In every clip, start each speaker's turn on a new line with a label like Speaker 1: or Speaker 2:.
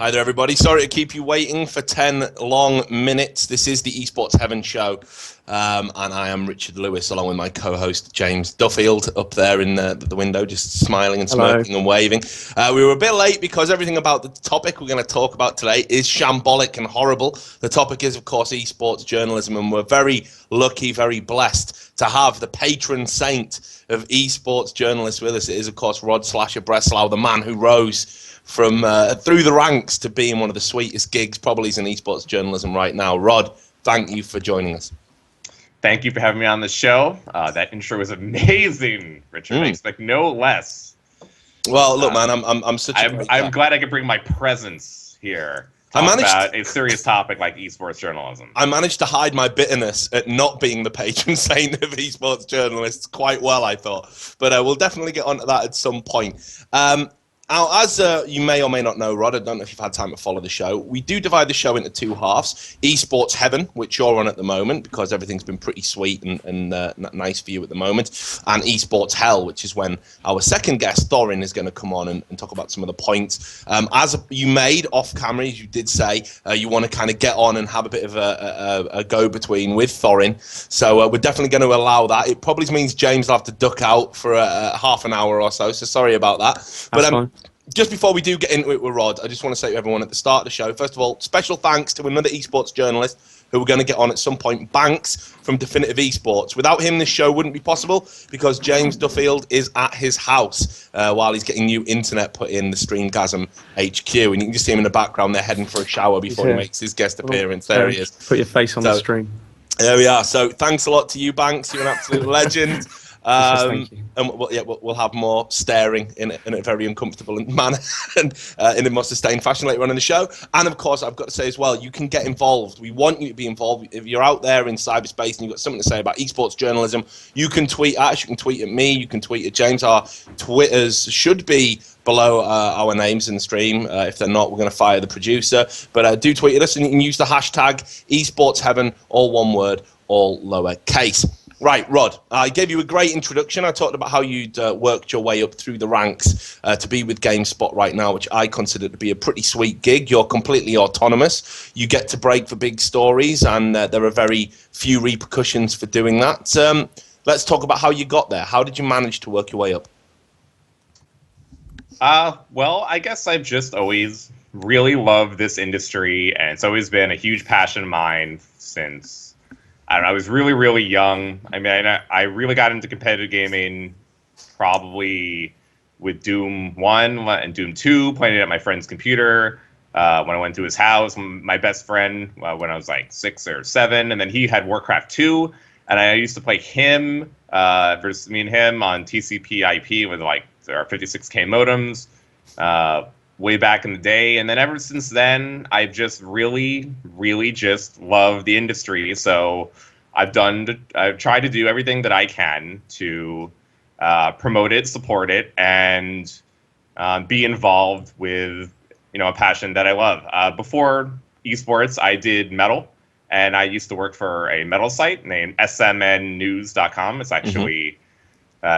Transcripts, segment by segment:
Speaker 1: Hi there, everybody. Sorry to keep you waiting for 10 long minutes. This is the Esports Heaven show, and I am Richard Lewis, along with my co-host James Duffield up there in the window, just smiling and smirking and waving. We were a bit late because everything about the topic we're going to talk about today is shambolic and horrible. The topic is, of course, esports journalism, and we're very lucky, very blessed to have the patron saint of esports journalists with us. It is, of course, Rod Slasher Breslau, the man who rose from through the ranks to being one of the sweetest gigs probably is in esports journalism right now. Rod, thank you for joining us.
Speaker 2: Thank you for having me on the show. That intro was amazing, Richard. I expect no less.
Speaker 1: Well, look, man, I'm such a great guy.
Speaker 2: I'm glad I could bring my presence here. About a serious topic like esports journalism.
Speaker 1: I managed to hide my bitterness at not being the patron saint of esports journalists quite well, I thought. But we'll definitely get onto that at some point. Now, as you may or may not know, Rod, I don't know if you've had time to follow the show, we do divide the show into two halves. Esports Heaven, which you're on at the moment, because everything's been pretty sweet and nice for you at the moment, and Esports Hell, which is when our second guest, Thorin, is going to come on and talk about some of the points. As you made off camera, as you did say, you want to kind of get on and have a bit of a go-between with Thorin. So we're definitely going to allow that. It probably means James will have to duck out for half an hour or so sorry about that.
Speaker 3: That's fine.
Speaker 1: Just before we do get into it with Rod, I just want to say to everyone at the start of the show, first of all, special thanks to another esports journalist who we're going to get on at some point, Banks from Definitive Esports. Without him, this show wouldn't be possible because James Duffield is at his house while he's getting new internet put in the Streamgasm HQ. And you can just see him in the background there heading for a shower before he makes his guest appearance. There he is.
Speaker 3: Put your face on the stream.
Speaker 1: There we are. So thanks a lot to you, Banks. You're an absolute legend.
Speaker 3: Thank you.
Speaker 1: And we'll have more staring in a very uncomfortable manner and in a more sustained fashion later on in the show. And of course, I've got to say as well, you can get involved. We want you to be involved. If you're out there in cyberspace and you've got something to say about esports journalism, you can tweet at us, you can tweet at me, you can tweet at James. Our Twitters should be below our names in the stream. If they're not, we're going to fire the producer. But do tweet at us, and you can use the hashtag esportsheaven, all one word, all lowercase. Right, Rod, I gave you a great introduction. I talked about how you'd worked your way up through the ranks to be with GameSpot right now, which I consider to be a pretty sweet gig. You're completely autonomous. You get to break for big stories, and there are very few repercussions for doing that. Let's talk about how you got there. How did you manage to work your way up?
Speaker 2: Well, I guess I've just always really loved this industry, and it's always been a huge passion of mine since I was really, really young. I mean, I really got into competitive gaming probably with Doom 1 and Doom 2, playing it at my friend's computer. When I went to his house, my best friend, when I was like 6 or 7, and then he had Warcraft 2, and I used to play him versus me and him on TCP/IP with like our 56K modems. Way back in the day, and then ever since then, I've just really, really just loved the industry. So I've tried to do everything that I can to promote it, support it, and be involved with a passion that I love. Before esports, I did metal, and I used to work for a metal site named smnnews.com. It's actually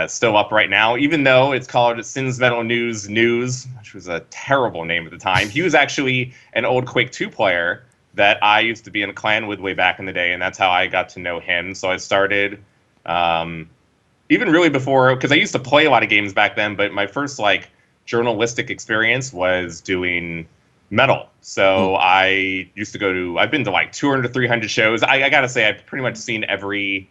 Speaker 2: still up right now, even though it's called Sins Metal News, which was a terrible name at the time. He was actually an old Quake 2 player that I used to be in a clan with way back in the day, and that's how I got to know him. So I started even really before, because I used to play a lot of games back then, but my first like journalistic experience was doing metal. So I used to I've been to like 200 to 300 shows. I gotta say, I've pretty much seen every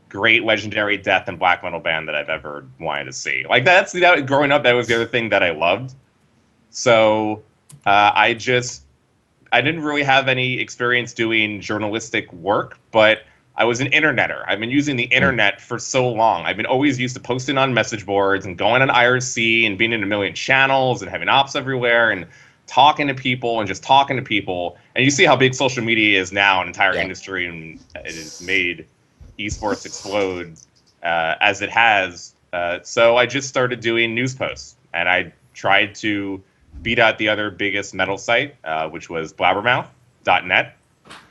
Speaker 2: great legendary death and black metal band that I've ever wanted to see. Like that growing up, that was the other thing that I loved. So I didn't really have any experience doing journalistic work, but I was an interneter. I've been using the internet for so long. I've been always used to posting on message boards and going on IRC and being in a million channels and having ops everywhere and talking to people and just talking to people. And you see how big social media is now, an entire industry, and it has made esports explode as it has. So I just started doing news posts, and I tried to beat out the other biggest metal site, which was blabbermouth.net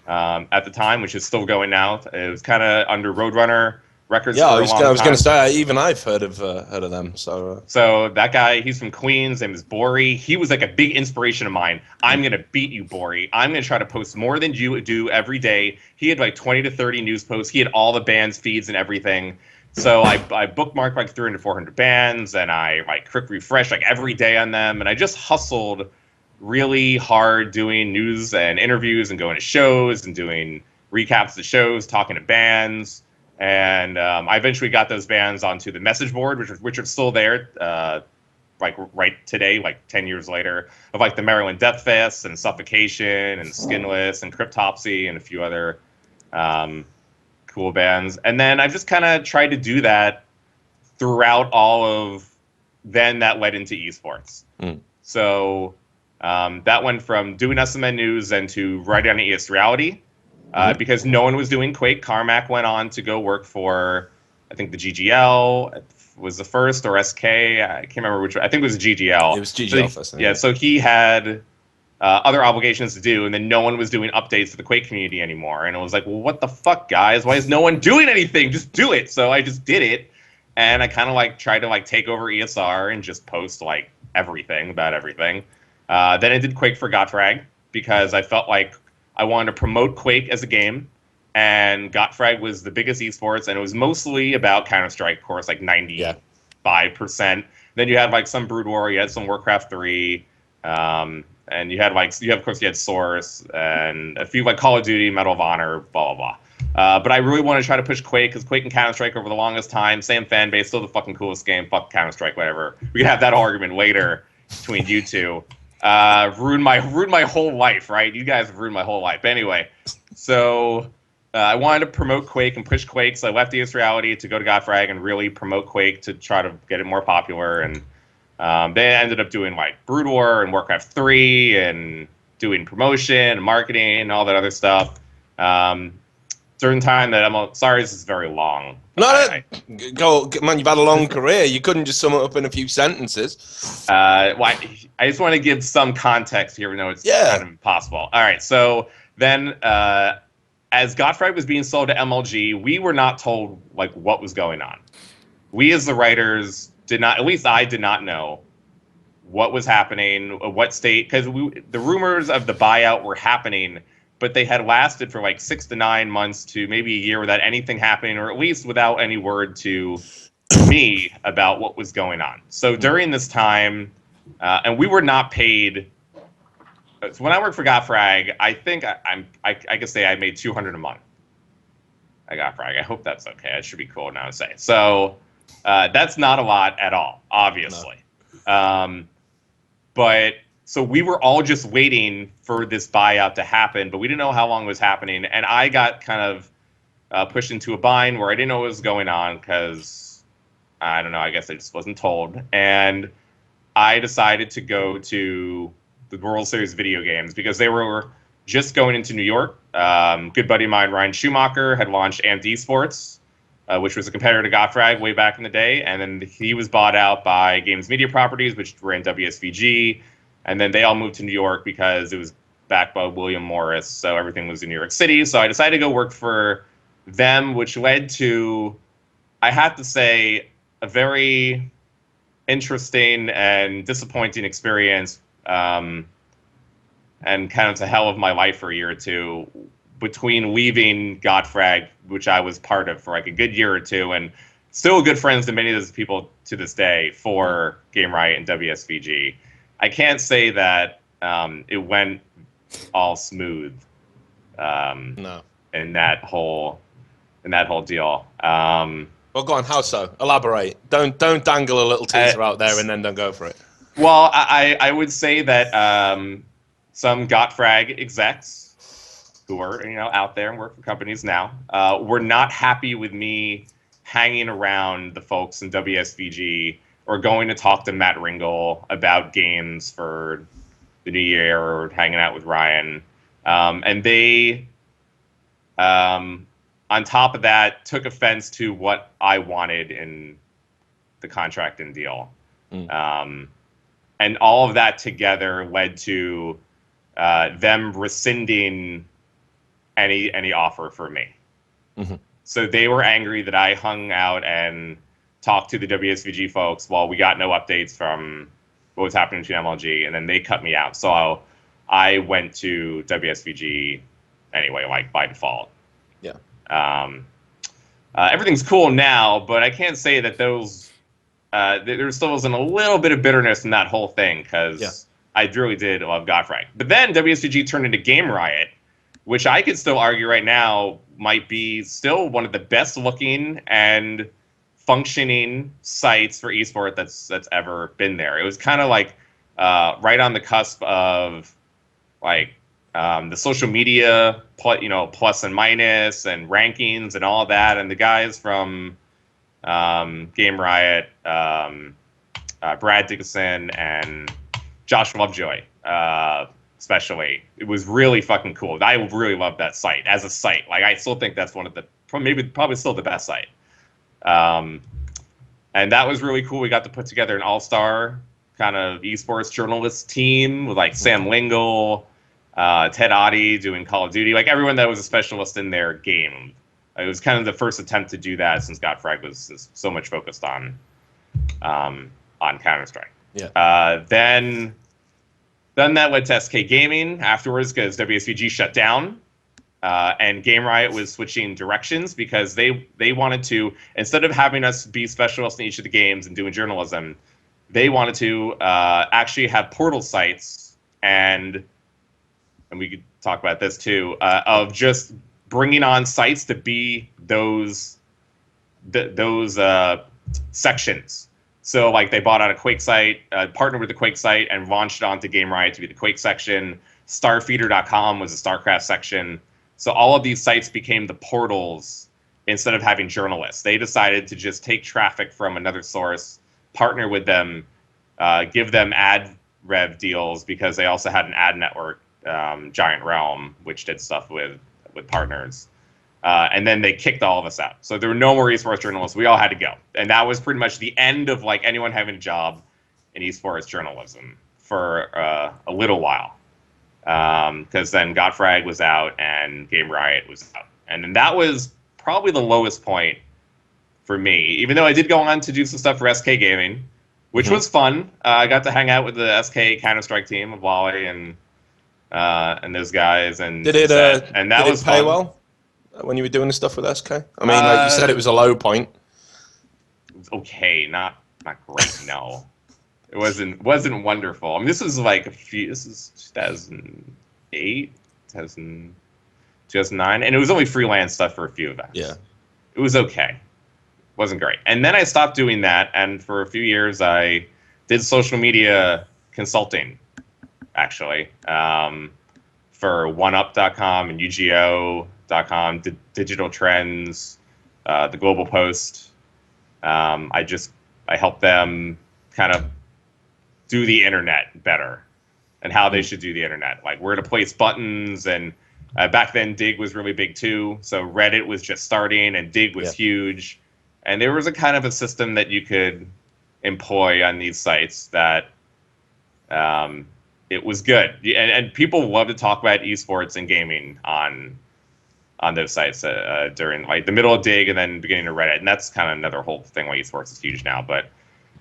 Speaker 2: at the time, which is still going now. It was kind of under Roadrunner. records
Speaker 1: Yeah,
Speaker 2: for
Speaker 1: I
Speaker 2: a
Speaker 1: was,
Speaker 2: long
Speaker 1: gonna, I was
Speaker 2: time.
Speaker 1: going to say, even I've heard of them. So
Speaker 2: So that guy, he's from Queens, name is Bori. He was like a big inspiration of mine. I'm going to beat you, Bori. I'm going to try to post more than you do every day. He had like 20 to 30 news posts. He had all the bands feeds and everything. So I bookmarked like 300 to 400 bands, and I like quick refresh like every day on them. And I just hustled really hard doing news and interviews and going to shows and doing recaps of shows, talking to bands. And I eventually got those bands onto the message board, which are still there, like right today, like 10 years later, of like the Maryland Death Fest and Suffocation and Skinless and Cryptopsy and a few other cool bands. And then I've just kind of tried to do that throughout all of. Then that led into esports. So that went from doing SMN News and to writing on ES Reality. Because no one was doing Quake. Carmack went on to go work for, I think the GGL was the first, or SK. I can't remember which one. I think it was GGL.
Speaker 1: it was GGL first.
Speaker 2: Yeah, so he had other obligations to do, and then no one was doing updates to the Quake community anymore. And it was like, well, what the fuck, guys? Why is no one doing anything? Just do it. So I just did it, and I kind of like tried to like take over ESR and just post like everything about everything. Then I did Quake for Gottfrag because I felt like I wanted to promote Quake as a game, and Gottfrag was the biggest esports, and it was mostly about Counter-Strike, of course, like 95%. Then you had like some Brood War, you had some Warcraft 3, and you had of course you had Source and a few like Call of Duty, Medal of Honor, blah blah blah. But I really want to try to push Quake because Quake and Counter-Strike over the longest time, same fan base, still the fucking coolest game. Fuck Counter-Strike, whatever. We can have that argument later between you two. Ruined my whole life, right? You guys have ruined my whole life. But anyway, so I wanted to promote Quake and push Quake, so I left ES Reality to go to Gottfrag and really promote Quake to try to get it more popular. And they ended up doing like Brood War and Warcraft 3 and doing promotion and marketing and all that other stuff. During the time that sorry, this is very long.
Speaker 1: Go, man. You've had a long career. You couldn't just sum it up in a few sentences.
Speaker 2: I just want to give some context here, even though it's kind of impossible. All right, so then as Gottfried was being sold to MLG, we were not told like what was going on. We as the writers did not, at least I did not know what was happening, what state, because the rumors of the buyout were happening, but they had lasted for like 6 to 9 months to maybe a year without anything happening, or at least without any word to me about what was going on. So during this time, and we were not paid. So when I worked for Gottfrag, I think I can say I made $200 a month. I Gottfrag. I hope that's okay. It should be cool now to say. So that's not a lot at all, obviously. No. But so we were all just waiting for this buyout to happen, but we didn't know how long it was happening. And I got kind of pushed into a bind where I didn't know what was going on because, I don't know, I guess I just wasn't told. And I decided to go to the World Series video games because they were just going into New York. Good buddy of mine, Ryan Schumacher, had launched Amped Esports, which was a competitor to Gottfrag way back in the day. And then he was bought out by Games Media Properties, which ran WSVG. And then they all moved to New York because it was backed by William Morris. So everything was in New York City. So I decided to go work for them, which led to, I have to say, a very interesting and disappointing experience, and kind of the hell of my life for a year or two between leaving Gottfrag, which I was part of for like a good year or two, and still good friends to many of those people to this day for Game Riot and WSVG. I can't say that it went all smooth.
Speaker 1: No.
Speaker 2: In that whole deal.
Speaker 1: Well, go on. How so? Elaborate. Don't dangle a little teaser out there and then don't go for it.
Speaker 2: Well, I would say that some Gottfrag execs who are out there and work for companies now were not happy with me hanging around the folks in WSVG or going to talk to Matt Ringle about games for the new year or hanging out with Ryan. And they, on top of that, took offense to what I wanted in the contract and deal. And all of that together led to them rescinding any offer for me. So they were angry that I hung out and talked to the WSVG folks while we got no updates from what was happening to MLG, and then they cut me out. So I went to WSVG anyway, like by default.
Speaker 1: Yeah.
Speaker 2: Everything's cool now, but I can't say that those. There still wasn't a little bit of bitterness in that whole thing because I really did love Godfrey. But then WSVG turned into Game Riot, which I could still argue right now might be still one of the best looking and functioning sites for esports that's ever been there. It was kind of like right on the cusp of like the social media, plus and minus and rankings and all that. And the guys from Game Riot, Brad Dickinson and Josh Lovejoy, especially, it was really fucking cool. I really love that site as a site. Like, I still think that's one of the probably still the best site. And that was really cool. We got to put together an all-star kind of esports journalist team with like Sam Lingle, Ted Oddie doing Call of Duty, like everyone that was a specialist in their game. It was kind of the first attempt to do that since Godfrag was so much focused on Counter-Strike.
Speaker 1: Yeah.
Speaker 2: Then that led to SK Gaming afterwards because WSVG shut down. And Game Riot was switching directions because they wanted to, instead of having us be specialists in each of the games and doing journalism, they wanted to actually have portal sites, and we could talk about this too, of just bringing on sites to be those sections. So like they bought out a Quake site, partnered with the Quake site, and launched it onto Game Riot to be the Quake section. Starfeeder.com was a StarCraft section. So all of these sites became the portals instead of having journalists. They decided to just take traffic from another source, partner with them, give them ad rev deals because they also had an ad network, Giant Realm, which did stuff with partners. And then they kicked all of us out. So there were no more esports journalists. We all had to go. And that was pretty much the end of like anyone having a job in esports journalism for a little while. Because then Godfrag was out and Game Riot was out. And then that was probably the lowest point for me, even though I did go on to do some stuff for SK Gaming, which was fun. I got to hang out with the SK Counter-Strike team of Wally and those guys. And
Speaker 1: Did it
Speaker 2: was
Speaker 1: pay
Speaker 2: fun.
Speaker 1: well when you were doing the stuff with SK? I mean, like you said, it was a low point.
Speaker 2: It was okay, not great. No. It wasn't wonderful. I mean, this is 2008, 2009, and it was only freelance stuff for a few events.
Speaker 1: Yeah.
Speaker 2: It was okay. Wasn't great. And then I stopped doing that, and for a few years I did social media consulting, actually, for OneUp.com and UGO.com, did Digital Trends, the Global Post. I helped them kind of do the internet better and how they should do the internet, like where to place buttons. And back then Dig was really big too, so Reddit was just starting and Dig was huge, and there was a kind of a system that you could employ on these sites that it was good, and people love to talk about esports and gaming on those sites during like the middle of Dig and then beginning of Reddit, and that's kind of another whole thing why esports is huge now. But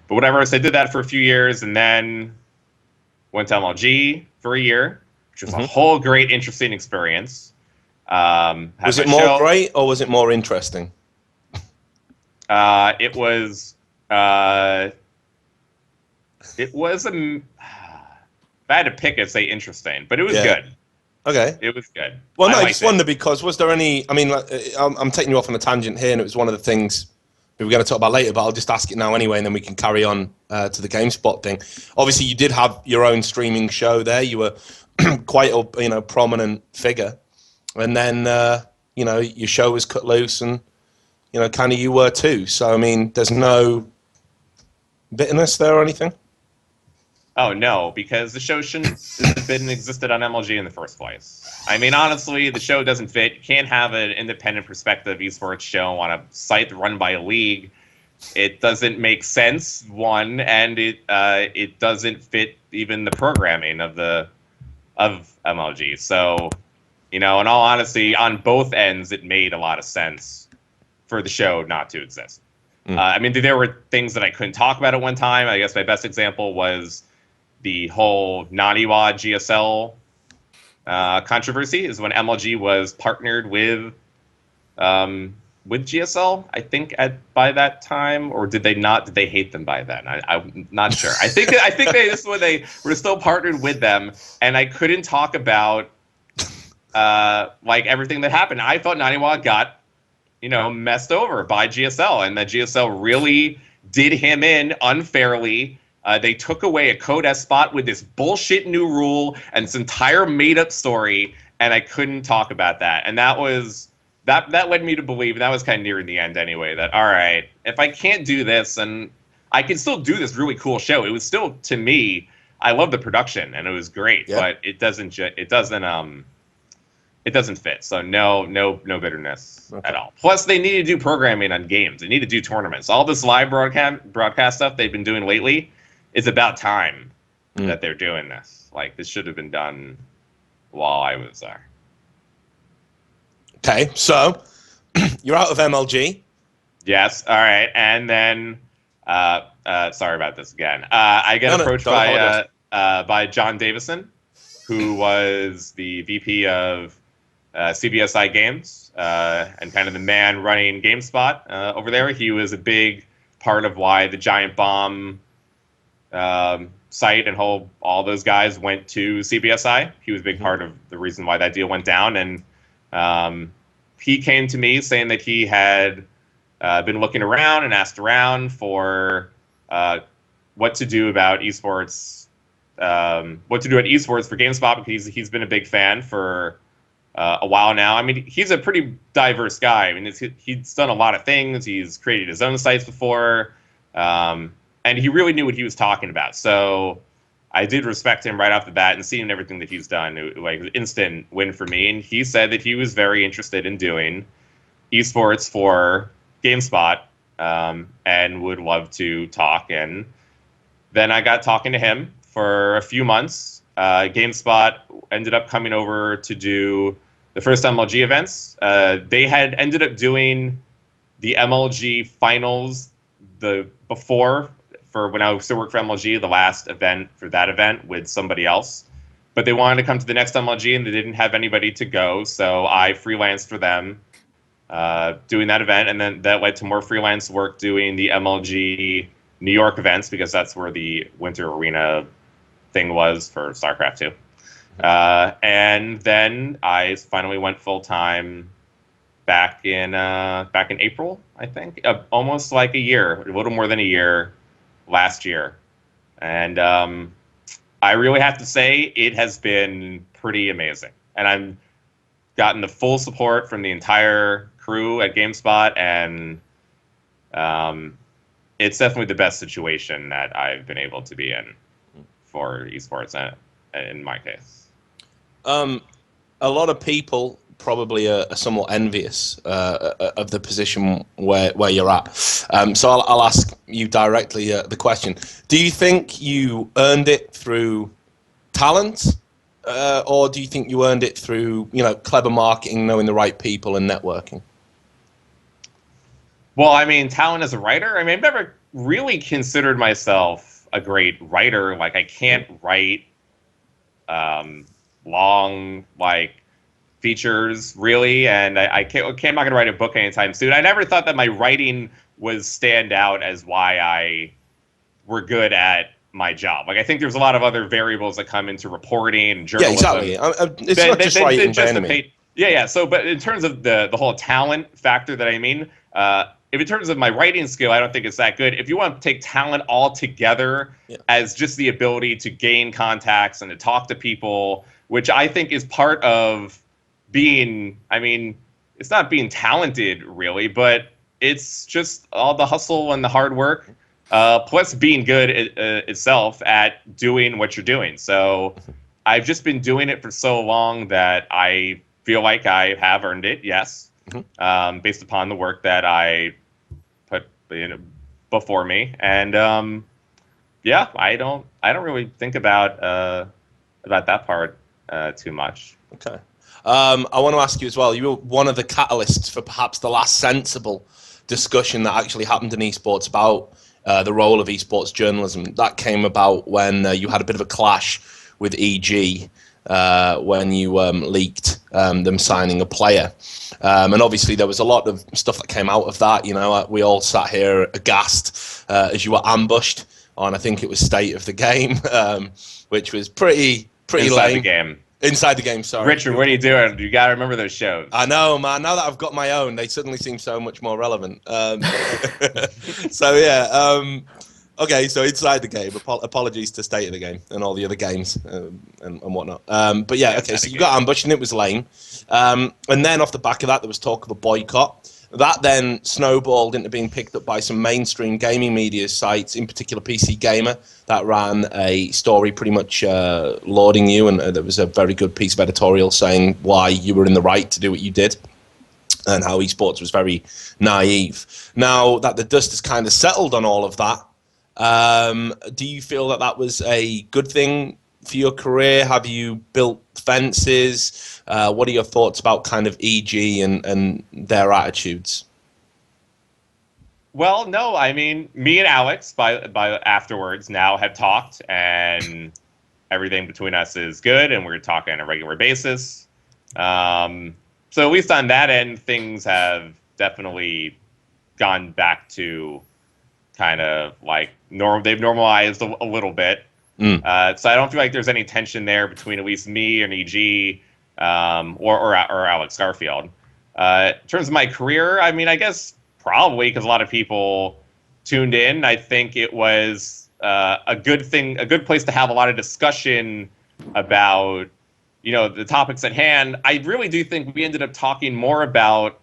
Speaker 2: whatever, so I did that for a few years, and then went to MLG for a year, which was a whole great, interesting experience.
Speaker 1: Was it more great or was it more interesting?
Speaker 2: It was. If I had to pick it, say interesting, but it was good.
Speaker 1: Okay.
Speaker 2: It was good.
Speaker 1: Well, no, I just wonder because was there any? I mean, like, I'm taking you off on a tangent here, and it was one of the things we were going to talk about later, but I'll just ask it now anyway, and then we can carry on to the GameSpot thing. Obviously, you did have your own streaming show there. You were quite a prominent figure, and then your show was cut loose, and kind of you were too. So I mean, there's no bitterness there or anything.
Speaker 2: Oh no, because the show shouldn't have been existed on MLG in the first place. I mean, honestly, the show doesn't fit. You can't have an independent perspective esports show on a site run by a league. It doesn't make sense, one, and it doesn't fit even the programming of MLG. So, in all honesty, on both ends, it made a lot of sense for the show not to exist. I mean, there were things that I couldn't talk about at one time. I guess my best example was the whole Naniwa GSL controversy. Is when MLG was partnered with GSL. I think by that time, or did they not? Did they hate them by then? I'm not sure. I think this is when they were still partnered with them, and I couldn't talk about like everything that happened. I thought Naniwa got messed over by GSL, and that GSL really did him in unfairly. They took away a Code S spot with this bullshit new rule and this entire made-up story, and I couldn't talk about that. And that led me to believe, and that was kind of near the end anyway, that, all right, if I can't do this, and I can still do this really cool show. It was still, to me, I love the production, and it was great, but it doesn't fit. So no bitterness at all. Plus, they need to do programming on games. They need to do tournaments. All this live broadcast stuff they've been doing lately, it's about time that they're doing this. Like, this should have been done while I was there.
Speaker 1: Okay, so you're out of MLG.
Speaker 2: Yes. All right, and then sorry about this again. I get approached by John Davison, who was the VP of CBSI Games and kind of the man running GameSpot over there. He was a big part of why the Giant Bomb site and all those guys went to CBSI. He was a big part of the reason why that deal went down. And he came to me saying that he had been looking around and asked around for what to do about esports, what to do at esports for GameSpot, because he's been a big fan for a while now. I mean, he's a pretty diverse guy. I mean, he's done a lot of things. He's created his own sites before, and he really knew what he was talking about. So I did respect him right off the bat, and seeing everything that he's done, like, instant win for me. And he said that he was very interested in doing esports for GameSpot, and would love to talk. And then I got talking to him for a few months. GameSpot ended up coming over to do the first MLG events. They had ended up doing the MLG finals for when I still worked for MLG, the last event for that event with somebody else. But they wanted to come to the next MLG, and they didn't have anybody to go, so I freelanced for them doing that event, and then that led to more freelance work doing the MLG New York events, because that's where the Winter Arena thing was for StarCraft 2. And then I finally went full-time back in April, I think, almost like a year, a little more than a year, last year. And I really have to say it has been pretty amazing. And I've gotten the full support from the entire crew at GameSpot, and it's definitely the best situation that I've been able to be in for esports, in my case.
Speaker 1: A lot of people probably are somewhat envious of the position where you're at. So I'll ask you directly the question. Do you think you earned it through talent, or do you think you earned it through, clever marketing, knowing the right people, and networking?
Speaker 2: Well, I mean, talent as a writer, I mean, I've never really considered myself a great writer. Like, I can't write long, features, really, and I'm not going to write a book anytime soon. I never thought that my writing was stand out as why I were good at my job. Like, I think there's a lot of other variables that come into reporting and journalism.
Speaker 1: Yeah, exactly. It's not just writing, by any means.
Speaker 2: Yeah. So, but in terms of the whole talent factor that I mean, if in terms of my writing skill, I don't think it's that good. If you want to take talent all together as just the ability to gain contacts and to talk to people, which I think is part of being, I mean, it's not being talented really, but it's just all the hustle and the hard work, plus being good itself at doing what you're doing. So I've just been doing it for so long that I feel like I have earned it, yes, based upon the work that I put before me. And I don't really think about that part too much.
Speaker 1: Okay. I want to ask you as well. You were one of the catalysts for perhaps the last sensible discussion that actually happened in esports about the role of esports journalism. That came about when you had a bit of a clash with EG when you leaked them signing a player. And obviously there was a lot of stuff that came out of that. You know, we all sat here aghast as you were ambushed on, I think it was State of the Game, which was pretty
Speaker 2: Inside
Speaker 1: lame.
Speaker 2: the game.
Speaker 1: Inside the Game, sorry.
Speaker 2: Richard, what are you doing? You got to remember those shows.
Speaker 1: I know, man. Now that I've got my own, they suddenly seem so much more relevant. So, yeah. Okay, so Inside the Game. Apologies to State of the Game and all the other games and whatnot. But yeah, okay, so you got ambushed and it was lame. And then off the back of that, there was talk of a boycott. That then snowballed into being picked up by some mainstream gaming media sites, in particular PC Gamer, that ran a story pretty much lauding you, and there was a very good piece of editorial saying why you were in the right to do what you did and how esports was very naive. Now that the dust has kind of settled on all of that, do you feel that that was a good thing for your career? Have you built fences? What are your thoughts about kind of EG and their attitudes?
Speaker 2: Well, no, I mean, me and Alex, by afterwards, now have talked, and everything between us is good, and we're talking on a regular basis. So at least on that end, things have definitely gone back to kind of like normal. They've normalized a little bit. So I don't feel like there's any tension there between at least me and EG or Alex Garfield. In terms of my career, I mean, I guess probably because a lot of people tuned in. I think it was a good thing, a good place to have a lot of discussion about, you know, the topics at hand. I really do think we ended up talking more about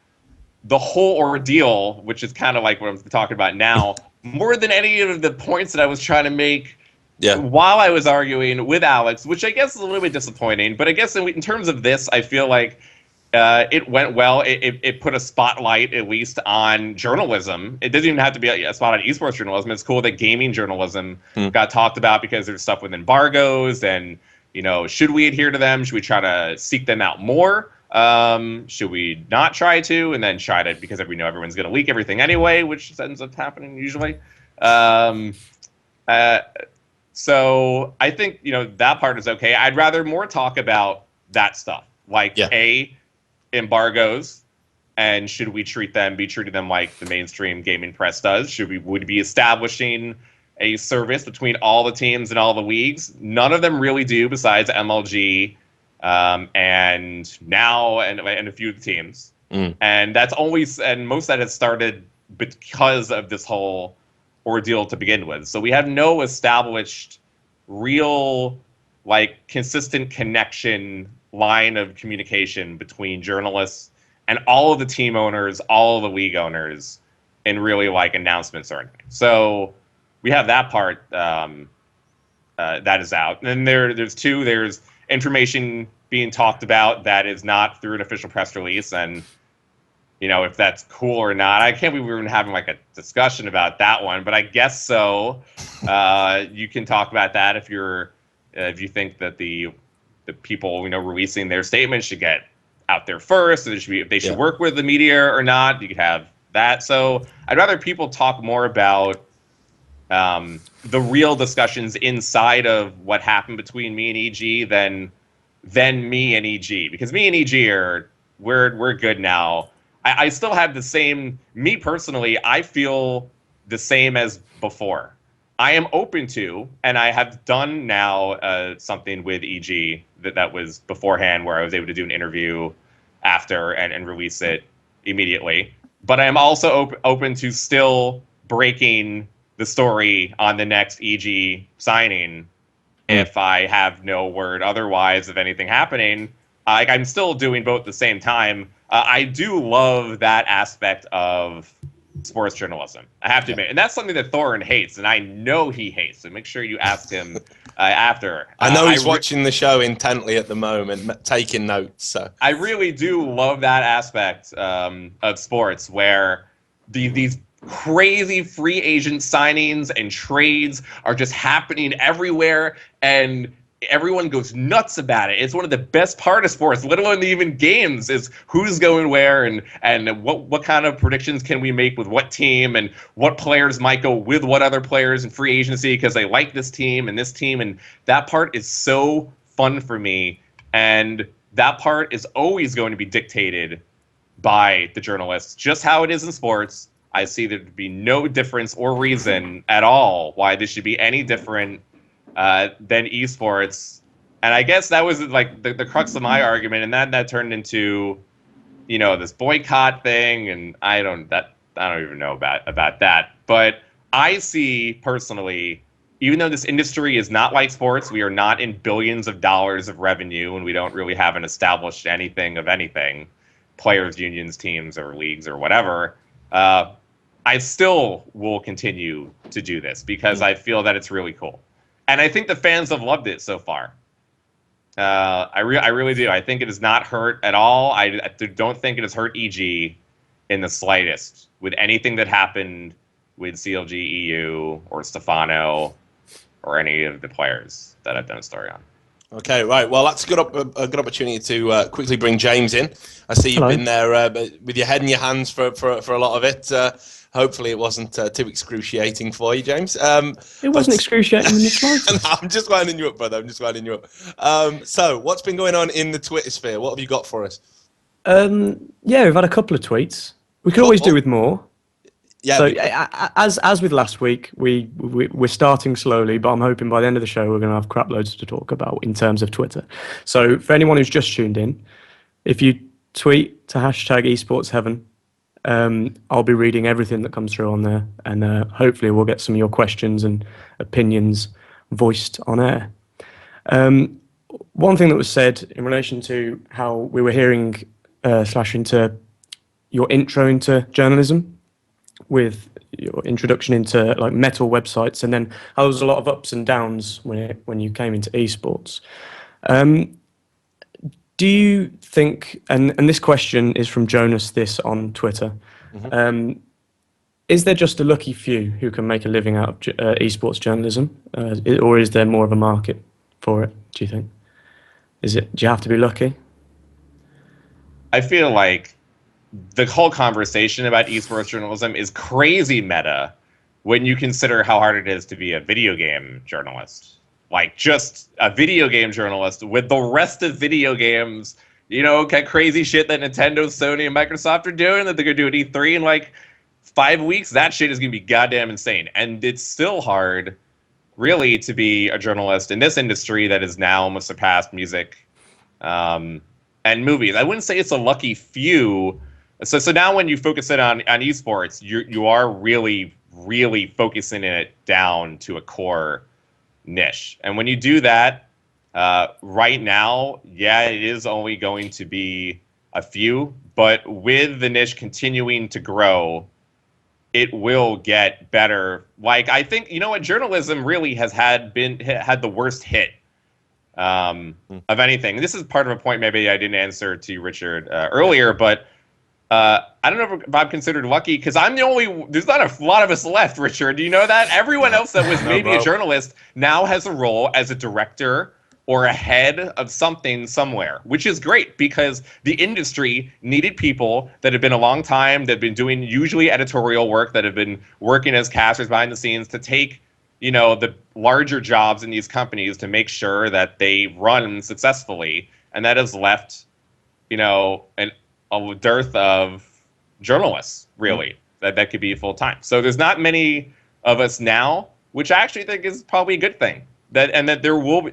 Speaker 2: the whole ordeal, which is kind of like what I'm talking about now, more than any of the points that I was trying to make. Yeah. While I was arguing with Alex, which I guess is a little bit disappointing, but I guess in terms of this, I feel like it went well. It put a spotlight, at least, on journalism. It doesn't even have to be a spot on esports journalism. It's cool that gaming journalism got talked about because there's stuff with embargoes and, you know, should we adhere to them? Should we try to seek them out more? Should we not try to? And then try to, because we know everyone's going to leak everything anyway, which ends up happening usually. So I think, you know, that part is okay. I'd rather more talk about that stuff, like embargoes, and should we be treated them like the mainstream gaming press does? Would be establishing a service between all the teams and all the leagues? None of them really do, besides MLG and now and a few of the teams. And that's always, and most of that has started because of this whole ordeal to begin with. So we have no established real, like, consistent connection line of communication between journalists and all of the team owners, all of the league owners, in really like announcements or anything. So we have that part that is out. And then there's information being talked about that is not through an official press release, and you know, if that's cool or not. I can't believe we were even having like a discussion about that one, but I guess so. You can talk about that if you think that the people, you know, releasing their statements should get out there first, or if they should work with the media or not. You could have that. So I'd rather people talk more about the real discussions inside of what happened between me and EG than me and EG, because me and EG we're good now. I still have the same, me personally, I feel the same as before. I am open to, and I have done now something with EG that was beforehand, where I was able to do an interview after and release it immediately. But I am also open to still breaking the story on the next EG signing if I have no word otherwise of anything happening. I'm still doing both at the same time. I do love that aspect of sports journalism, I have to admit. And that's something that Thorin hates, and I know he hates. So make sure you ask him after.
Speaker 1: I know he's watching the show intently at the moment, taking notes. So
Speaker 2: I really do love that aspect of sports, where these crazy free agent signings and trades are just happening everywhere, and everyone goes nuts about it. It's one of the best part of sports, let alone even games, is who's going where and what kind of predictions can we make with what team and what players might go with what other players in free agency because they like this team. And that part is so fun for me. And that part is always going to be dictated by the journalists, just how it is in sports. I see there to be no difference or reason at all why this should be any different than esports. And I guess that was like the crux of my argument, and that turned into, this boycott thing, and I don't even know about that. But I see personally, even though this industry is not like sports, we are not in billions of dollars of revenue, and we don't really have an established anything, players, unions, teams, or leagues, or whatever. I still will continue to do this because I feel that it's really cool. And I think the fans have loved it so far. I really do. I think it has not hurt at all. I don't think it has hurt EG in the slightest with anything that happened with CLG EU or Stefano or any of the players that I've done a story on.
Speaker 1: Okay, right. Well, that's a good opportunity to quickly bring James in. I see you've been there with your head in your hands for a lot of it. Hopefully it wasn't too excruciating for you, James.
Speaker 3: It wasn't excruciating in the slightest.
Speaker 1: No, I'm just winding you up, brother. I'm just winding you up. So, what's been going on in the Twitter sphere? What have you got for us?
Speaker 3: Yeah, we've had a couple of tweets. We could always do with more.
Speaker 1: Yeah.
Speaker 3: So, as with last week, we're starting slowly, but I'm hoping by the end of the show we're going to have crap loads to talk about in terms of Twitter. So, for anyone who's just tuned in, if you tweet to #esportsheaven, I'll be reading everything that comes through on there, and hopefully we'll get some of your questions and opinions voiced on air. One thing that was said in relation to how we were hearing slash into your intro into journalism with your introduction into like metal websites, and then how there was a lot of ups and downs when you came into esports. Do you think, and this question is from Jonas this on Twitter, is there just a lucky few who can make a living out of esports journalism, or is there more of a market for it, do you think? Do you have to be lucky?
Speaker 2: I feel like the whole conversation about esports journalism is crazy meta when you consider how hard it is to be a video game journalist. Like, just a video game journalist with the rest of video games, crazy shit that Nintendo, Sony, and Microsoft are doing that they're going to do at E3 in like 5 weeks. That shit is going to be goddamn insane. And it's still hard, really, to be a journalist in this industry that is now almost surpassed music and movies. I wouldn't say it's a lucky few. So now when you focus it on esports, you are really, really focusing it down to a core niche. And when you do that, right now, it is only going to be a few, but with the niche continuing to grow, it will get better. Like, I think, journalism really has had the worst hit of anything. This is part of a point maybe I didn't answer to you, Richard, earlier, but I don't know if I'm considered lucky because I'm there's not a lot of us left, Richard. Do you know that? Everyone else that was maybe a journalist now has a role as a director or a head of something somewhere, which is great because the industry needed people that have been a long time, that have been doing usually editorial work, that have been working as casters behind the scenes to take, the larger jobs in these companies to make sure that they run successfully. And that has left, a dearth of journalists, really, that could be full time. So there's not many of us now, which I actually think is probably a good thing. That there will be,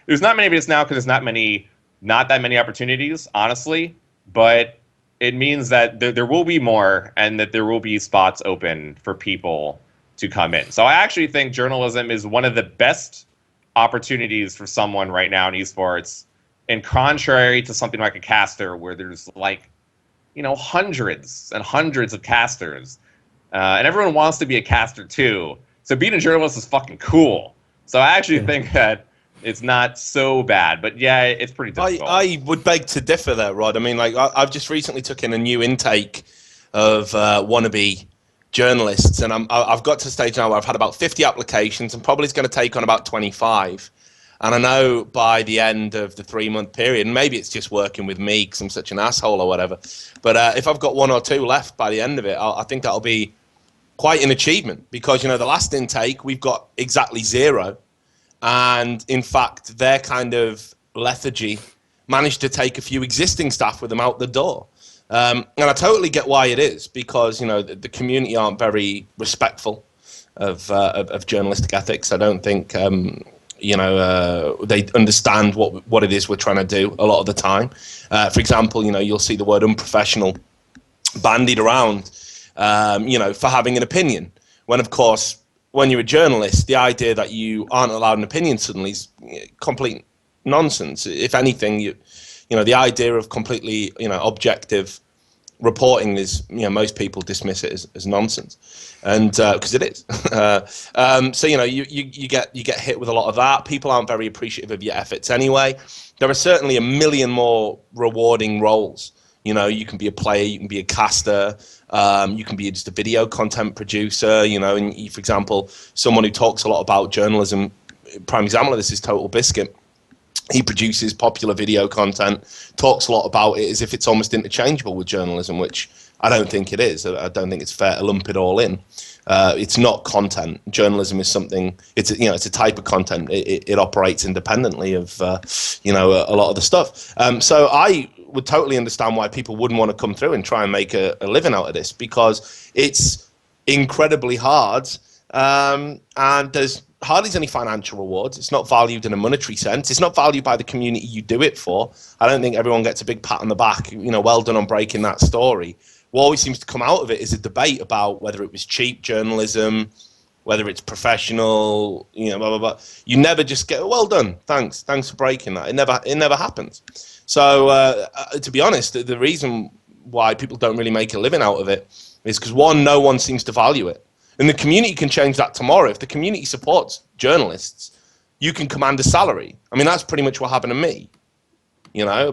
Speaker 2: there's not many of us now because there's not that many opportunities, honestly. But it means that there will be more, and that there will be spots open for people to come in. So I actually think journalism is one of the best opportunities for someone right now in esports. And contrary to something like a caster, where there's hundreds and hundreds of casters, and everyone wants to be a caster too. So being a journalist is fucking cool. So I actually think that it's not so bad, but it's pretty difficult.
Speaker 1: I would beg to differ there, Rod. I've just recently took in a new intake of wannabe journalists, and I've got to the stage now where I've had about 50 applications, and probably it's going to take on about 25. And I know by the end of the 3-month period, and maybe it's just working with me because I'm such an asshole or whatever, but if I've got 1 or 2 left by the end of it, I think that'll be quite an achievement, because, the last intake, we've got exactly 0. And in fact, their kind of lethargy managed to take a few existing staff with them out the door. And I totally get why it is, because, the community aren't very respectful of journalistic ethics. I don't think, they understand what it is we're trying to do a lot of the time. For example, you'll see the word unprofessional bandied around, for having an opinion, when, of course, when you're a journalist, the idea that you aren't allowed an opinion suddenly is complete nonsense. If anything, the idea of completely, objective reporting is, most people dismiss it as nonsense, and because it is. So you get hit with a lot of that. People aren't very appreciative of your efforts anyway. There are certainly a million more rewarding roles. You can be a player, you can be a caster, you can be just a video content producer, and for example, someone who talks a lot about journalism, prime example of this is Total Biscuit. He produces popular video content, talks a lot about it as if it's almost interchangeable with journalism, which I don't think it is. I don't think it's fair to lump it all in. It's not content. Journalism is something. It's a type of content. It operates independently of a lot of the stuff. So I would totally understand why people wouldn't want to come through and try and make a living out of this, because it's incredibly hard, and there's hardly any financial rewards. It's not valued in a monetary sense. It's not valued by the community you do it for. I don't think everyone gets a big pat on the back, well done on breaking that story. What always seems to come out of it is a debate about whether it was cheap journalism, whether it's professional, blah, blah, blah. You never just get, well done, thanks for breaking that. It never happens. So to be honest, the reason why people don't really make a living out of it is because, one, no one seems to value it. And the community can change that tomorrow. If the community supports journalists, you can command a salary. I mean, that's pretty much what happened to me. A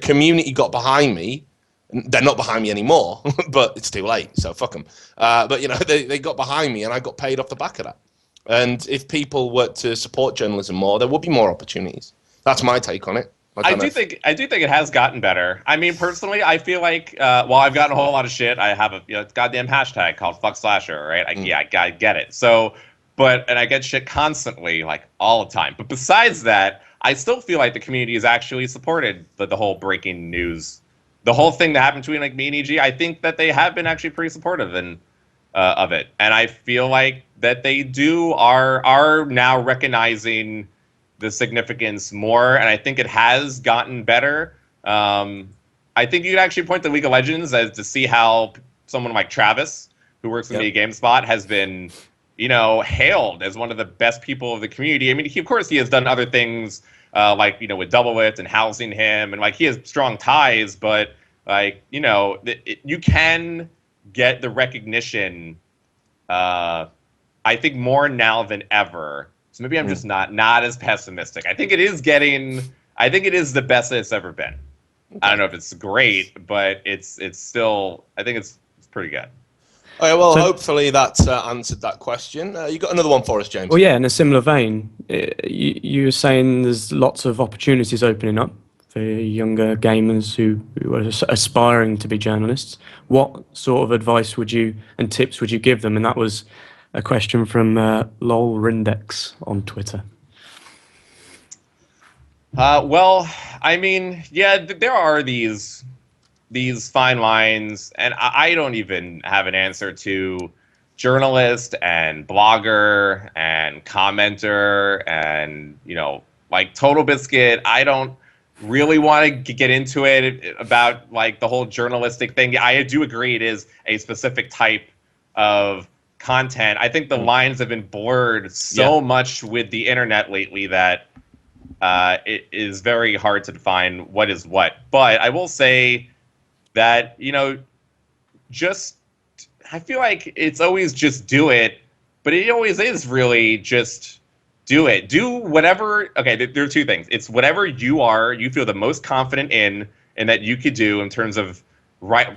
Speaker 1: community got behind me. They're not behind me anymore, but it's too late, so fuck them. But they got behind me, and I got paid off the back of that. And if people were to support journalism more, there would be more opportunities. That's my take on it. I do think
Speaker 2: it has gotten better. I mean, personally, I feel like while I've gotten a whole lot of shit, I have a goddamn hashtag called #FuckSlasher, right? I get it. So, and I get shit constantly, like all the time. But besides that, I still feel like the community has actually supported the whole breaking news, the whole thing that happened between me and EG. I think that they have been actually pretty supportive of it, and I feel like that they are now recognizing the significance more, and I think it has gotten better. I think you could actually point to League of Legends as to see how someone like Travis, who works in the GameSpot, has been, hailed as one of the best people of the community. I mean, of course, he has done other things, like, with Doublelift and housing him, and like he has strong ties, but like, you can get the recognition, I think, more now than ever. So maybe I'm just not as pessimistic. I think it is the best that it's ever been. Okay. I don't know if it's great, but it's still, I think it's pretty good.
Speaker 1: Okay, well, so hopefully that answered that question. You got another one for us, James?
Speaker 3: Well, yeah, in a similar vein, you were saying there's lots of opportunities opening up for younger gamers who are aspiring to be journalists. What sort of advice and tips would you give them? And that was a question from Lol Rindex on Twitter.
Speaker 2: Well, I mean, yeah, there are these fine lines, and I don't even have an answer to journalist and blogger and commenter and, like Total Biscuit. I don't really want to get into it about like the whole journalistic thing. I do agree it is a specific type of content. I think the lines have been blurred so much with the internet lately that it is very hard to define what is what. But I will say that, I feel like it's always just do it, but it always is really just do it. Do whatever. Okay, there are two things. It's whatever you feel the most confident in and that you could do in terms of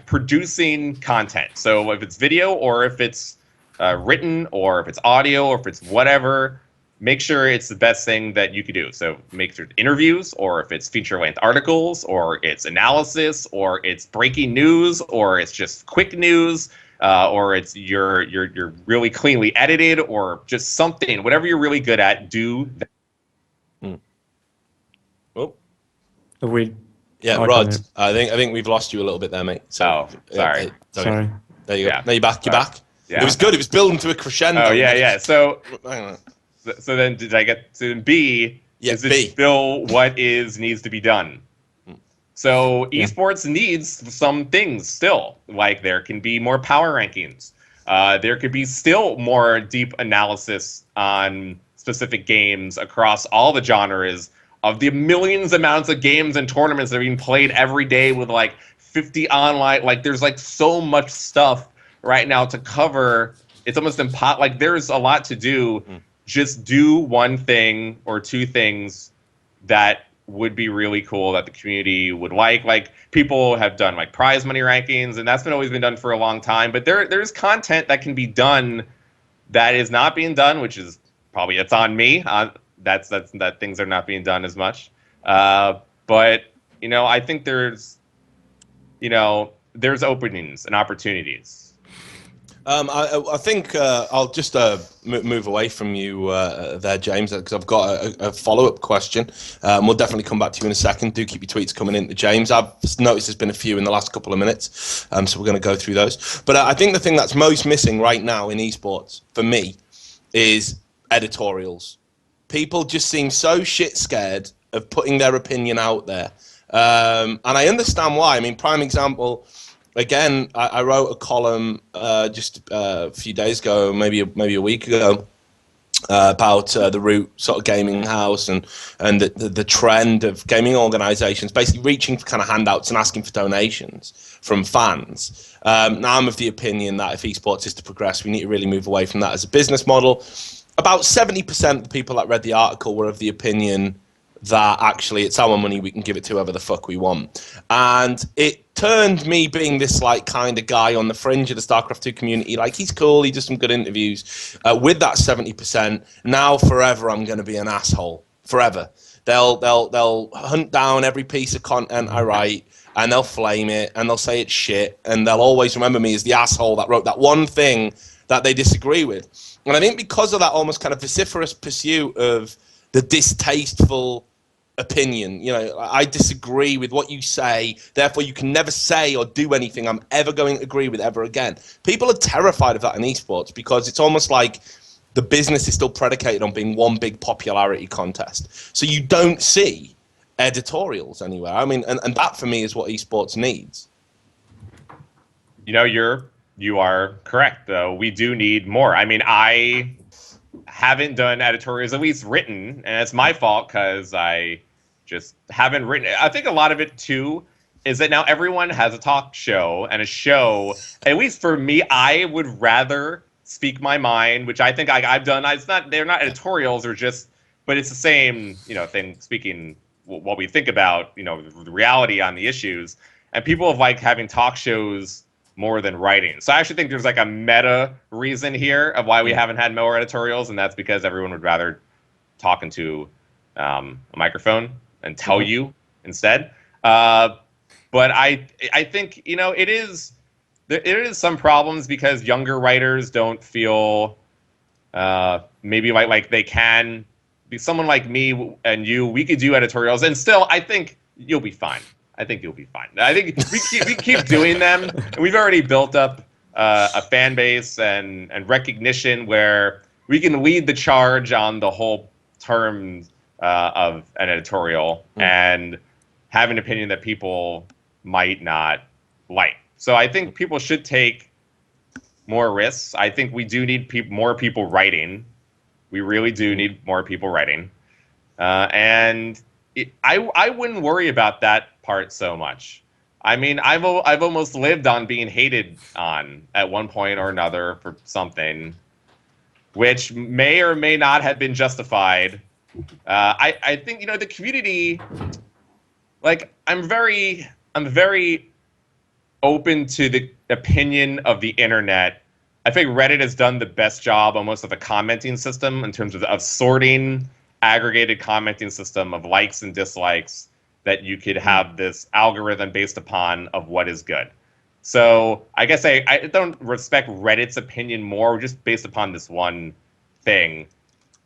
Speaker 2: producing content. So if it's video or if it's written or if it's audio or if it's whatever, make sure it's the best thing that you could do. So make sure interviews, or if it's feature-length articles, or it's analysis, or it's breaking news, or it's just quick news, or it's you're really cleanly edited, or just something. Whatever you're really good at, do that.
Speaker 1: Oh,
Speaker 3: Have we?
Speaker 1: yeah,
Speaker 3: I
Speaker 1: Rod.
Speaker 3: can't
Speaker 1: I think we've lost you a little bit there, mate.
Speaker 2: Oh, sorry.
Speaker 3: Sorry.
Speaker 1: There you go.
Speaker 2: Yeah.
Speaker 1: No, you're back. You're
Speaker 2: Sorry.
Speaker 1: back.
Speaker 2: Yeah.
Speaker 1: It was good. It was building to a crescendo.
Speaker 2: Oh yeah. So
Speaker 1: Hang on.
Speaker 2: then did I get to B?
Speaker 1: Yeah,
Speaker 2: is it
Speaker 1: B.
Speaker 2: still what needs to be done? So
Speaker 3: Yeah.
Speaker 2: esports needs some things still. Like there can be more power rankings. There could be still more deep analysis on specific games across all the genres of the millions amounts of games and tournaments that are being played every day with like 50 online. Like there's like so much stuff right now to cover. It's almost impossible. Like there's a lot to do. Just do one thing or two things that would be really cool that the community would like. Like people have done like prize money rankings, and that's always been done for a long time. But there's content that can be done that is not being done, which is probably it's on me. That things are not being done as much. But I think there's openings and opportunities.
Speaker 1: I think I'll just move away from you there, James, because I've got a follow-up question. We'll definitely come back to you in a second. Do keep your tweets coming in to James. I've noticed there's been a few in the last couple of minutes, so we're going to go through those. But I think the thing that's most missing right now in esports, for me, is editorials. People just seem so shit scared of putting their opinion out there. And I understand why. I mean, prime example... Again, I wrote a column just a few days ago, maybe a week ago, about the Root sort of gaming house and the trend of gaming organisations basically reaching for kind of handouts and asking for donations from fans. Now I'm of the opinion that if esports is to progress, we need to really move away from that as a business model. About 70% of the people that read the article were of the opinion that actually it's our money, we can give it to whoever the fuck we want. And it turned me being this like kind of guy on the fringe of the StarCraft 2 community, like he's cool, he does some good interviews, with that 70%, now forever I'm going to be an asshole. Forever. They'll hunt down every piece of content I write, and they'll flame it, and they'll say it's shit, and they'll always remember me as the asshole that wrote that one thing that they disagree with. And I think because of that almost kind of vociferous pursuit of the distasteful opinion, I disagree with what you say, therefore you can never say or do anything I'm ever going to agree with ever again. People are terrified of that in esports because it's almost like the business is still predicated on being one big popularity contest. So you don't see editorials anywhere. I mean, and that for me is what esports needs.
Speaker 2: You are correct, though. We do need more. I mean, I haven't done editorials, at least written, and it's my fault because I just haven't written. I think a lot of it too is that now everyone has a talk show and a show. At least for me, I would rather speak my mind, which I think I've done. They're not editorials, but it's the same thing. Speaking what we think about the reality on the issues, and people have liked having talk shows more than writing. So I actually think there's like a meta reason here of why we haven't had more editorials, and that's because everyone would rather talk into a microphone and tell you instead. But I think it is some problems because younger writers don't feel maybe like they can be. Someone like me and you, we could do editorials, and still I think you'll be fine. I think you'll be fine. I think we keep doing them. And we've already built up a fan base and recognition where we can lead the charge on the whole term of an editorial and have an opinion that people might not like. So I think people should take more risks. I think we do need more people writing. We really do need more people writing. And I wouldn't worry about that part so much. I mean, I've almost lived on being hated on at one point or another for something, which may or may not have been justified. I think the community, like I'm very open to the opinion of the internet I think Reddit has done the best job almost of a commenting system in terms of sorting, aggregated commenting system of likes and dislikes that you could have this algorithm based upon of what is good. So I guess I don't respect Reddit's opinion more just based upon this one thing.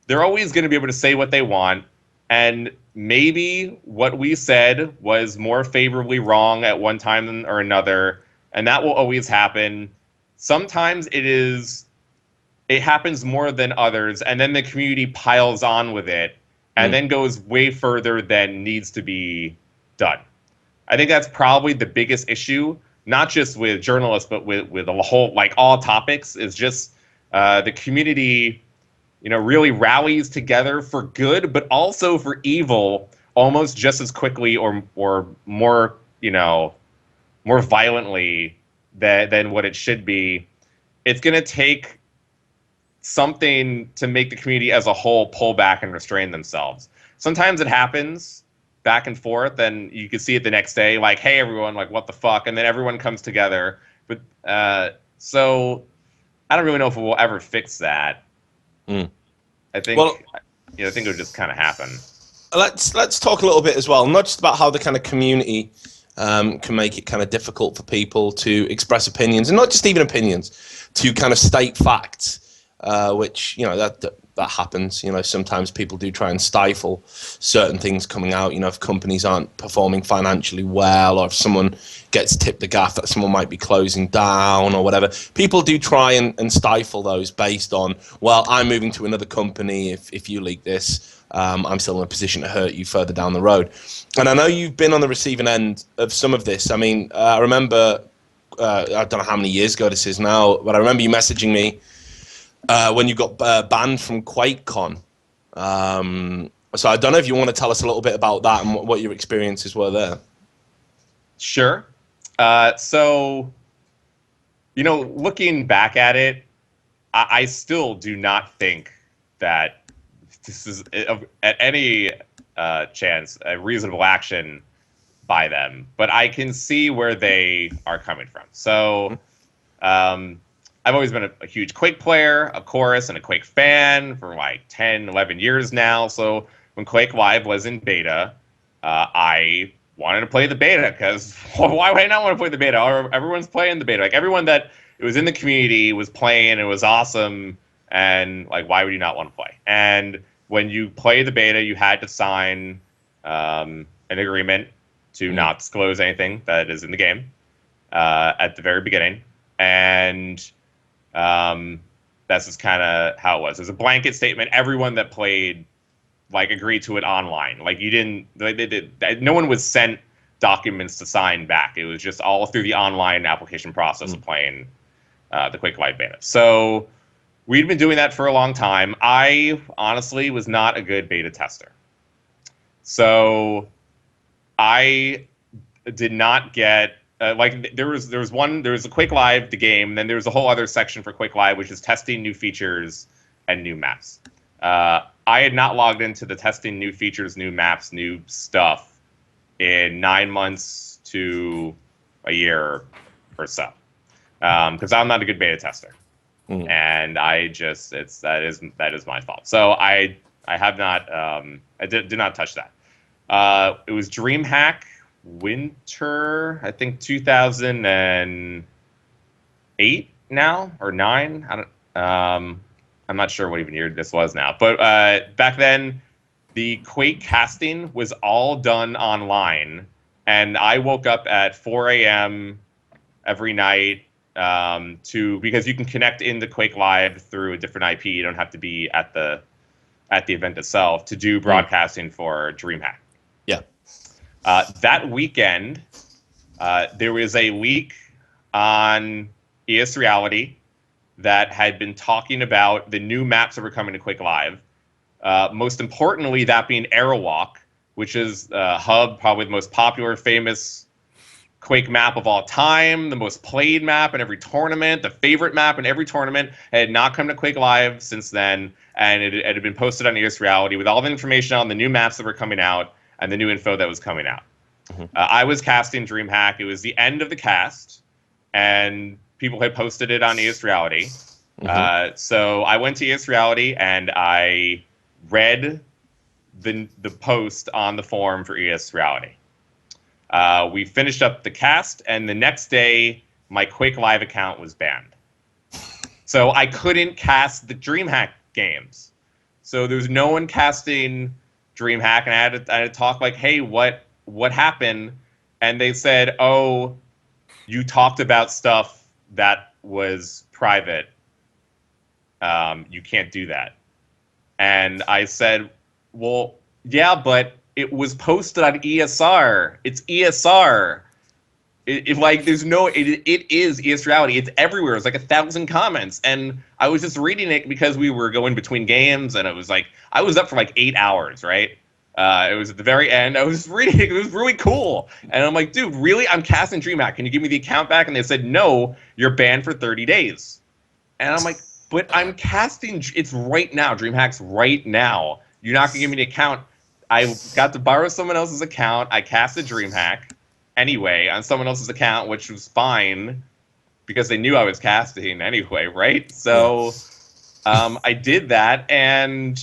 Speaker 2: They're always going to be able to say what they want, and maybe what we said was more favorably wrong at one time or another, and that will always happen. Sometimes it happens more than others, and then the community piles on with it and then goes way further than needs to be done. I think that's probably the biggest issue, not just with journalists, but with the whole, like, all topics, is just the community, really rallies together for good, but also for evil almost just as quickly or more, more violently than what it should be. It's going to take something to make the community as a whole pull back and restrain themselves. Sometimes it happens back and forth, and you can see it the next day, like, hey, everyone, like, what the fuck? And then everyone comes together. But so I don't really know if we'll ever fix that. I think I think it would just kind of happen.
Speaker 1: Let's talk a little bit as well, not just about how the kind of community can make it kind of difficult for people to express opinions, and not just even opinions, to kind of state facts, which that happens. Sometimes people do try and stifle certain things coming out. If companies aren't performing financially well, or if someone gets tipped the gaff that someone might be closing down or whatever, people do try and stifle those based on, well, I'm moving to another company. If you leak this, I'm still in a position to hurt you further down the road. And I know you've been on the receiving end of some of this. I mean, I remember, I don't know how many years ago this is now, but I remember you messaging me when you got banned from QuakeCon. So I don't know if you want to tell us a little bit about that and what your experiences were there.
Speaker 2: Sure. So, looking back at it, I still do not think that this is, at any chance, a reasonable action by them. But I can see where they are coming from. So I've always been a huge Quake player, of course, and a Quake fan for like 10, 11 years now. So when Quake Live was in beta, I wanted to play the beta, because why would I not want to play the beta? Everyone's playing the beta. Like, everyone that it was in the community was playing, it was awesome, and like, why would you not want to play? And when you play the beta, you had to sign an agreement to not disclose anything that is in the game at the very beginning. And that's just kind of how it was. It was a blanket statement. Everyone that played agreed to it online. Like, you didn't, no one was sent documents to sign back. It was just all through the online application process of playing the Quake Live beta. So we'd been doing that for a long time. I honestly was not a good beta tester. So I did not get there was a Quake Live, the game, and then there was a whole other section for Quake Live, which is testing new features and new maps. I had not logged into the testing new features, new maps, new stuff in 9 months to a year or so, because I'm not a good beta tester, and that is my fault. So I have not I did not touch that. It was DreamHack winter, I think 2008 now, or 9. I don't. I'm not sure what even year this was now, but back then, the Quake casting was all done online, and I woke up at 4 a.m. every night because you can connect into Quake Live through a different IP. You don't have to be at the event itself to do broadcasting for DreamHack.
Speaker 1: Yeah.
Speaker 2: That weekend, there was a leak on ES Reality that had been talking about the new maps that were coming to Quake Live. Most importantly, that being Aerowalk, which is Hub, probably the most popular, famous Quake map of all time, the most played map in every tournament, the favorite map in every tournament. It had not come to Quake Live since then, and it had been posted on ES Reality with all the information on the new maps that were coming out and the new info that was coming out. I was casting DreamHack. It was the end of the cast, and people had posted it on ES Reality. So I went to ES Reality and I read the post on the forum for ES Reality. We finished up the cast, and the next day, my Quake Live account was banned. So I couldn't cast the DreamHack games. So there was no one casting DreamHack, and I had to talk like, hey, what happened? And they said, oh, you talked about stuff that was private. You can't do that. And I said, well, yeah, but it was posted on ESR. It's ESR. There's no, it is ES Reality. It's everywhere. It's like 1,000 comments. And I was just reading it because we were going between games, and it was like, I was up for like 8 hours, right? It was at the very end. I was reading it. It was really cool. And I'm like, dude, really? I'm casting DreamHack. Can you give me the account back? And they said, no, you're banned for 30 days. And I'm like, but I'm casting, it's right now. DreamHack's right now. You're not going to give me the account. I got to borrow someone else's account. I casted DreamHack anyway on someone else's account, which was fine because they knew I was casting anyway, right? So I did that, and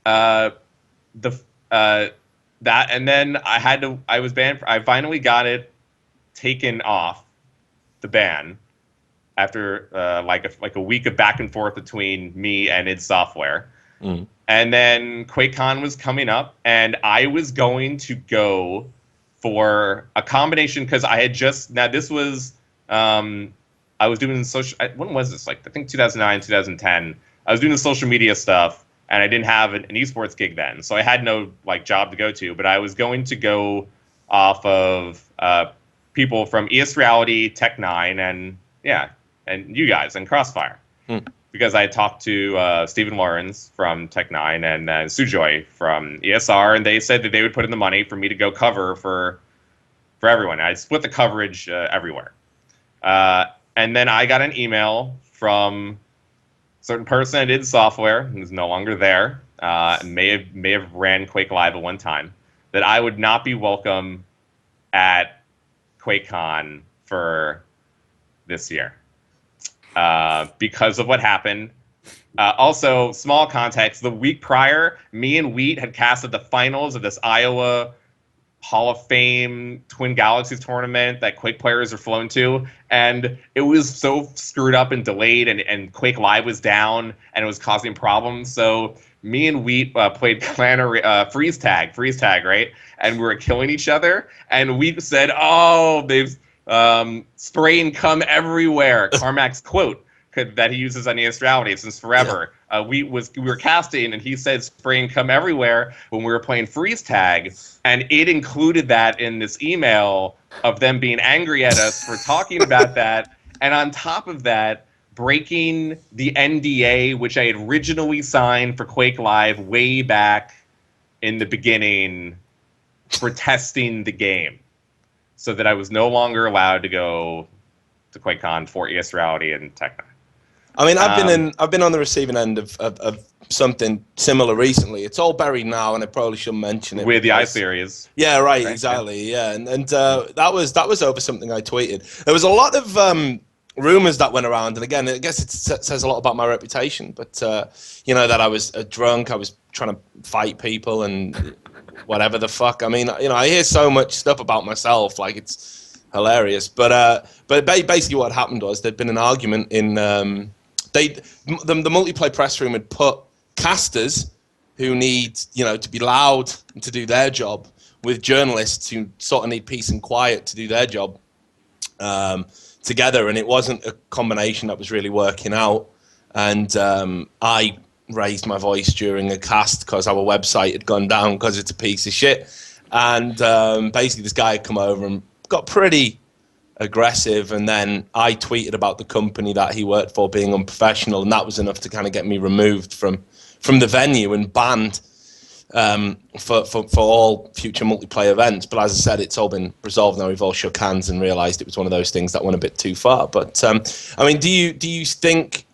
Speaker 2: and then I was banned. I finally got it taken off the ban after like a week of back and forth between me and id Software. And then QuakeCon was coming up, and I was going to go for a combination because I had just, now this was, I was doing social, when was this? Like, I think 2009, 2010. I was doing the social media stuff, and I didn't have an esports gig then. So I had no like job to go to, but I was going to go off of people from ES Reality, Tech9, and you guys, and Crossfire. Because I talked to Stephen Lawrence from Tech9 and Sujoy from ESR, and they said that they would put in the money for me to go cover for everyone. I split the coverage everywhere. And then I got an email from a certain person at id Software, who's no longer there, may have ran Quake Live at one time, that I would not be welcome at QuakeCon for this year. Because of what happened. Also, small context, the week prior, me and Wheat had casted the finals of this Iowa Hall of Fame Twin Galaxies tournament that Quake players are flown to, and it was so screwed up and delayed, and Quake Live was down, and it was causing problems. So me and Wheat played freeze tag, right? And we were killing each other, and Wheat said, oh, they've spray and cum everywhere. Carmack's quote that he uses on ES Reality since forever. Yeah. We were casting, and he said spray and cum everywhere when we were playing freeze tag, and it included that in this email of them being angry at us for talking about that. And on top of that, breaking the NDA, which I had originally signed for Quake Live way back in the beginning for testing the game, so that I was no longer allowed to go to QuakeCon for ES Reality and Tech9.
Speaker 1: I mean, I've been on the receiving end of something similar recently. It's all buried now, and I probably shouldn't mention it.
Speaker 2: With the iSeries.
Speaker 1: Yeah, right, exactly. Yeah, and that was over something I tweeted. There was a lot of rumors that went around, and again, I guess it says a lot about my reputation. But that I was drunk, I was trying to fight people, and whatever the fuck. I mean, I hear so much stuff about myself, like it's hilarious. But basically, what happened was there'd been an argument in the multiplayer press room had put casters who need to be loud to do their job with journalists who sort of need peace and quiet to do their job together, and it wasn't a combination that was really working out. And I raised my voice during a cast because our website had gone down because it's a piece of shit, and basically this guy had come over and got pretty aggressive, and then I tweeted about the company that he worked for being unprofessional, and that was enough to kind of get me removed from the venue and banned for all future multiplayer events. But as I said, it's all been resolved now. We've all shook hands and realized it was one of those things that went a bit too far. But I mean, do you think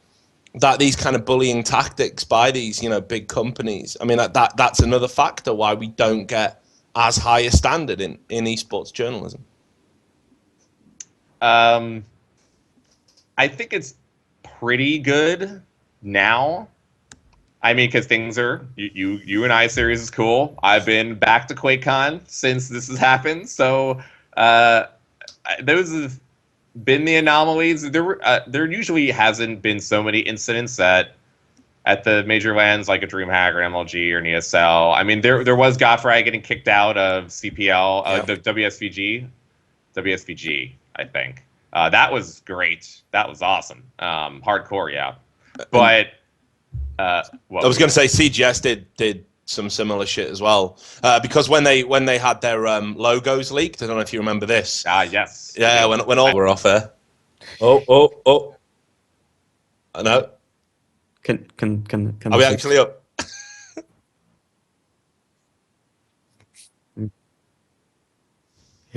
Speaker 1: that these kind of bullying tactics by these big companies, I mean, that's another factor why we don't get as high a standard in esports journalism?
Speaker 2: I think it's pretty good now. I mean, because things are you and I series is cool. I've been back to QuakeCon since this has happened, so those have been the anomalies. There usually hasn't been so many incidents at the major lands like a DreamHack or MLG or an ESL. I mean, there was Godfrey getting kicked out of CPL, the WSVG, I think. That was great. That was awesome. Hardcore, yeah. But
Speaker 1: I was going to say CGS did some similar shit as well, because when they had their logos leaked, I don't know if you remember this.
Speaker 2: Yes.
Speaker 1: Yeah, when all were off there. Oh. I know.
Speaker 3: Can
Speaker 1: Are we actually up?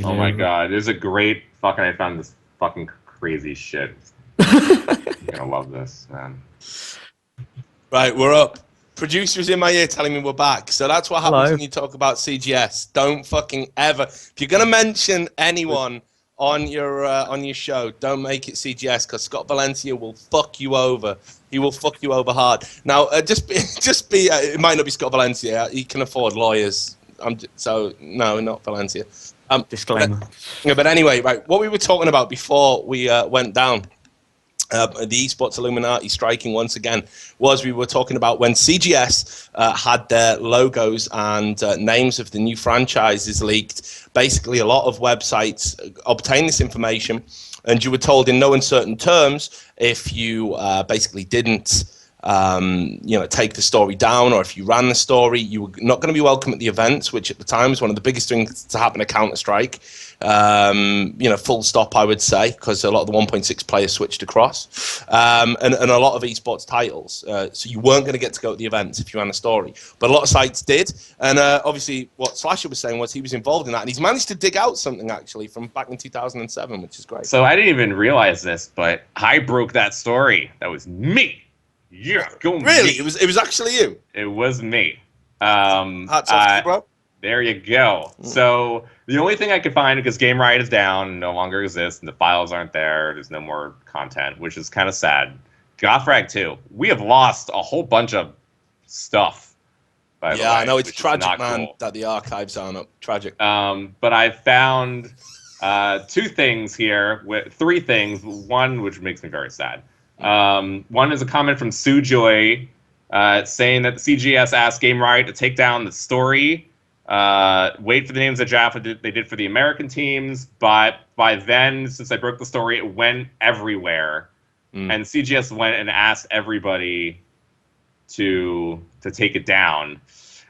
Speaker 2: Oh my god, there's a great fucking. I found this fucking crazy shit. You're gonna love this, man.
Speaker 1: Right, we're up. Producers in my ear telling me we're back. So that's what happens when you talk about CGS. Don't fucking ever. If you're gonna mention anyone on your show, don't make it CGS, because Scott Valencia will fuck you over. He will fuck you over hard. Now, just be. It might not be Scott Valencia. He can afford lawyers. So no, not Valencia.
Speaker 3: Disclaimer.
Speaker 1: But anyway, right. What we were talking about before we went down, the esports Illuminati striking once again, was we were talking about when CGS had their logos and names of the new franchises leaked. Basically, a lot of websites obtained this information, and you were told in no uncertain terms if you basically didn't take the story down, or if you ran the story, you were not going to be welcome at the events, which at the time was one of the biggest things to happen at Counter-Strike. Full stop, I would say, because a lot of the 1.6 players switched across, and a lot of esports titles. So you weren't going to get to go at the events if you ran a story. But a lot of sites did, and obviously what Slasher was saying was he was involved in that, and he's managed to dig out something actually from back in 2007, which is great.
Speaker 2: So I didn't even realize this, but I broke that story. That was me. Yeah, go
Speaker 1: really?
Speaker 2: Me.
Speaker 1: It was actually you.
Speaker 2: It was me.
Speaker 1: Hats off to you, bro.
Speaker 2: There you go. So the only thing I could find, because Game Riot is down, no longer exists, and the files aren't there, there's no more content, which is kind of sad. Gothfrag 2. We have lost a whole bunch of stuff. By the way,
Speaker 1: I know it's
Speaker 2: which is
Speaker 1: tragic,
Speaker 2: not
Speaker 1: man,
Speaker 2: cool.
Speaker 1: that the archives aren't up. Tragic.
Speaker 2: But I found two things here, three things. One, which makes me very sad. One is a comment from Sujoy saying that the CGS asked Game Riot to take down the story. Wait for the names that Jaffa they did for the American teams, but by then, since I broke the story, it went everywhere, and CGS went and asked everybody to take it down,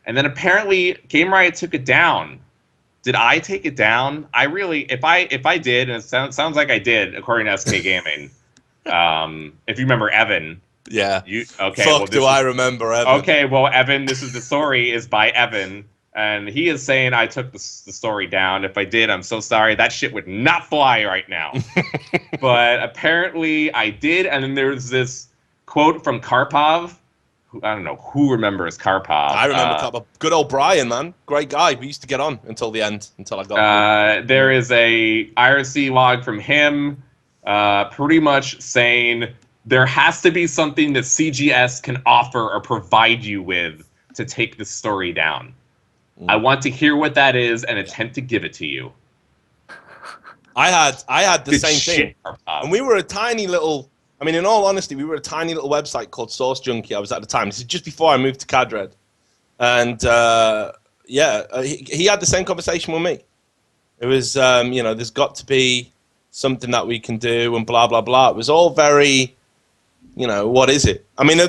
Speaker 2: and then apparently Game Riot took it down. Did I take it down? I really, if I did, and it sounds like I did, according to SK Gaming. If you remember Evan.
Speaker 1: Yeah.
Speaker 2: Okay.
Speaker 1: Fuck, do I remember Evan?
Speaker 2: Okay, well, Evan, this is the story is by Evan, and he is saying I took the story down. If I did, I'm so sorry. That shit would not fly right now. But apparently I did, and then there's this quote from Karpov. I don't know who remembers Karpov.
Speaker 1: I remember Karpov. Good old Brian, man. Great guy. We used to get on until the end, until I got
Speaker 2: there is a IRC log from him pretty much saying there has to be something that CGS can offer or provide you with to take the story down. I want to hear what that is and attempt to give it to you.
Speaker 1: I had the
Speaker 2: Good
Speaker 1: same
Speaker 2: shit,
Speaker 1: thing.
Speaker 2: Karpov.
Speaker 1: And we were a tiny little, I mean, in all honesty, we were a tiny little website called Source Junkie. I was at the time. This is just before I moved to Cadred. And he had the same conversation with me. It was, there's got to be something that we can do and blah, blah, blah. It was all very, what is it? I mean,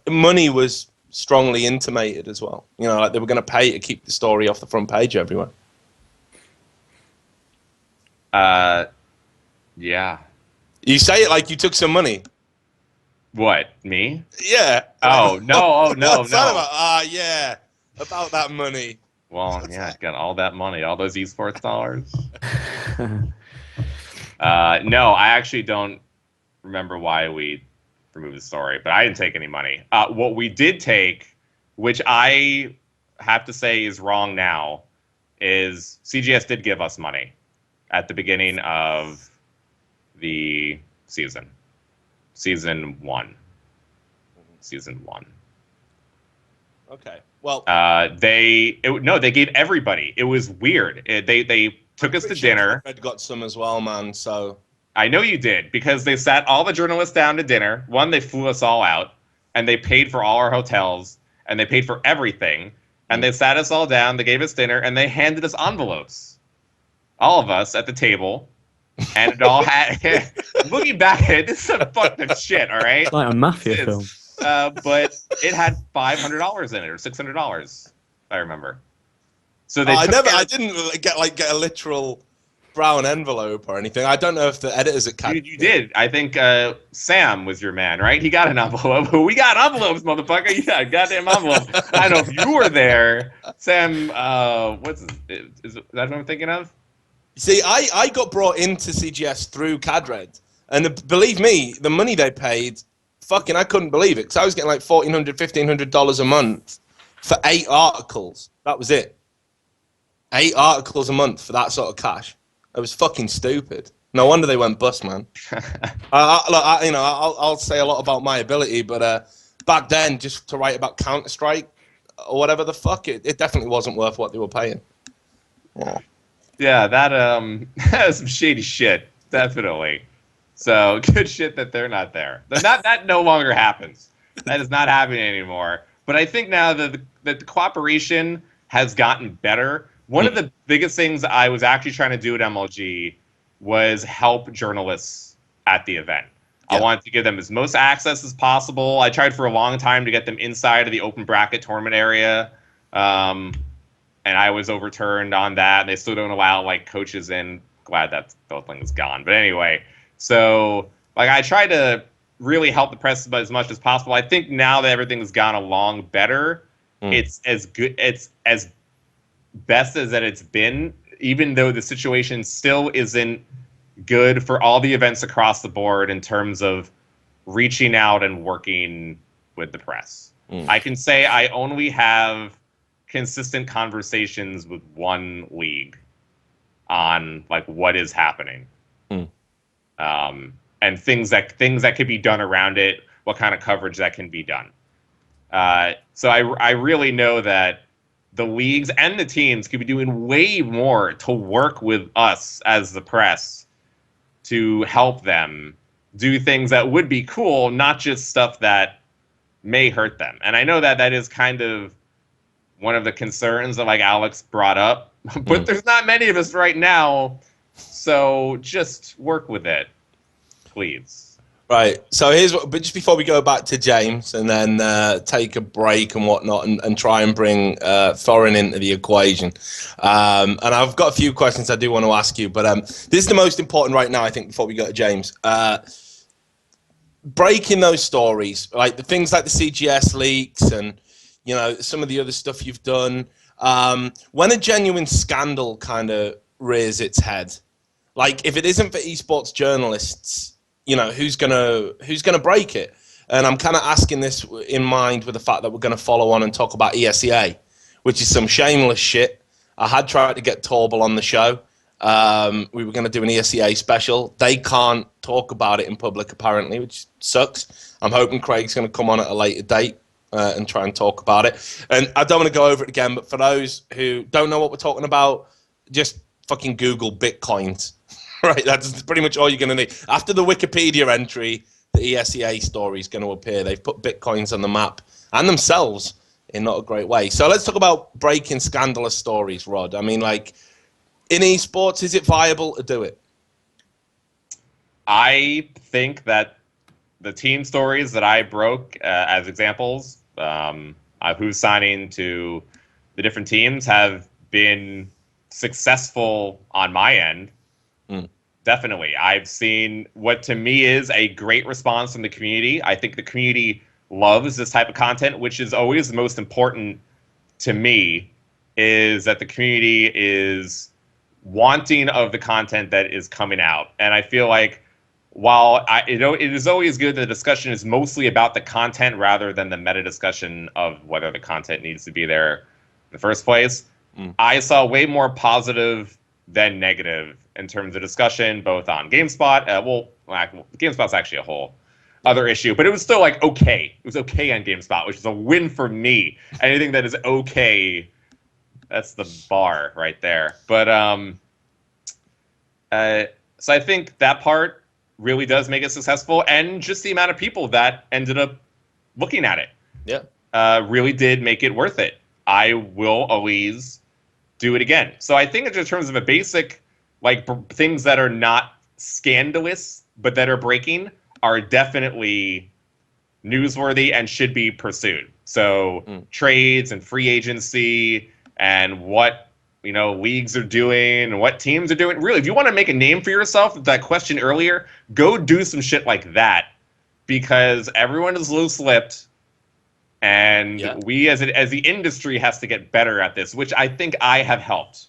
Speaker 1: money was strongly intimated as well. Like they were going to pay to keep the story off the front page everywhere.
Speaker 2: Yeah.
Speaker 1: You say it like you took some money.
Speaker 2: What, me?
Speaker 1: Yeah.
Speaker 2: Oh, no,
Speaker 1: What's that
Speaker 2: no.
Speaker 1: about? Yeah. About that money.
Speaker 2: Well, yeah, got all that money, all those esports dollars. No, I actually don't remember why we removed the story, but I didn't take any money. What we did take, which I have to say is wrong now, is CGS did give us money at the beginning of the season. Season 1. Season 1.
Speaker 1: Okay. Well,
Speaker 2: they gave everybody. It was weird. They took us to dinner.
Speaker 1: Red got some as well, man. So
Speaker 2: I know you did, because they sat all the journalists down to dinner. One, they flew us all out, and they paid for all our hotels, and they paid for everything. And they sat us all down. They gave us dinner, and they handed us envelopes, all of us at the table, and it all had. Looking back at it, this is some fucked up shit. All right,
Speaker 3: It's like a mafia film.
Speaker 2: but it had $500 in it, or $600. I remember. So they.
Speaker 1: I didn't get a literal brown envelope or anything. I don't know if the editors at Cat.
Speaker 2: You did. I think Sam was your man, right? He got an envelope. We got envelopes, motherfucker. You got a goddamn envelope. I don't know if you were there, Sam. Is that what I'm thinking of?
Speaker 1: See, I got brought into CGS through Cadred, and believe me, the money they paid, fucking, I couldn't believe it, because I was getting like $1,400, $1,500 a month for 8 articles. That was it. 8 articles a month for that sort of cash. It was fucking stupid. No wonder they went bust, man. I'll say a lot about my ability, but back then, just to write about Counter-Strike or whatever the fuck, it definitely wasn't worth what they were paying. Yeah.
Speaker 2: Yeah, that's some shady shit, definitely. So good shit that they're not there. That no longer happens. That is not happening anymore. But I think now that the cooperation has gotten better. One of the biggest things I was actually trying to do at MLG was help journalists at the event. Yeah. I wanted to give them as most access as possible. I tried for a long time to get them inside of the open bracket tournament area. And I was overturned on that. They still don't allow like coaches in. Glad that the whole thing is gone. But anyway, so like I try to really help the press as much as possible. I think now that everything's gone along better, it's as good. It's as best as that it's been, even though the situation still isn't good for all the events across the board in terms of reaching out and working with the press. I can say I only have consistent conversations with one league on like what is happening, and things that could be done around it, what kind of coverage that can be done. So I really know that the leagues and the teams could be doing way more to work with us as the press to help them do things that would be cool, not just stuff that may hurt them. And I know that is kind of one of the concerns that like Alex brought up, but there's not many of us right now, so just work with it, please.
Speaker 1: Right. So but just before we go back to James and then take a break and whatnot and try and bring Thorin into the equation. And I've got a few questions I do want to ask you, but this is the most important right now, I think, before we go to James. Breaking those stories, like the things like the CGS leaks and some of the other stuff you've done. When a genuine scandal kind of rears its head, like if it isn't for esports journalists, who's gonna break it? And I'm kind of asking this in mind with the fact that we're going to follow on and talk about ESEA, which is some shameless shit. I had tried to get Torble on the show. We were going to do an ESEA special. They can't talk about it in public apparently, which sucks. I'm hoping Craig's going to come on at a later date and try and talk about it. And I don't want to go over it again, but for those who don't know what we're talking about, just fucking Google Bitcoins. Right, that's pretty much all you're going to need. After the Wikipedia entry, the ESEA story is going to appear. They've put Bitcoins on the map and themselves in not a great way. So let's talk about breaking scandalous stories, Rod. I mean, like, in esports, is it viable to do it?
Speaker 2: I think that the team stories that I broke as examples of who's signing to the different teams have been successful on my end. Definitely. I've seen what to me is a great response from the community. I think the community loves this type of content, which is always the most important to me, is that the community is wanting of the content that is coming out. And I feel like while it is always good that the discussion is mostly about the content rather than the meta discussion of whether the content needs to be there in the first place, I saw way more positive than negative in terms of discussion, both on GameSpot. GameSpot's actually a whole other issue, but it was still like okay. It was okay on GameSpot, which is a win for me. Anything that is okay, that's the bar right there. But so I think that part really does make it successful, and just the amount of people that ended up looking at it, really did make it worth it. I will always do it again. So I think in terms of a basic, like things that are not scandalous but that are breaking, are definitely newsworthy and should be pursued. So trades and free agency and what leagues are doing and what teams are doing. Really, if you want to make a name for yourself, that question earlier, go do some shit like that, because everyone is loose-lipped, and we as the industry has to get better at this, which I think I have helped.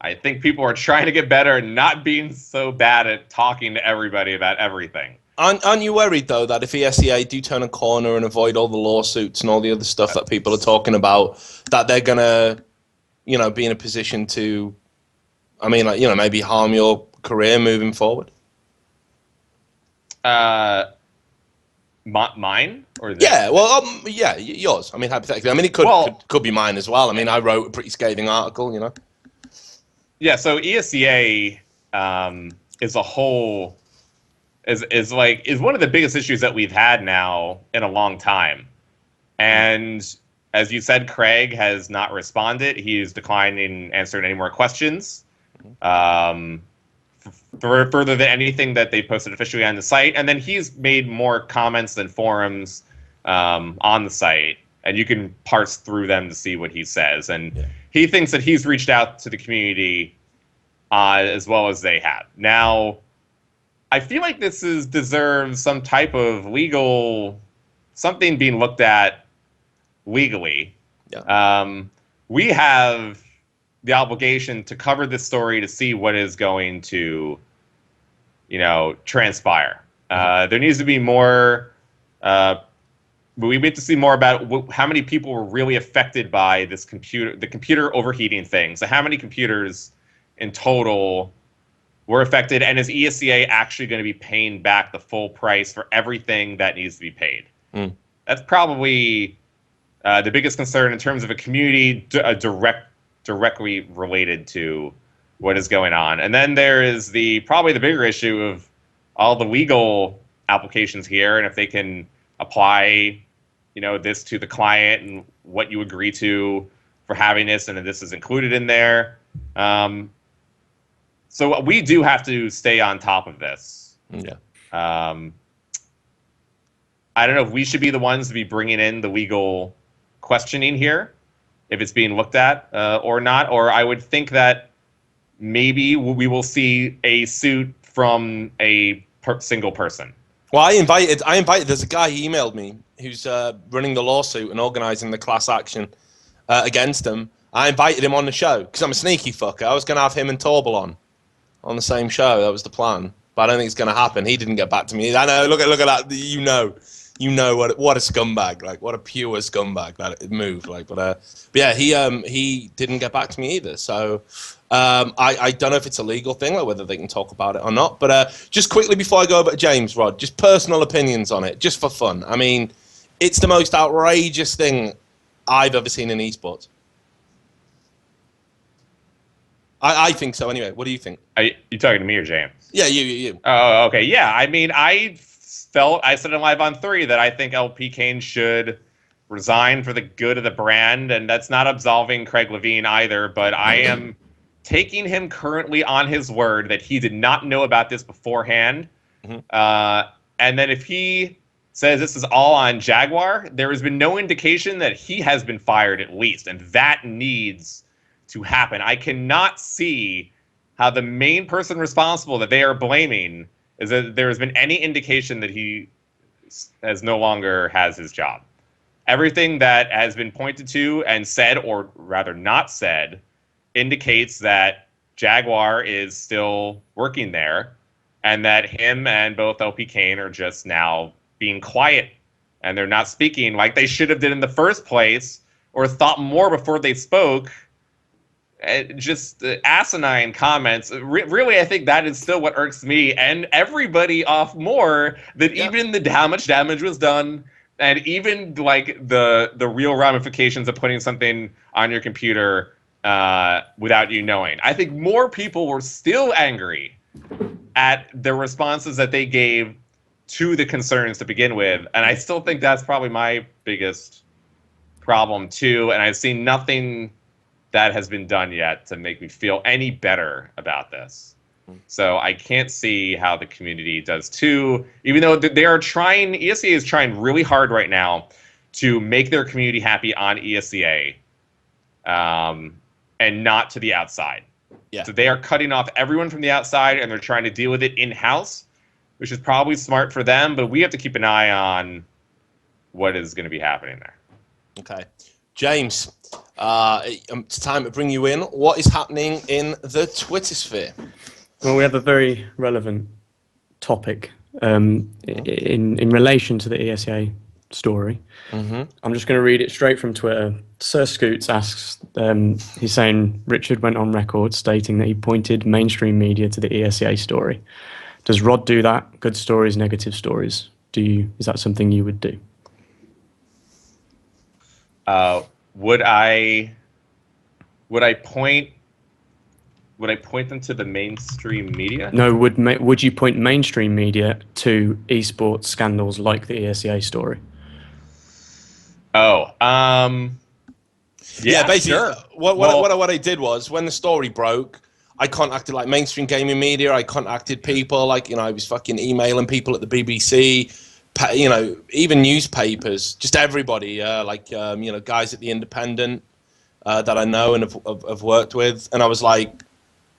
Speaker 2: I think people are trying to get better and not being so bad at talking to everybody about everything.
Speaker 1: Aren't you worried, though, that if ESEA do turn a corner and avoid all the lawsuits and all the other stuff that people are talking about, that they're going to, be in a position to, maybe harm your career moving forward?
Speaker 2: Mine? Or theirs?
Speaker 1: Yeah, well, yours. I mean, hypothetically. I mean, it could be mine as well. I mean, I wrote a pretty scathing article,
Speaker 2: Yeah, so ESEA is a whole is one of the biggest issues that we've had now in a long time. And as you said, Craig has not responded. He's declining answering any more questions further than anything that they posted officially on the site. And then he's made more comments than forums on the site, and you can parse through them to see what he says. And he thinks that he's reached out to the community as well as they have. Now, I feel like this deserves some type of something being looked at legally. We have the obligation to cover this story to see what is going to, transpire. There needs to be more. We need to see more about how many people were really affected by the computer overheating thing. So how many computers in total were affected, and is ESEA actually going to be paying back the full price for everything that needs to be paid? That's probably the biggest concern in terms of a community directly related to what is going on. And then there is probably the bigger issue of all the legal applications here, and if they can apply, this to the client and what you agree to for having this, and then this is included in there. So we do have to stay on top of this. I don't know if we should be the ones to be bringing in the legal questioning here, if it's being looked at or not. Or I would think that maybe we will see a suit from a single person.
Speaker 1: Well, I invited. There's a guy who emailed me who's running the lawsuit and organising the class action against him. I invited him on the show because I'm a sneaky fucker. I was going to have him and Torble on the same show. That was the plan, but I don't think it's going to happen. He didn't get back to me. I know. Look at that. You know what a scumbag. Like, what a pure scumbag that it moved. Like, but yeah, he didn't get back to me either. So I don't know if it's a legal thing, like whether they can talk about it or not. But just quickly before I go over to James, Rod, just personal opinions on it, just for fun. I mean, it's the most outrageous thing I've ever seen in esports. I think so anyway. What do you think?
Speaker 2: You talking to me or James?
Speaker 1: Yeah, you.
Speaker 2: Oh, okay. Yeah, I mean, I said it live on 3 that I think LP Kane should resign for the good of the brand, and that's not absolving Craig Levine either, but I am taking him currently on his word that he did not know about this beforehand. And then if he says this is all on Jaguar, there has been no indication that he has been fired at least, and that needs to happen. I cannot see how the main person responsible that they are blaming is that there has been any indication that he no longer has his job. Everything that has been pointed to and said, or rather not said, indicates that Jaguar is still working there, and that him and both LP Kane are just now being quiet, and they're not speaking like they should have did in the first place, or thought more before they spoke. just asinine comments. Really, I think that is still what irks me and everybody off more that even how much damage was done, and even like the real ramifications of putting something on your computer without you knowing. I think more people were still angry at the responses that they gave to the concerns to begin with, and I still think that's probably my biggest problem too. And I've seen nothing that has been done yet to make me feel any better about this. So I can't see how the community does too, even though they are trying, ESEA is trying really hard right now to make their community happy on ESEA, and not to the outside.
Speaker 1: Yeah.
Speaker 2: So they are cutting off everyone from the outside, and they're trying to deal with it in-house, which is probably smart for them, but we have to keep an eye on what is going to be happening there.
Speaker 1: Okay. James, it's time to bring you in. What is happening in the Twitter sphere?
Speaker 3: Well, we have a very relevant topic in relation to the ESEA story.
Speaker 1: Mm-hmm.
Speaker 3: I'm just going to read it straight from Twitter. Sir Scoots asks, he's saying, Richard went on record stating that he pointed mainstream media to the ESEA story. Does Rod do that? Good stories, negative stories. Is that something you would do?
Speaker 2: Would I point them to the mainstream media?
Speaker 3: No, would you point mainstream media to esports scandals like the ESEA story?
Speaker 2: Oh,
Speaker 1: Yeah, basically,
Speaker 2: sure.
Speaker 1: what I did was, when the story broke, I contacted like mainstream gaming media. I contacted people, like, I was fucking emailing people at the BBC, even newspapers, just everybody, guys at the Independent that I know and have worked with. And I was like,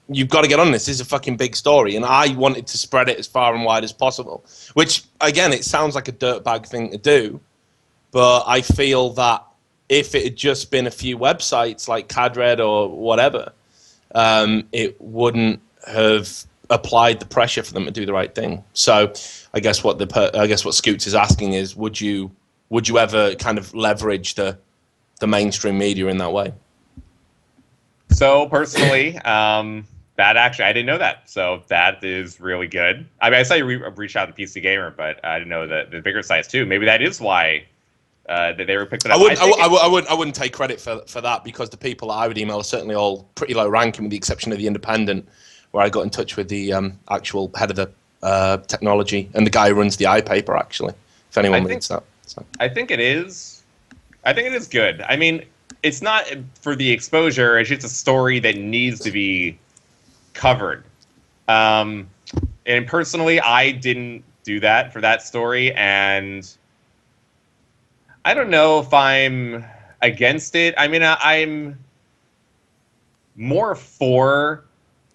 Speaker 1: you've got to get on this. This is a fucking big story. And I wanted to spread it as far and wide as possible, which, again, it sounds like a dirtbag thing to do. But I feel that if it had just been a few websites like Cadred or whatever, it wouldn't have applied the pressure for them to do the right thing. So I guess what Scoots is asking is, would you ever kind of leverage the mainstream media in that way?
Speaker 2: So personally, that actually, I didn't know that. So that is really good. I mean, I saw you reach out to PC Gamer, but I didn't know that the bigger sites too. Maybe that is why that they were picked up.
Speaker 1: I wouldn't take credit for that, because the people that I would email are certainly all pretty low ranking, with the exception of the Independent, where I got in touch with the actual head of the technology and the guy who runs the iPaper, actually, if anyone reads that. So.
Speaker 2: I think it is good. I mean, it's not for the exposure. It's just a story that needs to be covered. And personally, I didn't do that for that story, and I don't know if I'm against it. I mean, I'm more for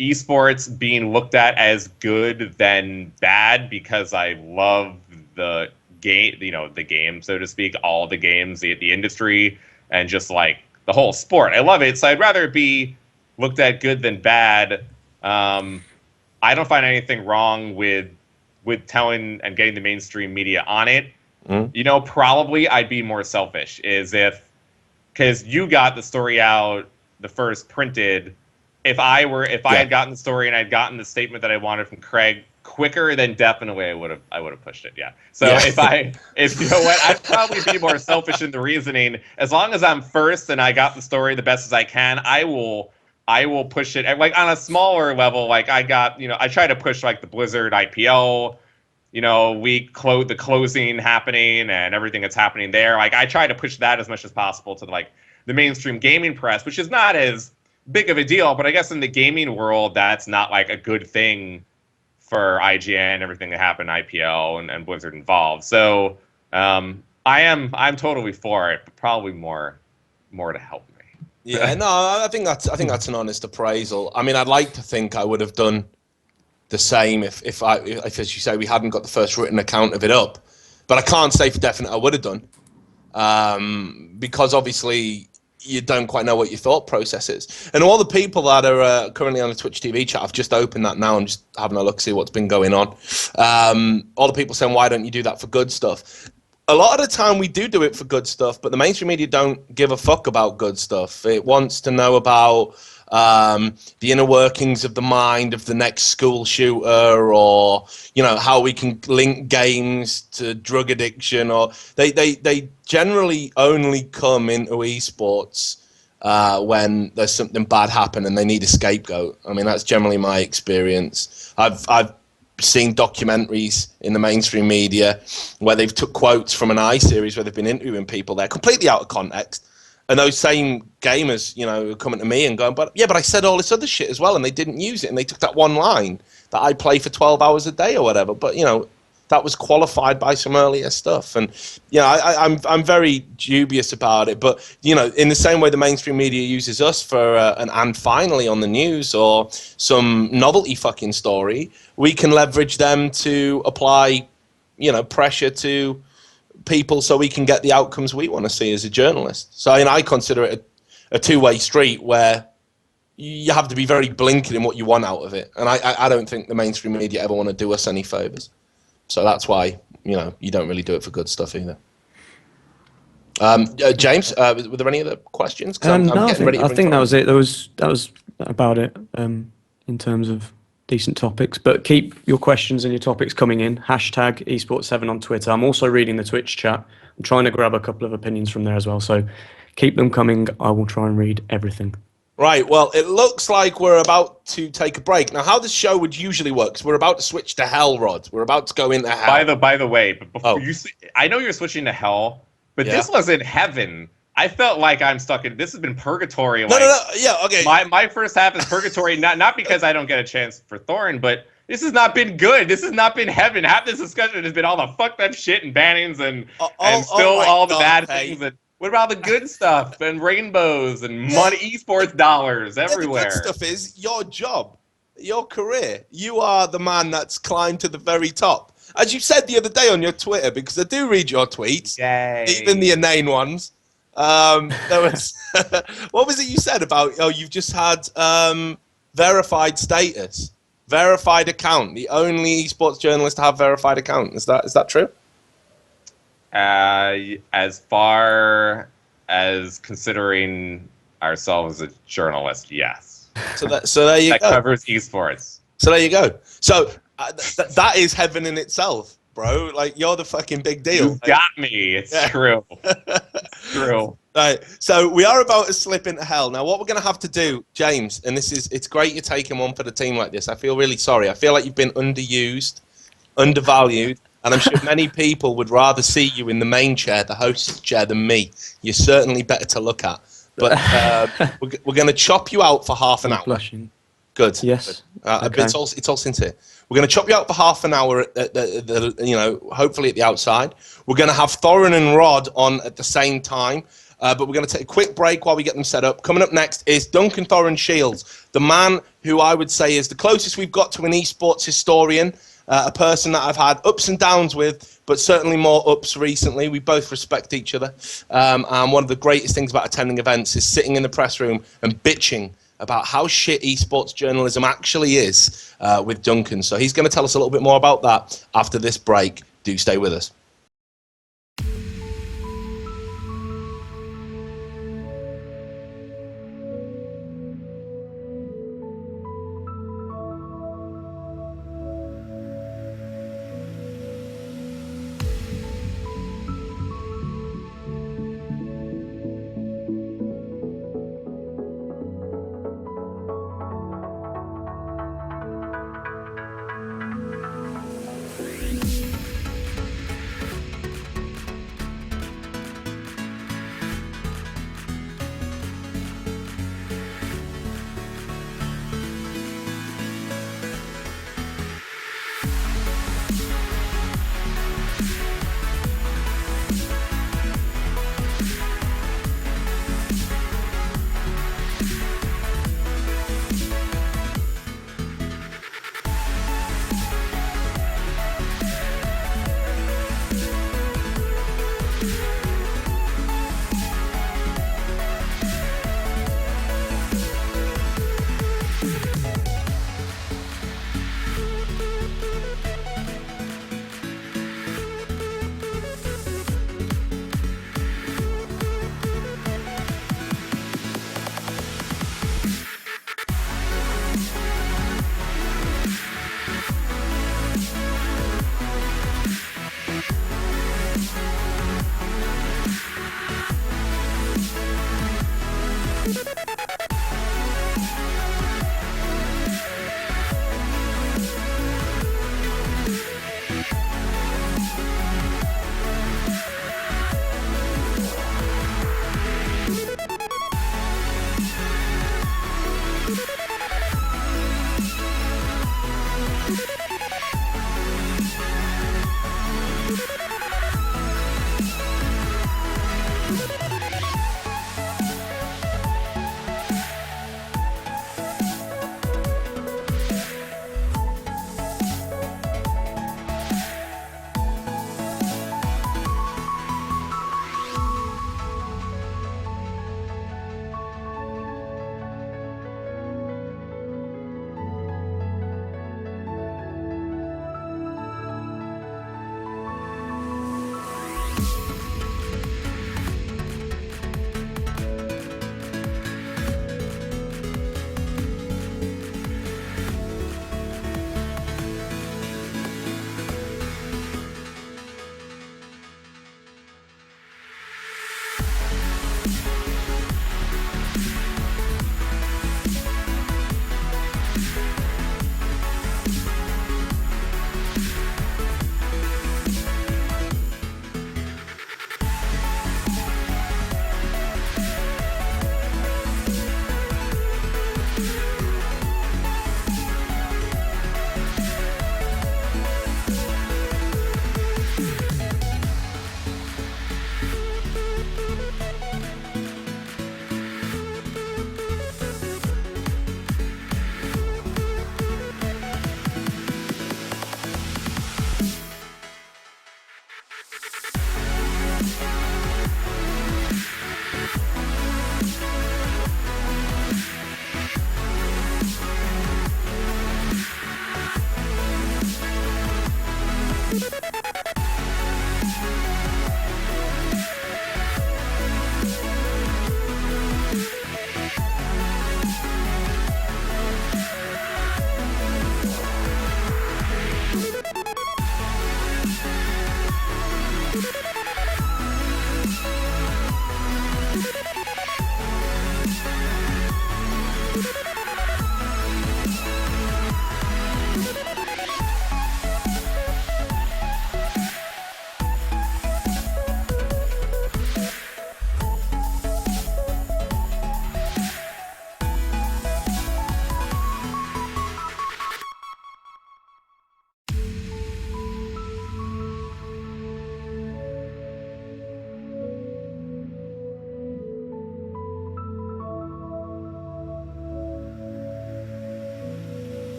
Speaker 2: esports being looked at as good than bad, because I love the game, the game, so to speak, all the games, the industry, and just like the whole sport. I love it. So I'd rather it be looked at good than bad. I don't find anything wrong with telling and getting the mainstream media on it. Probably I'd be more selfish, because you got the story out the first printed. If I had gotten the story and I'd gotten the statement that I wanted from Craig quicker, then definitely I would have pushed it. Yeah. So if you know what, I'd probably be more selfish in the reasoning. As long as I'm first and I got the story the best as I can, I will push it. And like on a smaller level, like I try to push like the Blizzard IPO, the closing happening and everything that's happening there. Like I try to push that as much as possible to like the mainstream gaming press, which is not as big of a deal, but I guess in the gaming world, that's not like a good thing for IGN, everything that happened, IPL and Blizzard involved. So I'm totally for it, but probably more to help me.
Speaker 1: Yeah, no, I think that's an honest appraisal. I mean, I'd like to think I would have done the same if as you say, we hadn't got the first written account of it up. But I can't say for definite I would have done, because obviously you don't quite know what your thought process is. And all the people that are currently on the Twitch TV chat, I've just opened that now and just having a look, see what's been going on. All the people saying, why don't you do that for good stuff? a lot of the time we do it for good stuff, but the mainstream media don't give a fuck about good stuff. It wants to know about the inner workings of the mind of the next school shooter, or how we can link games to drug addiction, or they generally only come into esports when there's something bad happen and they need a scapegoat. I mean, that's generally my experience. I've seen documentaries in the mainstream media where they've took quotes from an iSeries where they've been interviewing people. They're completely out of context. And those same gamers, are coming to me and going, but I said all this other shit as well, and they didn't use it, and they took that one line that I play for 12 hours a day or whatever. But that was qualified by some earlier stuff, and I'm very dubious about it. But in the same way the mainstream media uses us for and finally on the news or some novelty fucking story, we can leverage them to apply, pressure to people so we can get the outcomes we want to see as a journalist. So I consider it a two-way street where you have to be very blinkered in what you want out of it. And I don't think the mainstream media ever want to do us any favors. So that's why, you don't really do it for good stuff either. James, were there any other questions?
Speaker 3: No, I think that was it. That was about it in terms of decent topics. But keep your questions and your topics coming in. Hashtag esports7 on Twitter. I'm also reading the Twitch chat. I'm trying to grab a couple of opinions from there as well. So keep them coming. I will try and read everything.
Speaker 1: Right, well, it looks like we're about to take a break. Now, how this show would usually work is we're about to switch to Hell, Rod. We're about to go into Hell.
Speaker 2: By the way, but before I know you're switching to Hell, but this wasn't heaven. I felt like I'm stuck in. This has been purgatory.
Speaker 1: No. Yeah, okay.
Speaker 2: My first half is purgatory, not because I don't get a chance for Thorin, but this has not been good. This has not been heaven. Half this discussion has been all the fucked up shit and bannings and all the bad things. And what about the good stuff and rainbows and money, esports dollars everywhere?
Speaker 1: The good stuff is your job, your career. You are the man that's climbed to the very top. As you said the other day on your Twitter, because I do read your tweets, even the inane ones. There was what was it you said about? Oh, you've just had verified status, verified account. The only esports journalist to have verified account. Is that true?
Speaker 2: As far as considering ourselves a journalist, yes.
Speaker 1: So there you go.
Speaker 2: That covers esports.
Speaker 1: So there you go. So that is heaven in itself, bro. Like, you're the fucking big deal.
Speaker 2: You got me. It's true. True.
Speaker 1: Right. So we are about to slip into Hell. Now, what we're going to have to do, James, and it's great you're taking one for the team like this. I feel really sorry. I feel like you've been underused, undervalued. And I'm sure many people would rather see you in the main chair, the host's chair, than me. You're certainly better to look at. But we're going to chop you out for half an hour.
Speaker 3: Blushing.
Speaker 1: Good.
Speaker 3: Yes.
Speaker 1: Okay. It's all sincere. We're going to chop you out for half an hour, hopefully at the outside. We're going to have Thorin and Rod on at the same time. But we're going to take a quick break while we get them set up. Coming up next is Duncan Thorin Shields, the man who I would say is the closest we've got to an esports historian. A person that I've had ups and downs with, but certainly more ups recently. We both respect each other. And one of the greatest things about attending events is sitting in the press room and bitching about how shit esports journalism actually is with Duncan. So he's going to tell us a little bit more about that after this break. Do stay with us.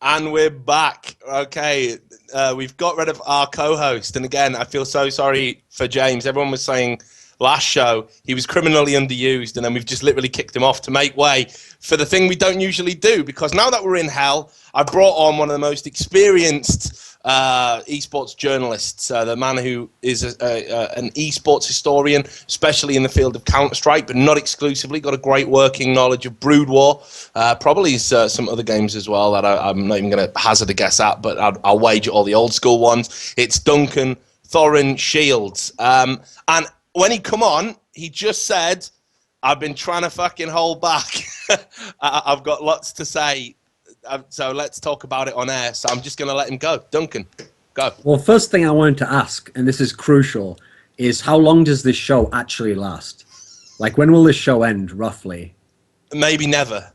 Speaker 1: And we're back. Okay, we've got rid of our co-host. And again, I feel so sorry for James. Everyone was saying last show he was criminally underused, and then we've just literally kicked him off to make way for the thing we don't usually do. Because now that we're in hell, I brought on one of the most experienced esports journalists, the man who is an esports historian, especially in the field of Counter-Strike, but not exclusively. Got a great working knowledge of Brood War, probably some other games as well that I'm not even going to hazard a guess at, but I'll wager all the old school ones. It's Duncan Thorin Shields. And when he come on, he just said, I've been trying to fucking hold back. I've got lots to say. So let's talk about it on air. So I'm just going to let him go. Duncan, go.
Speaker 4: Well, first thing I wanted to ask, and this is crucial, is how long does this show actually last? Like, when will this show end, roughly?
Speaker 1: Maybe never.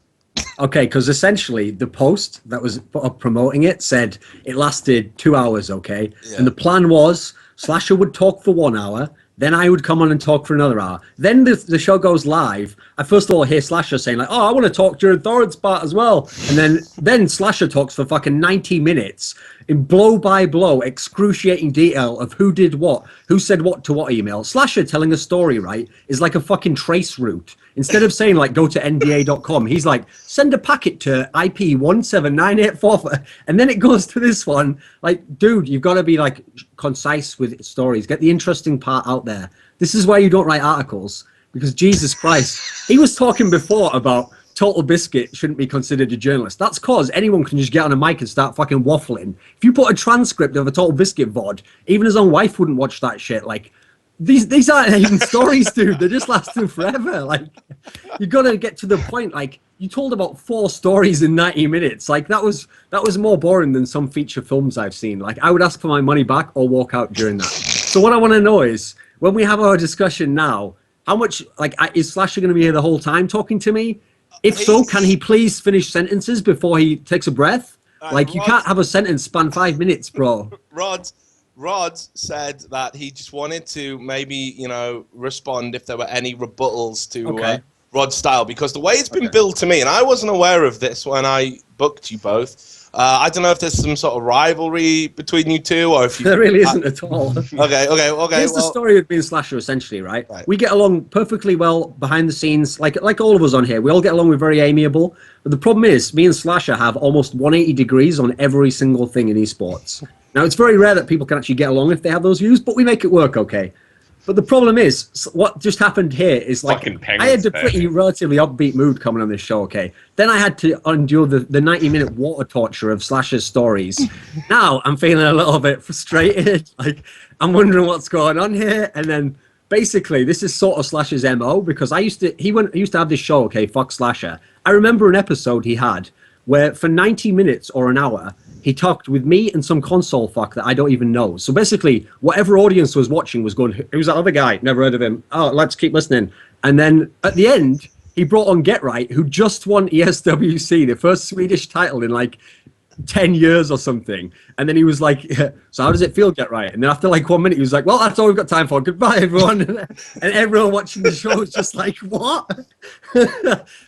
Speaker 4: Okay, because essentially the post that was put up promoting it said it lasted 2 hours, okay? Yeah. And the plan was Slasher would talk for 1 hour, then I would come on and talk for another hour. Then the show goes live. I first of all hear Slasher saying like, oh, I want to talk during Thorin's part as well. And then Slasher talks for fucking 90 minutes in blow by blow, excruciating detail of who did what, who said what to what email. Slasher telling a story, right, is like a fucking trace route. Instead of saying like, go to nba.com, he's like, send a packet to IP 17984. And then it goes to this one. Like, dude, you've got to be like concise with stories. Get the interesting part out there. This is why you don't write articles, because Jesus Christ, he was talking before about Total Biscuit shouldn't be considered a journalist. That's cause anyone can just get on a mic and start fucking waffling. If you put a transcript of a Total Biscuit VOD, even his own wife wouldn't watch that shit. Like, these aren't even stories, dude. They're just lasting forever. Like, you got to get to the point. Like, you told about 4 stories in 90 minutes. Like, that was more boring than some feature films I've seen. Like, I would ask for my money back or walk out during that. So what I want to know is, when we have our discussion now, how much, like, is Slasher going to be here the whole time talking to me? If so, can he please finish sentences before he takes a breath? Like, you can't have a sentence span 5 minutes, bro.
Speaker 1: Rod, Rod said that he just wanted to maybe, respond if there were any rebuttals to Rod's style, because the way it's been billed to me, and I wasn't aware of this when I booked you both. I don't know if there's some sort of rivalry between you two, or if you.
Speaker 4: There really isn't at all.
Speaker 1: Okay.
Speaker 4: Here's the story of being Slasher, essentially, right? We get along perfectly well behind the scenes, like all of us on here. We all get along. We're very amiable. But the problem is, me and Slasher have almost 180 degrees on every single thing in esports. Now, it's very rare that people can actually get along if they have those views, but we make it work, okay? But the problem is, what just happened here is like I had a pretty relatively upbeat mood coming on this show, okay? Then I had to endure the 90-minute water torture of Slasher's stories. Now I'm feeling a little bit frustrated. Like, I'm wondering what's going on here. And then basically, this is sort of Slasher's MO, because he used to have this show, okay, Fuck Slasher. I remember an episode he had where for 90 minutes or an hour, he talked with me and some console fuck that I don't even know. So basically, whatever audience was watching was going, who's that other guy? Never heard of him. Oh, let's keep listening. And then at the end, he brought on Get Right, who just won ESWC, the first Swedish title in like 10 years or something. And then he was like, so how does it feel, Get Right? And then after like 1 minute, he was like, well, that's all we've got time for. Goodbye, everyone. And everyone watching the show was just like, what?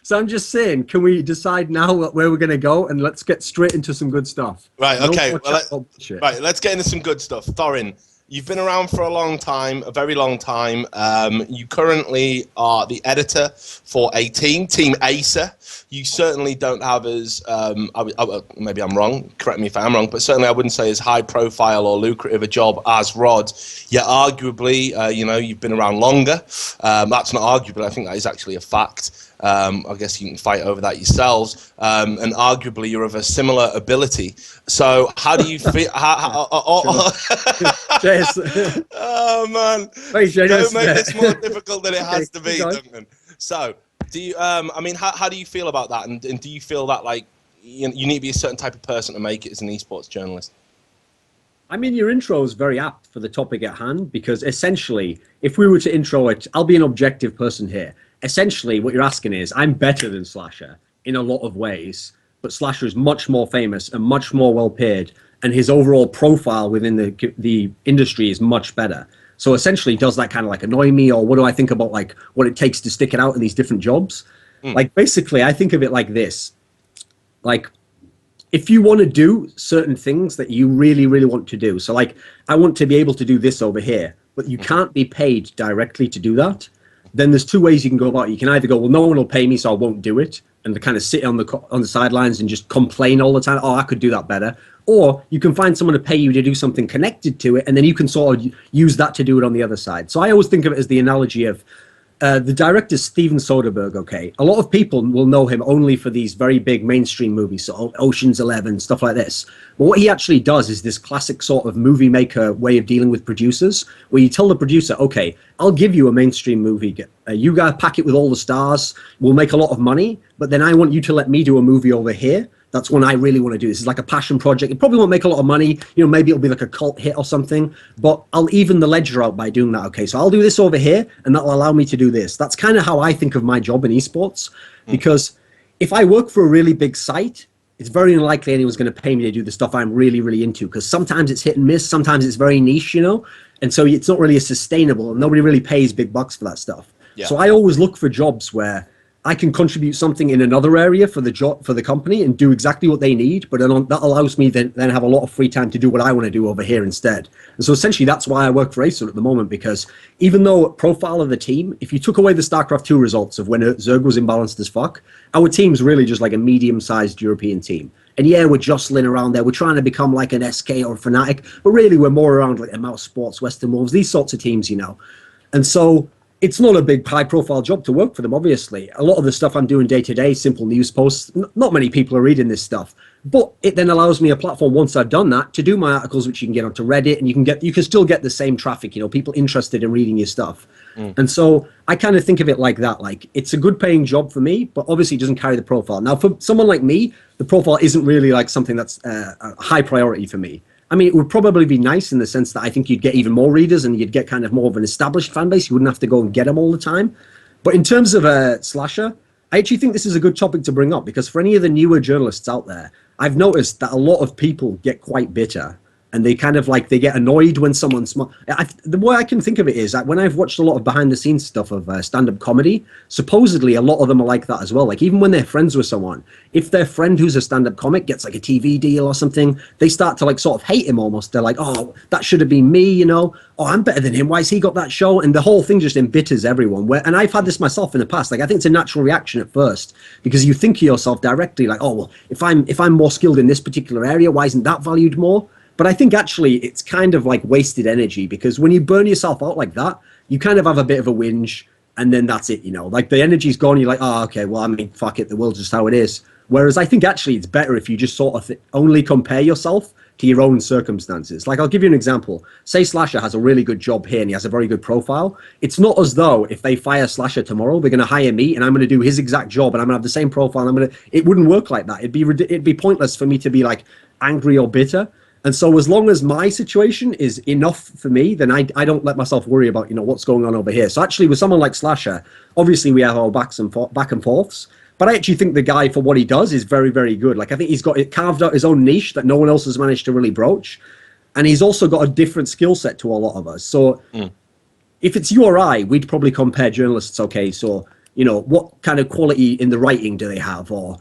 Speaker 4: So I'm just saying, can we decide now where we're going to go, and let's get straight into some good stuff.
Speaker 1: Right, okay. Right, let's get into some good stuff. Thorin, you've been around for a long time, a very long time. You currently are the editor for a team, Team Acer. You certainly don't have as, maybe I'm wrong, correct me if I'm wrong, but certainly I wouldn't say as high profile or lucrative a job as Rod. Yet arguably, you've been around longer. That's not arguably, I think that is actually a fact. I guess you can fight over that yourselves. And arguably, you're of a similar ability. So, how do you feel? Oh man! Don't make this more difficult than it has to be, Duncan. So, do you? How do you feel about that? And do you feel that like you need to be a certain type of person to make it as an esports journalist?
Speaker 4: I mean, your intro is very apt for the topic at hand, because essentially, if we were to intro it, I'll be an objective person here. Essentially, what you're asking is, I'm better than Slasher in a lot of ways, but Slasher is much more famous and much more well paid, and his overall profile within the industry is much better. So essentially, does that kind of like annoy me, or what do I think about like what it takes to stick it out in these different jobs? Like basically, I think of it like this: like if you want to do certain things that you really, really want to do. So like, I want to be able to do this over here, but you can't be paid directly to do that. Then there's two ways you can go about it. You can either go, well, no one will pay me, so I won't do it, and kind of sit on the sidelines and just complain all the time. Oh, I could do that better. Or you can find someone to pay you to do something connected to it, and then you can sort of use that to do it on the other side. So I always think of it as the analogy of the director Steven Soderbergh. Okay, a lot of people will know him only for these very big mainstream movies, so Ocean's 11, stuff like this. But what he actually does is this classic sort of movie maker way of dealing with producers, where you tell the producer, okay, I'll give you a mainstream movie, you guys pack it with all the stars, we'll make a lot of money, but then I want you to let me do a movie over here. That's when I really want to do this. It's like a passion project. It probably won't make a lot of money. Maybe it'll be like a cult hit or something, but I'll even the ledger out by doing that. Okay, so I'll do this over here, and that'll allow me to do this. That's kind of how I think of my job in esports, because if I work for a really big site, it's very unlikely anyone's going to pay me to do the stuff I'm really, really into, because sometimes it's hit and miss, sometimes it's very niche, and so it's not really as sustainable, and nobody really pays big bucks for that stuff. Yeah. So I always look for jobs where I can contribute something in another area for the job, for the company, and do exactly what they need, but then that allows me then have a lot of free time to do what I want to do over here instead. And so essentially that's why I work for Acer at the moment, because even though profile of the team, if you took away the StarCraft 2 results of when Zerg was imbalanced as fuck, our team's really just like a medium-sized European team. And yeah, we're jostling around there. We're trying to become like an SK or a Fnatic, but really we're more around like a Mouse Sports, Western Wolves, these sorts of teams, And so it's not a big high-profile job to work for them, obviously. A lot of the stuff I'm doing day-to-day, simple news posts, not many people are reading this stuff. But it then allows me a platform, once I've done that, to do my articles, which you can get onto Reddit, and you can still get the same traffic, people interested in reading your stuff. And so I kind of think of it like that. Like, it's a good-paying job for me, but obviously it doesn't carry the profile. Now, for someone like me, the profile isn't really like something that's a high priority for me. I mean, it would probably be nice in the sense that I think you'd get even more readers and you'd get kind of more of an established fan base. You wouldn't have to go and get them all the time. But in terms of Slasher, I actually think this is a good topic to bring up, because for any of the newer journalists out there, I've noticed that a lot of people get quite bitter and they kind of like they get annoyed when someone's the way I can think of it is that when I've watched a lot of behind the scenes stuff of stand-up comedy, supposedly a lot of them are like that as well. Like even when they're friends with someone, if their friend who's a stand-up comic gets like a TV deal or something, they start to like sort of hate him almost. They're like, oh, that should have been me, you know, oh, I'm better than him, why's he got that show? And the whole thing just embitters everyone. And I've had this myself in the past. Like I think it's a natural reaction at first because you think of yourself directly like, oh well, if I'm more skilled in this particular area, why isn't that valued more? But I think actually it's kind of like wasted energy because when you burn yourself out like that, you kind of have a bit of a whinge and then that's it, you know, like the energy's gone. You're like, oh, okay, well, I mean, fuck it, the world's just how it is. Whereas I think actually it's better if you just sort of only compare yourself to your own circumstances. Like I'll give you an example. Say Slasher has a really good job here and he has a very good profile. It's not as though if they fire Slasher tomorrow, they're going to hire me and I'm going to do his exact job and I'm going to have the same profile. And it wouldn't work like that. It'd be pointless for me to be like angry or bitter. And so as long as my situation is enough for me, then I don't let myself worry about, you know, what's going on over here. So actually with someone like Slasher, obviously we have our back and forths, but I actually think the guy for what he does is very, very good. Like I think he's got it carved out his own niche that no one else has managed to really broach. And he's also got a different skill set to a lot of us. So if it's you or I, we'd probably compare journalists. Okay, so, you know, what kind of quality in the writing do they have? Or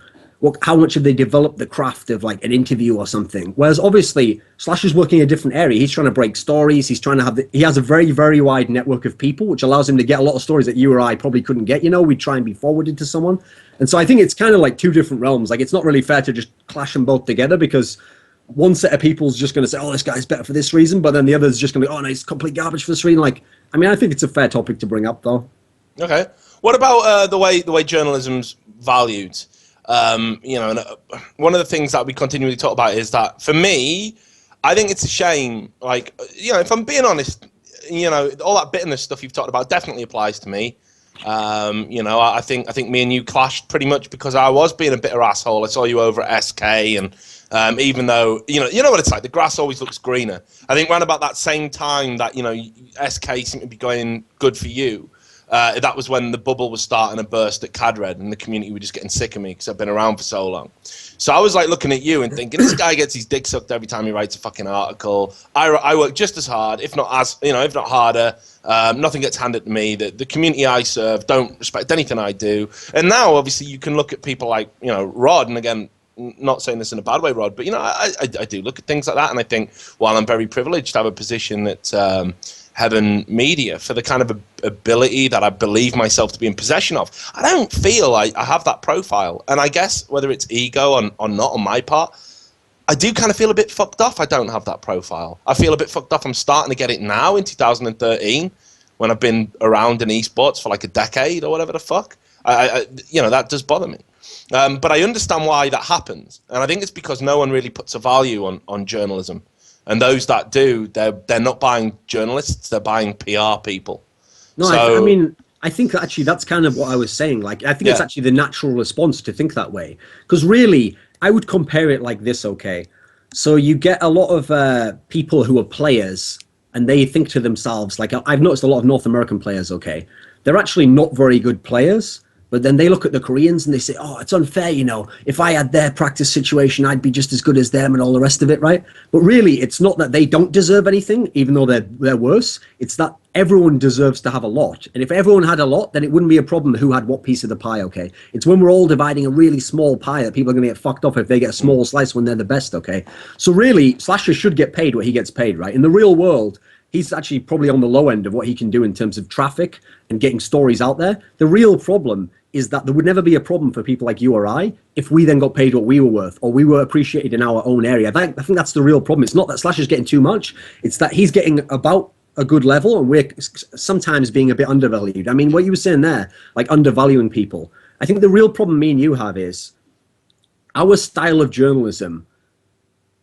Speaker 4: how much have they developed the craft of like an interview or something? Whereas obviously Slasher's working in a different area. He's trying to break stories. He's trying to he has a very, very wide network of people, which allows him to get a lot of stories that you or I probably couldn't get. You know, we'd try and be forwarded to someone. And so I think it's kind of like two different realms. Like it's not really fair to just clash them both together because one set of people's just going to say, oh, this guy's better for this reason. But then the other's just going to be, oh, no, he's complete garbage for this reason. Like, I mean, I think it's a fair topic to bring up though.
Speaker 1: Okay. What about the way journalism's valued? You know, and one of the things that we continually talk about is that for me, I think it's a shame. Like, you know, if I'm being honest, you know, all that bitterness stuff you've talked about definitely applies to me. You know, I think me and you clashed pretty much because I was being a bitter asshole. I saw you over at SK, and even though you know what it's like, the grass always looks greener. I think around about that same time that you know SK seemed to be going good for you. That was when the bubble was starting to burst at Cadred, and the community were just getting sick of me because I've been around for so long. So I was like looking at you and thinking, this guy gets his dick sucked every time he writes a fucking article. I work just as hard, if not harder. Nothing gets handed to me. The community I serve don't respect anything I do. And now, obviously, you can look at people like Rod, and again, not saying this in a bad way, Rod, but I do look at things like that, and I think, well, I'm very privileged to have a position that. Heaven Media for the kind of ability that I believe myself to be in possession of. I don't feel like I have that profile, and I guess whether it's ego or not on my part, I do kind of feel a bit fucked off I don't have that profile. I feel a bit fucked off I'm starting to get it now in 2013 when I've been around in esports for like a decade or whatever the fuck. I that does bother me. But I understand why that happens, and I think it's because no one really puts a value on journalism. And those that do, they're not buying journalists; they're buying PR people.
Speaker 4: No, so, I mean, I think actually that's kind of what I was saying. Like, I think it's actually the natural response to think that way. Because really, I would compare it like this. Okay, so you get a lot of people who are players, and they think to themselves, like I've noticed a lot of North American players. Okay, they're actually not very good players. But then they look at the Koreans and they say, oh, it's unfair, if I had their practice situation, I'd be just as good as them and all the rest of it, right? But really, it's not that they don't deserve anything, even though they're worse. It's that everyone deserves to have a lot. And if everyone had a lot, then it wouldn't be a problem who had what piece of the pie, okay? It's when we're all dividing a really small pie that people are going to get fucked off if they get a small slice when they're the best, okay? So really, Slasher should get paid what he gets paid, right? In the real world, he's actually probably on the low end of what he can do in terms of traffic and getting stories out there. The real problem is that there would never be a problem for people like you or I if we then got paid what we were worth or we were appreciated in our own area. I think that's the real problem. It's not that Slasher's getting too much. It's that he's getting about a good level and we're sometimes being a bit undervalued. I mean, what you were saying there, like undervaluing people, I think the real problem me and you have is our style of journalism.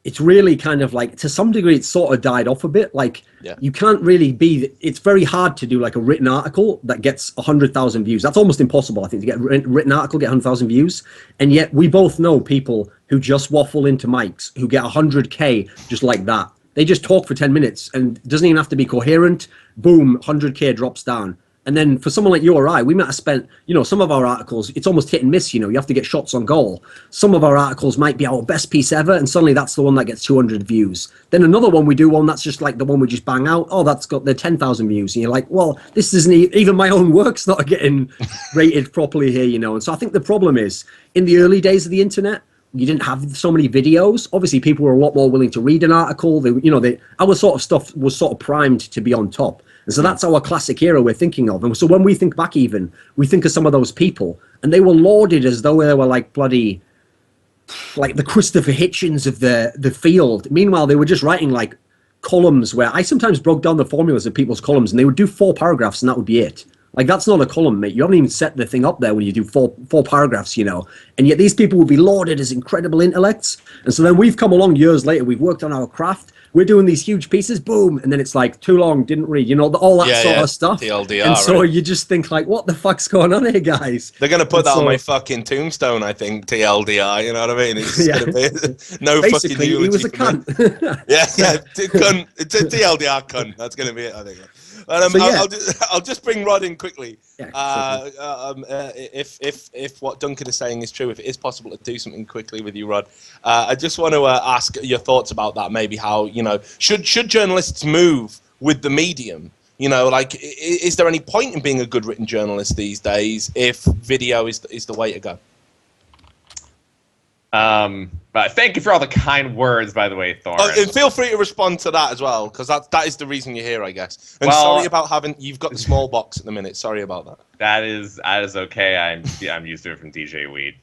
Speaker 4: It's really kind of like, to some degree, it's sort of died off a bit. Like, you can't really it's very hard to do like a written article that gets 100,000 views. That's almost impossible, I think, to get a written article, get 100,000 views. And yet we both know people who just waffle into mics, who get 100K just like that. They just talk for 10 minutes and it doesn't even have to be coherent. Boom, 100K drops down. And then for someone like you or I, we might have spent, some of our articles, it's almost hit and miss, you have to get shots on goal. Some of our articles might be our best piece ever, and suddenly that's the one that gets 200 views. Then another one, we do one that's just like the one we just bang out. Oh, that's got the 10,000 views. And you're like, well, this isn't even my own work's not getting rated properly here, And so I think the problem is, in the early days of the internet, you didn't have so many videos. Obviously, people were a lot more willing to read an article. Our sort of stuff was sort of primed to be on top. And so that's our classic era we're thinking of. And so when we think back we think of some of those people, and they were lauded as though they were like bloody, like the Christopher Hitchens of the field. Meanwhile, they were just writing like columns where I sometimes broke down the formulas of people's columns, and they would do 4 paragraphs and that would be it. Like, that's not a column, mate. You haven't even set the thing up there when you do four paragraphs, And yet these people would be lauded as incredible intellects. And so then we've come along years later. We've worked on our craft. We're doing these huge pieces, boom. And then it's like, too long, didn't read, all that sort of stuff.
Speaker 1: TLDR,
Speaker 4: and so
Speaker 1: right?
Speaker 4: You just think like, what the fuck's going on here, guys?
Speaker 1: They're going to put that on my fucking tombstone, I think, TLDR, you know what I mean? It's going to be no
Speaker 4: Basically,
Speaker 1: fucking eulogy.
Speaker 4: He was a cunt.
Speaker 1: Cunt. It's a TLDR cunt. That's going to be it, I think. But, I'll just bring Rod in quickly.
Speaker 4: Yeah,
Speaker 1: if what Duncan is saying is true, if it is possible to do something quickly with you, Rod, I just want to ask your thoughts about that. Maybe how should journalists move with the medium? Is there any point in being a good written journalist these days if video is the way to go?
Speaker 2: But thank you for all the kind words, by the way, Thor.
Speaker 1: And feel free to respond to that as well, because that is the reason you're here, I guess. And sorry about you've got the small box at the minute. Sorry about that.
Speaker 2: That is okay. I'm used to it from DJ Wheat.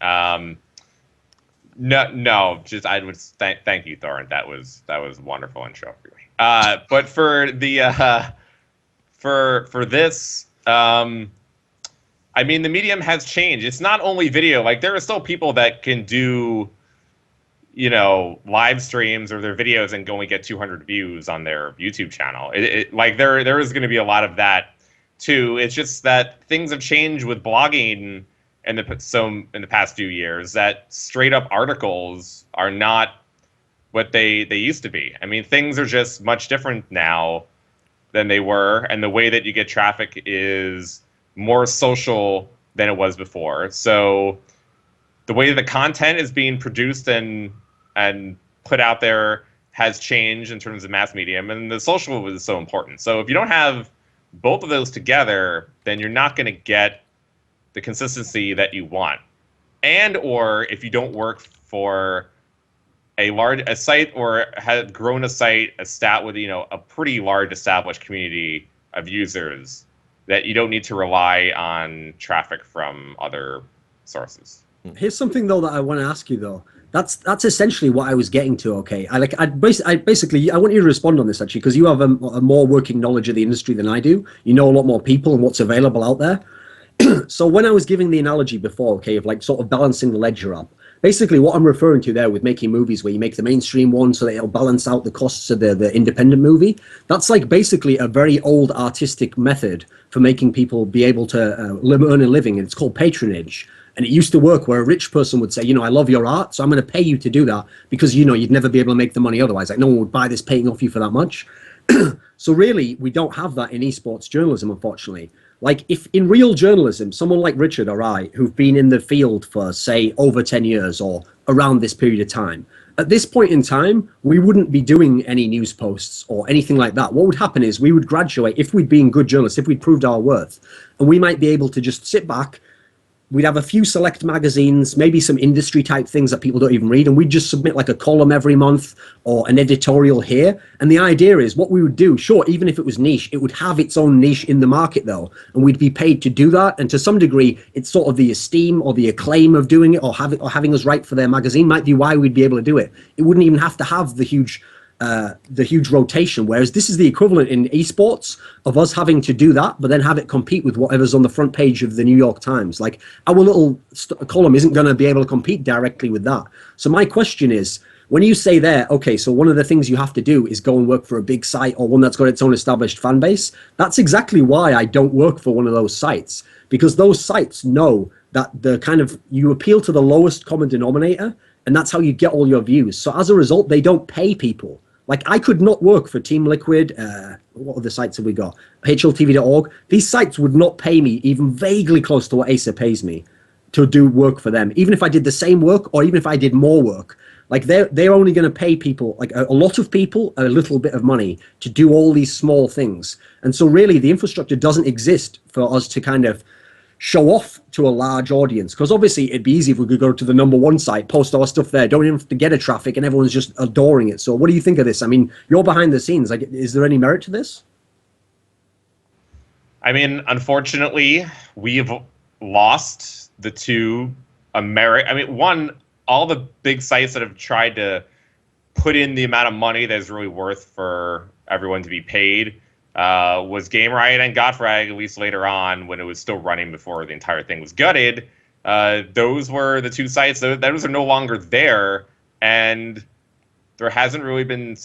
Speaker 2: No, just I would thank you, Thor. That was wonderful and show for me. But for the for this, I mean, the medium has changed. It's not only video. Like, there are still people that can do, live streams or their videos and only get 200 views on their YouTube channel. Like, there is going to be a lot of that too. It's just that things have changed with blogging in the past few years, that straight up articles are not what they used to be. I mean, things are just much different now than they were, and the way that you get traffic is more social than it was before. So the way the content is being produced and put out there has changed in terms of mass medium, and the social is so important. So if you don't have both of those together, then you're not going to get the consistency that you want. And or if you don't work for a site or have grown a site, a stat with a pretty large established community of users, that you don't need to rely on traffic from other sources.
Speaker 4: Here's something though that I want to ask you though. That's essentially what I was getting to. Okay, I basically want you to respond on this actually, because you have a more working knowledge of the industry than I do. You know a lot more people and what's available out there. So when I was giving the analogy before, okay, of like sort of balancing the ledger up, basically what I'm referring to there with making movies where you make the mainstream one so that it'll balance out the costs of the independent movie, that's like basically a very old artistic method for making people be able to earn a living, and it's called patronage. And it used to work where a rich person would say, I love your art, so I'm going to pay you to do that because, you'd never be able to make the money otherwise. Like, no one would buy this paying off you for that much. So really, we don't have that in esports journalism, unfortunately. Like, if in real journalism, someone like Richard or I, who've been in the field for, say, over 10 years or around this period of time, at this point in time, we wouldn't be doing any news posts or anything like that. What would happen is we would graduate, if we'd been good journalists, if we'd proved our worth, and we might be able to just sit back. We'd have a few select magazines, maybe some industry type things that people don't even read, and we'd just submit like a column every month or an editorial here. And the idea is what we would do, sure, even if it was niche, it would have its own niche in the market though, and we'd be paid to do that. And to some degree, it's sort of the esteem or the acclaim of doing it or having us write for their magazine might be why we'd be able to do it. It wouldn't even have to have the huge rotation, whereas this is the equivalent in esports of us having to do that, but then have it compete with whatever's on the front page of the New York Times. Like, our little column isn't going to be able to compete directly with that. So my question is, when you say there, okay, so one of the things you have to do is go and work for a big site or one that's got its own established fan base, that's exactly why I don't work for one of those sites, because those sites know that you appeal to the lowest common denominator, and that's how you get all your views. So as a result, they don't pay people. Like, I could not work for Team Liquid. What other sites have we got? HLTV.org. These sites would not pay me even vaguely close to what Acer pays me to do work for them, even if I did the same work or even if I did more work. Like, they're only going to pay people, like a lot of people, a little bit of money to do all these small things. And so really the infrastructure doesn't exist for us to kind of show off to a large audience, because obviously it'd be easy if we could go to the #1 site, post our stuff there, don't even have to get a traffic, and everyone's just adoring it. So what do you think of this? I mean, you're behind the scenes. Like, is there any merit to this?
Speaker 2: I mean, unfortunately, we've lost the two one, all the big sites that have tried to put in the amount of money that's really worth for everyone to be paid was Game Riot and GotFrag, at least later on when it was still running before the entire thing was gutted. Those were the two sites. Those are no longer there, and there hasn't really been.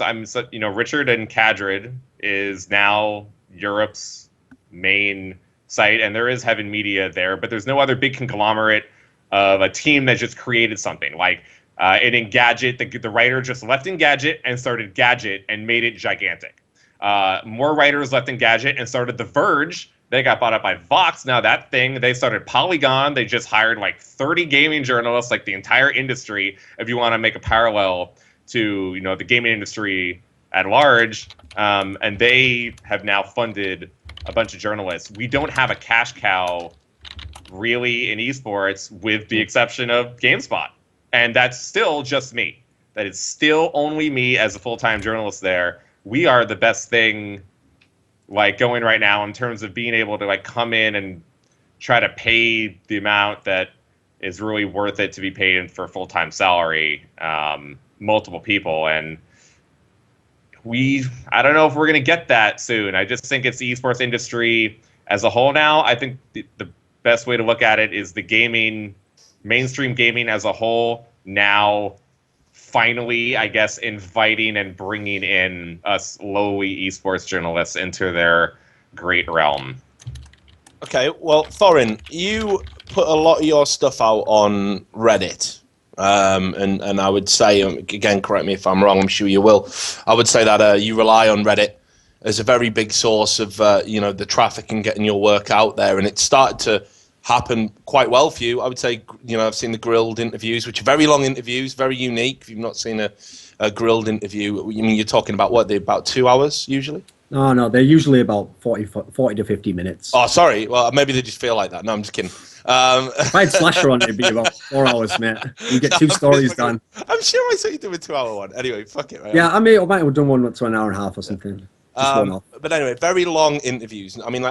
Speaker 2: Richard and Cadrid is now Europe's main site, and there is Heaven Media there, but there's no other big conglomerate of a team that just created something. Like in Engadget, the writer just left Engadget and started Gadget and made it gigantic. More writers left Engadget and started The Verge. They got bought up by Vox. Now that thing, they started Polygon. They just hired like 30 gaming journalists, like the entire industry, if you want to make a parallel to, the gaming industry at large. And they have now funded a bunch of journalists. We don't have a cash cow really in esports, with the exception of GameSpot. And that's still just me. That is still only me as a full-time journalist there. We are the best thing going right now in terms of being able to come in and try to pay the amount that is really worth it to be paid for full-time salary, multiple people. And I don't know if we're going to get that soon. I just think it's the esports industry as a whole now. I think the best way to look at it is the mainstream gaming as a whole now finally, I guess, inviting and bringing in us lowly esports journalists into their great realm.
Speaker 1: Okay, well, Thorin, you put a lot of your stuff out on Reddit. And I would say, again, correct me if I'm wrong, I'm sure you will. I would say that you rely on Reddit as a very big source of, the traffic and getting your work out there. And it started to happen quite well for you. I would say, I've seen the Grilled interviews, which are very long interviews, very unique. If you've not seen a Grilled interview, you're talking about, what, they're about 2 hours usually?
Speaker 4: No, they're usually about 40 to 50 minutes.
Speaker 1: Oh, sorry. Well, maybe they just feel like that. No, I'm just kidding.
Speaker 4: If I had Slasher on, it'd be about 4 hours, mate. You get two stories done.
Speaker 1: I'm sure I saw you do a 2 hour one. Anyway, fuck it. Right?
Speaker 4: Yeah, I might have done one to an hour and a half or something.
Speaker 1: But anyway, very long interviews. I mean,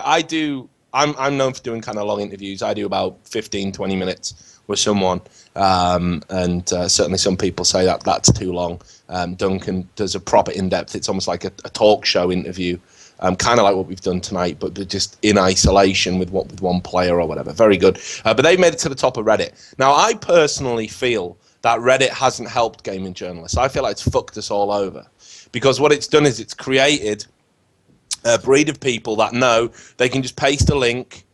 Speaker 1: I'm known for doing kind of long interviews. I do about 15, 20 minutes with someone. And certainly some people say that that's too long. Duncan does a proper in-depth, it's almost like a talk show interview, kind of like what we've done tonight, but just in isolation with one player or whatever. Very good. But they made it to the top of Reddit. Now, I personally feel that Reddit hasn't helped gaming journalists. I feel like it's fucked us all over. Because what it's done is it's created a breed of people that know they can just paste a link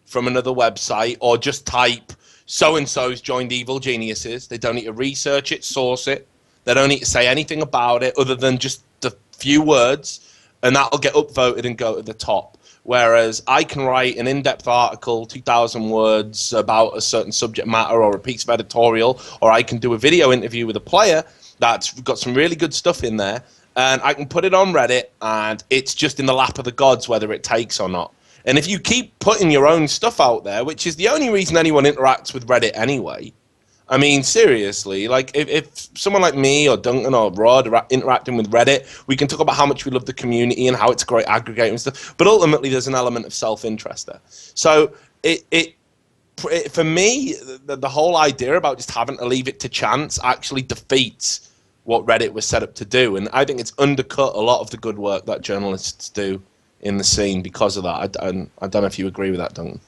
Speaker 1: from another website or just type so-and-so's joined Evil Geniuses. They don't need to research it, source it. They don't need to say anything about it other than just the few words, and that'll get upvoted and go to the top. Whereas I can write an in-depth article, 2,000 words about a certain subject matter or a piece of editorial, or I can do a video interview with a player that's got some really good stuff in there, and I can put it on Reddit, and it's just in the lap of the gods whether it takes or not. And if you keep putting your own stuff out there, which is the only reason anyone interacts with Reddit anyway, I mean, seriously, like if someone like me or Duncan or Rod are interacting with Reddit, we can talk about how much we love the community and how it's a great aggregator and stuff, but ultimately there's an element of self-interest there. So it for me, the whole idea about just having to leave it to chance actually defeats what Reddit was set up to do, and I think it's undercut a lot of the good work that journalists do in the scene because of that. I don't know if you agree with that, Duncan.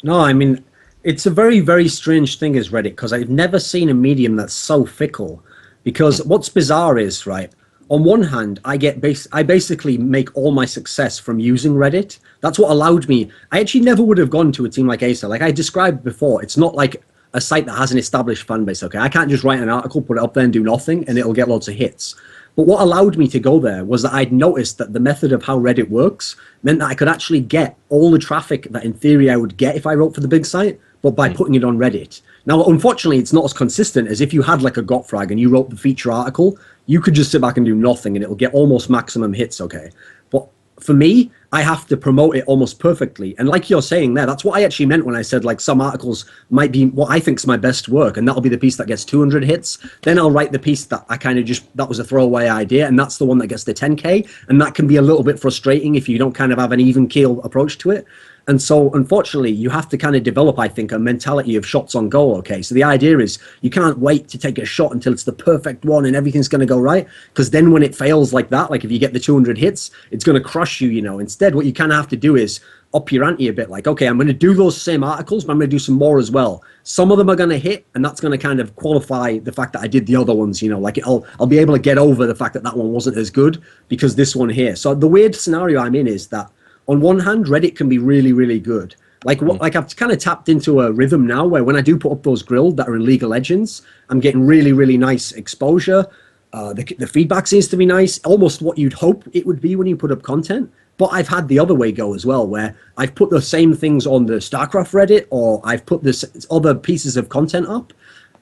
Speaker 4: No, I mean, it's a very, very strange thing as Reddit, because I've never seen a medium that's so fickle. Because what's bizarre is, right, on one hand, I basically make all my success from using Reddit. That's what allowed me. I actually never would have gone to a team like Acer. Like I described before, it's not like a site that has an established fan base. Okay, I can't just write an article, put it up there, and do nothing, and it'll get lots of hits. But what allowed me to go there was that I'd noticed that the method of how Reddit works meant that I could actually get all the traffic that in theory I would get if I wrote for the big site, but by putting it on Reddit. Now, unfortunately, it's not as consistent as if you had like a Gotfrag and you wrote the feature article, you could just sit back and do nothing and it'll get almost maximum hits, okay? But for me, I have to promote it almost perfectly. And like you're saying there, that's what I actually meant when I said like some articles might be what I think is my best work, and that'll be the piece that gets 200 hits. Then I'll write the piece that I kind of that was a throwaway idea, and that's the one that gets the 10K. And that can be a little bit frustrating if you don't kind of have an even keel approach to it. And so, unfortunately, you have to kind of develop, I think, a mentality of shots on goal, okay? So the idea is you can't wait to take a shot until it's the perfect one and everything's going to go right, because then when it fails like that, like if you get the 200 hits, it's going to crush you, you know. Instead, what you kind of have to do is up your ante a bit, like, okay, I'm going to do those same articles, but I'm going to do some more as well. Some of them are going to hit, and that's going to kind of qualify the fact that I did the other ones, you know, like I'll be able to get over the fact that that one wasn't as good because this one here. So the weird scenario I'm in is that on one hand, Reddit can be really, really good. Like I've kind of tapped into a rhythm now where when I do put up those grilled that are in League of Legends, I'm getting really, really nice exposure. The feedback seems to be nice, almost what you'd hope it would be when you put up content. But I've had the other way go as well, where I've put the same things on the StarCraft Reddit, or I've put this other pieces of content up.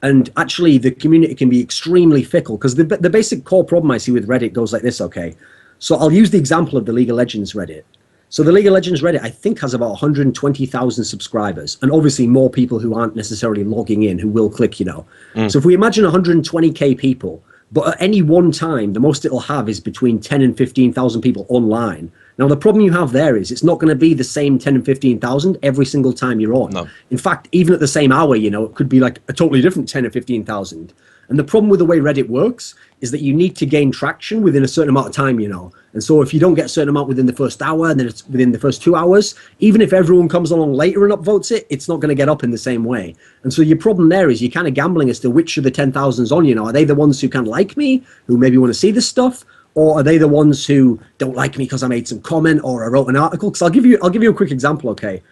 Speaker 4: And actually, the community can be extremely fickle, because the basic core problem I see with Reddit goes like this, okay? So I'll use the example of the League of Legends Reddit. So the League of Legends Reddit, I think, has about 120,000 subscribers, and obviously more people who aren't necessarily logging in, who will click, you know. So if we imagine 120K people, but at any one time, the most it'll have is between 10 and 15,000 people online. Now, the problem you have there is it's not going to be the same 10 and 15,000 every single time you're on. No. In fact, even at the same hour, you know, it could be like a totally different 10 or 15,000. And the problem with the way Reddit works is that you need to gain traction within a certain amount of time, you know. And so if you don't get a certain amount within the first hour, and then it's within the first 2 hours, even if everyone comes along later and upvotes it, it's not going to get up in the same way. And so your problem there is you're kind of gambling as to which of the 10,000's on, you know. Are they the ones who kind of like me, who maybe want to see this stuff? Or are they the ones who don't like me because I made some comment or I wrote an article? Because I'll give you a quick example, okay?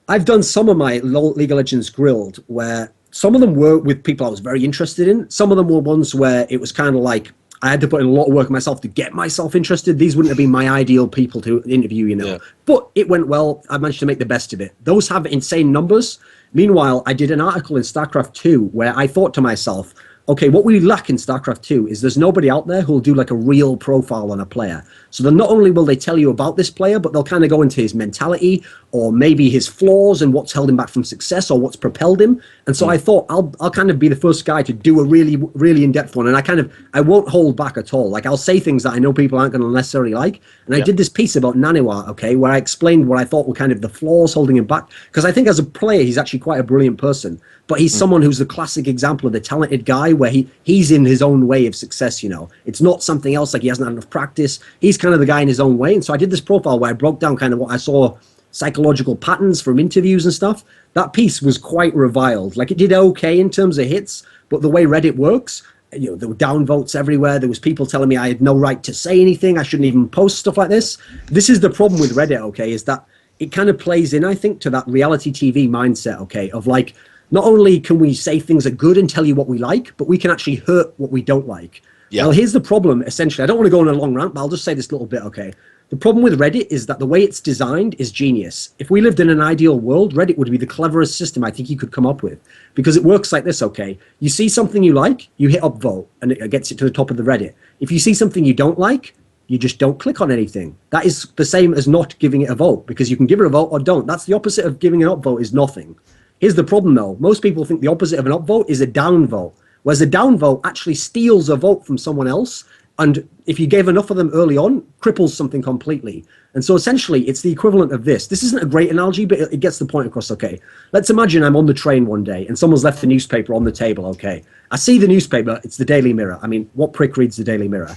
Speaker 4: I've done some of my League of Legends grilled where some of them were with people I was very interested in. Some of them were ones where it was kind of like I had to put in a lot of work myself to get myself interested. These wouldn't have been my ideal people to interview, you know. Yeah. But it went well. I managed to make the best of it. Those have insane numbers. Meanwhile, I did an article in StarCraft 2 where I thought to myself, okay, what we lack in StarCraft 2 is there's nobody out there who'll do like a real profile on a player. So then not only will they tell you about this player, but they'll kind of go into his mentality or maybe his flaws and what's held him back from success or what's propelled him. And so I thought I'll kind of be the first guy to do a really, really in-depth one. And I won't hold back at all. Like I'll say things that I know people aren't going to necessarily like. And I did this piece about Naniwa, okay, where I explained what I thought were kind of the flaws holding him back. Because I think as a player, he's actually quite a brilliant person. But he's someone who's the classic example of the talented guy where he's in his own way of success, you know. It's not something else like he hasn't had enough practice. He's kind of the guy in his own way. And so I did this profile where I broke down kind of what I saw, psychological patterns from interviews and stuff. That piece was quite reviled. Like it did okay in terms of hits, but the way Reddit works, you know, there were downvotes everywhere. There was people telling me I had no right to say anything. I shouldn't even post stuff like this. This is the problem with Reddit, okay, is that it kind of plays in, I think, to that reality TV mindset, okay, of like, not only can we say things are good and tell you what we like, but we can actually hurt what we don't like. Yeah. Well, here's the problem, essentially. I don't want to go on a long rant, but I'll just say this little bit, okay? The problem with Reddit is that the way it's designed is genius. If we lived in an ideal world, Reddit would be the cleverest system I think you could come up with. Because it works like this, okay? You see something you like, you hit upvote, and it gets it to the top of the Reddit. If you see something you don't like, you just don't click on anything. That is the same as not giving it a vote, because you can give it a vote or don't. That's the opposite of giving an upvote is nothing. Here's the problem, though. Most people think the opposite of an upvote is a downvote, whereas a downvote actually steals a vote from someone else, and if you gave enough of them early on, cripples something completely. And so essentially, it's the equivalent of this. This isn't a great analogy, but it gets the point across, okay? Let's imagine I'm on the train one day, and someone's left the newspaper on the table, okay? I see the newspaper, it's the Daily Mirror. I mean, what prick reads the Daily Mirror?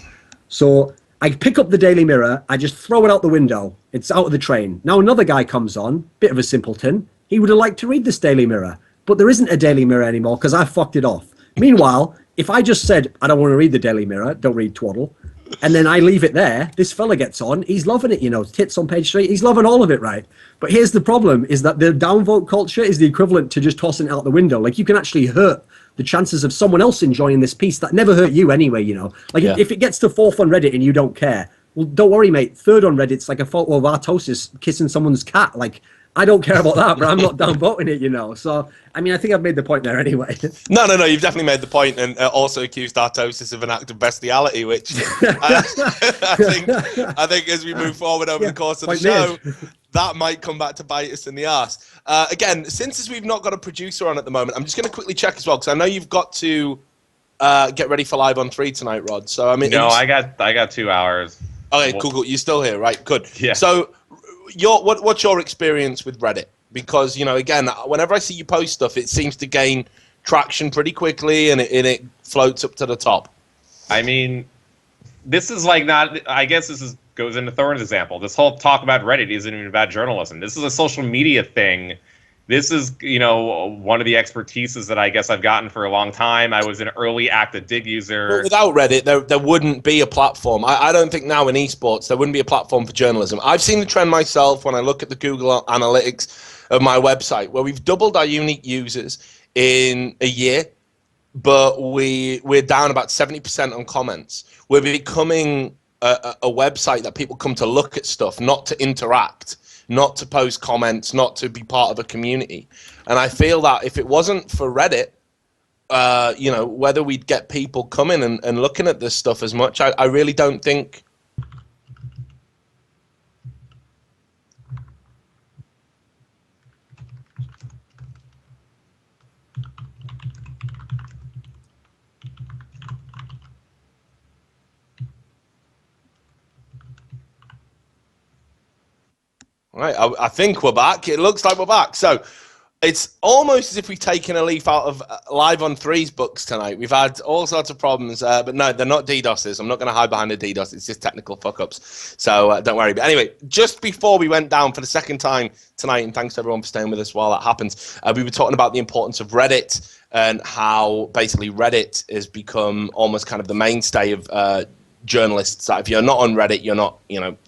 Speaker 4: So I pick up the Daily Mirror, I just throw it out the window. It's out of the train. Now another guy comes on, bit of a simpleton. He would have liked to read this Daily Mirror, but there isn't a Daily Mirror anymore because I fucked it off. Meanwhile, if I just said, I don't want to read the Daily Mirror, don't read twaddle, And then I leave it there. This fella gets on. He's loving it, tits on page 3. He's loving all of it, right? But here's the problem, is that the downvote culture is the equivalent to just tossing it out the window. Like, you can actually hurt the chances of someone else enjoying this piece that never hurt you anyway, Like, if it gets to 4th on Reddit and you don't care, well, don't worry, mate. 3rd on Reddit's like a photo of Artosis kissing someone's cat. Like, I don't care about that, but I'm not downvoting it, So, I mean, I think I've made the point there anyway.
Speaker 1: No, you've definitely made the point, and also accused Artosis of an act of bestiality, which I think as we move forward over the course of the show, that might come back to bite us in the arse. Again, since we've not got a producer on at the moment, I'm just going to quickly check as well, because I know you've got to get ready for Live on 3 tonight, Rod. So I mean,
Speaker 2: no, I got 2 hours.
Speaker 1: Okay, cool. You're still here, right? Good.
Speaker 2: Yeah.
Speaker 1: So, what's your experience with Reddit? Because, again, whenever I see you post stuff, it seems to gain traction pretty quickly, and it floats up to the top.
Speaker 2: I mean, this is like not. I guess goes into Thorne's example. This whole talk about Reddit isn't even about journalism. This is a social media thing. This is, one of the expertises that I guess I've gotten for a long time. I was an early active dig user.
Speaker 1: But without Reddit, there wouldn't be a platform. I don't think now in esports there wouldn't be a platform for journalism. I've seen the trend myself when I look at the Google Analytics of my website, where we've doubled our unique users in a year, but we're down about 70% on comments. We're becoming a website that people come to look at stuff, not to interact, not to post comments, not to be part of a community. And I feel that if it wasn't for Reddit, whether we'd get people coming and looking at this stuff as much, I really don't think. Right, I think we're back. It looks like we're back. So it's almost as if we've taken a leaf out of Live on 3's books tonight. We've had all sorts of problems, but no, they're not DDoSes. I'm not going to hide behind a DDoS. It's just technical fuck-ups. So don't worry. But anyway, just before we went down for the second time tonight, and thanks to everyone for staying with us while that happens, we were talking about the importance of Reddit and how basically Reddit has become almost kind of the mainstay of journalists. That if you're not on Reddit, you're not,